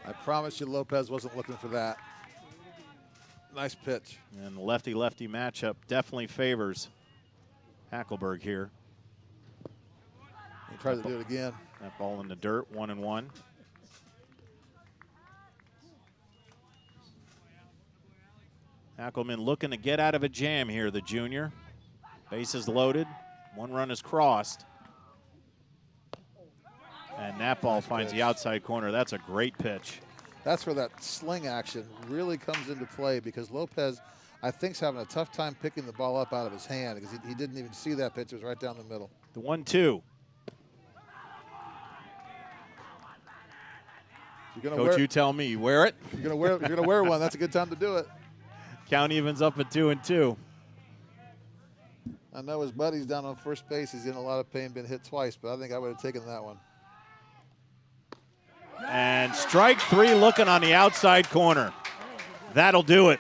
I promise you Lopez wasn't looking for that. Nice pitch. And the lefty-lefty matchup definitely favors Hackelberg here. He tried to do it again. That ball in the dirt, 1-1. Hackelman looking to get out of a jam here, the junior. Bases loaded. 1 run is crossed. And that ball finds the outside corner. That's a great pitch. That's where that sling action really comes into play because Lopez, I think, is having a tough time picking the ball up out of his hand because he didn't even see that pitch. It was right down the middle. The 1-2. Coach, you tell me. You wear it? If you're gonna wear one, that's a good time to do it. Count evens up at 2-2. I know his buddy's down on first base. He's in a lot of pain, been hit twice, but I think I would have taken that one. And strike 3 looking on the outside corner. That'll do it.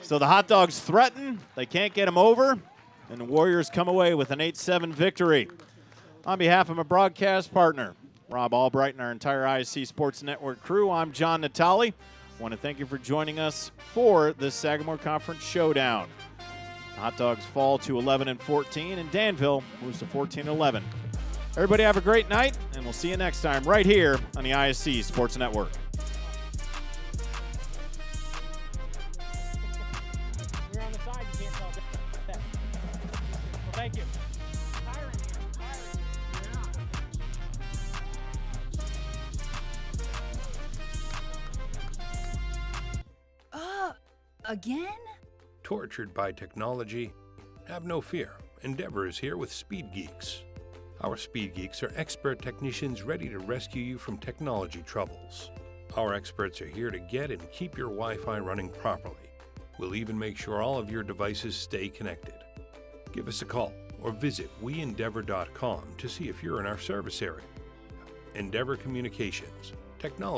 So the Hot Dogs threaten. They can't get him over. And the Warriors come away with an 8-7 victory. On behalf of my broadcast partner, Rob Albright, and our entire IHSAA Sports Network crew, I'm John Natali. I want to thank you for joining us for this Sagamore Conference Showdown. The Hot Dogs fall to 11-14, and Danville moves to 14-11. Everybody have a great night, and we'll see you next time right here on the IHSAA Sports Network. You're on the side, you can't tell that. Well, thank you. Again? Tortured by technology, Have no fear, Endeavor is here with Speed Geeks. Our Speed Geeks are expert technicians ready to rescue you from technology troubles. Our experts are here to get and keep your Wi-Fi running properly. We'll even make sure all of your devices stay connected. Give us a call or visit weendeavor.com to see if you're in our service area. Endeavor Communications, technology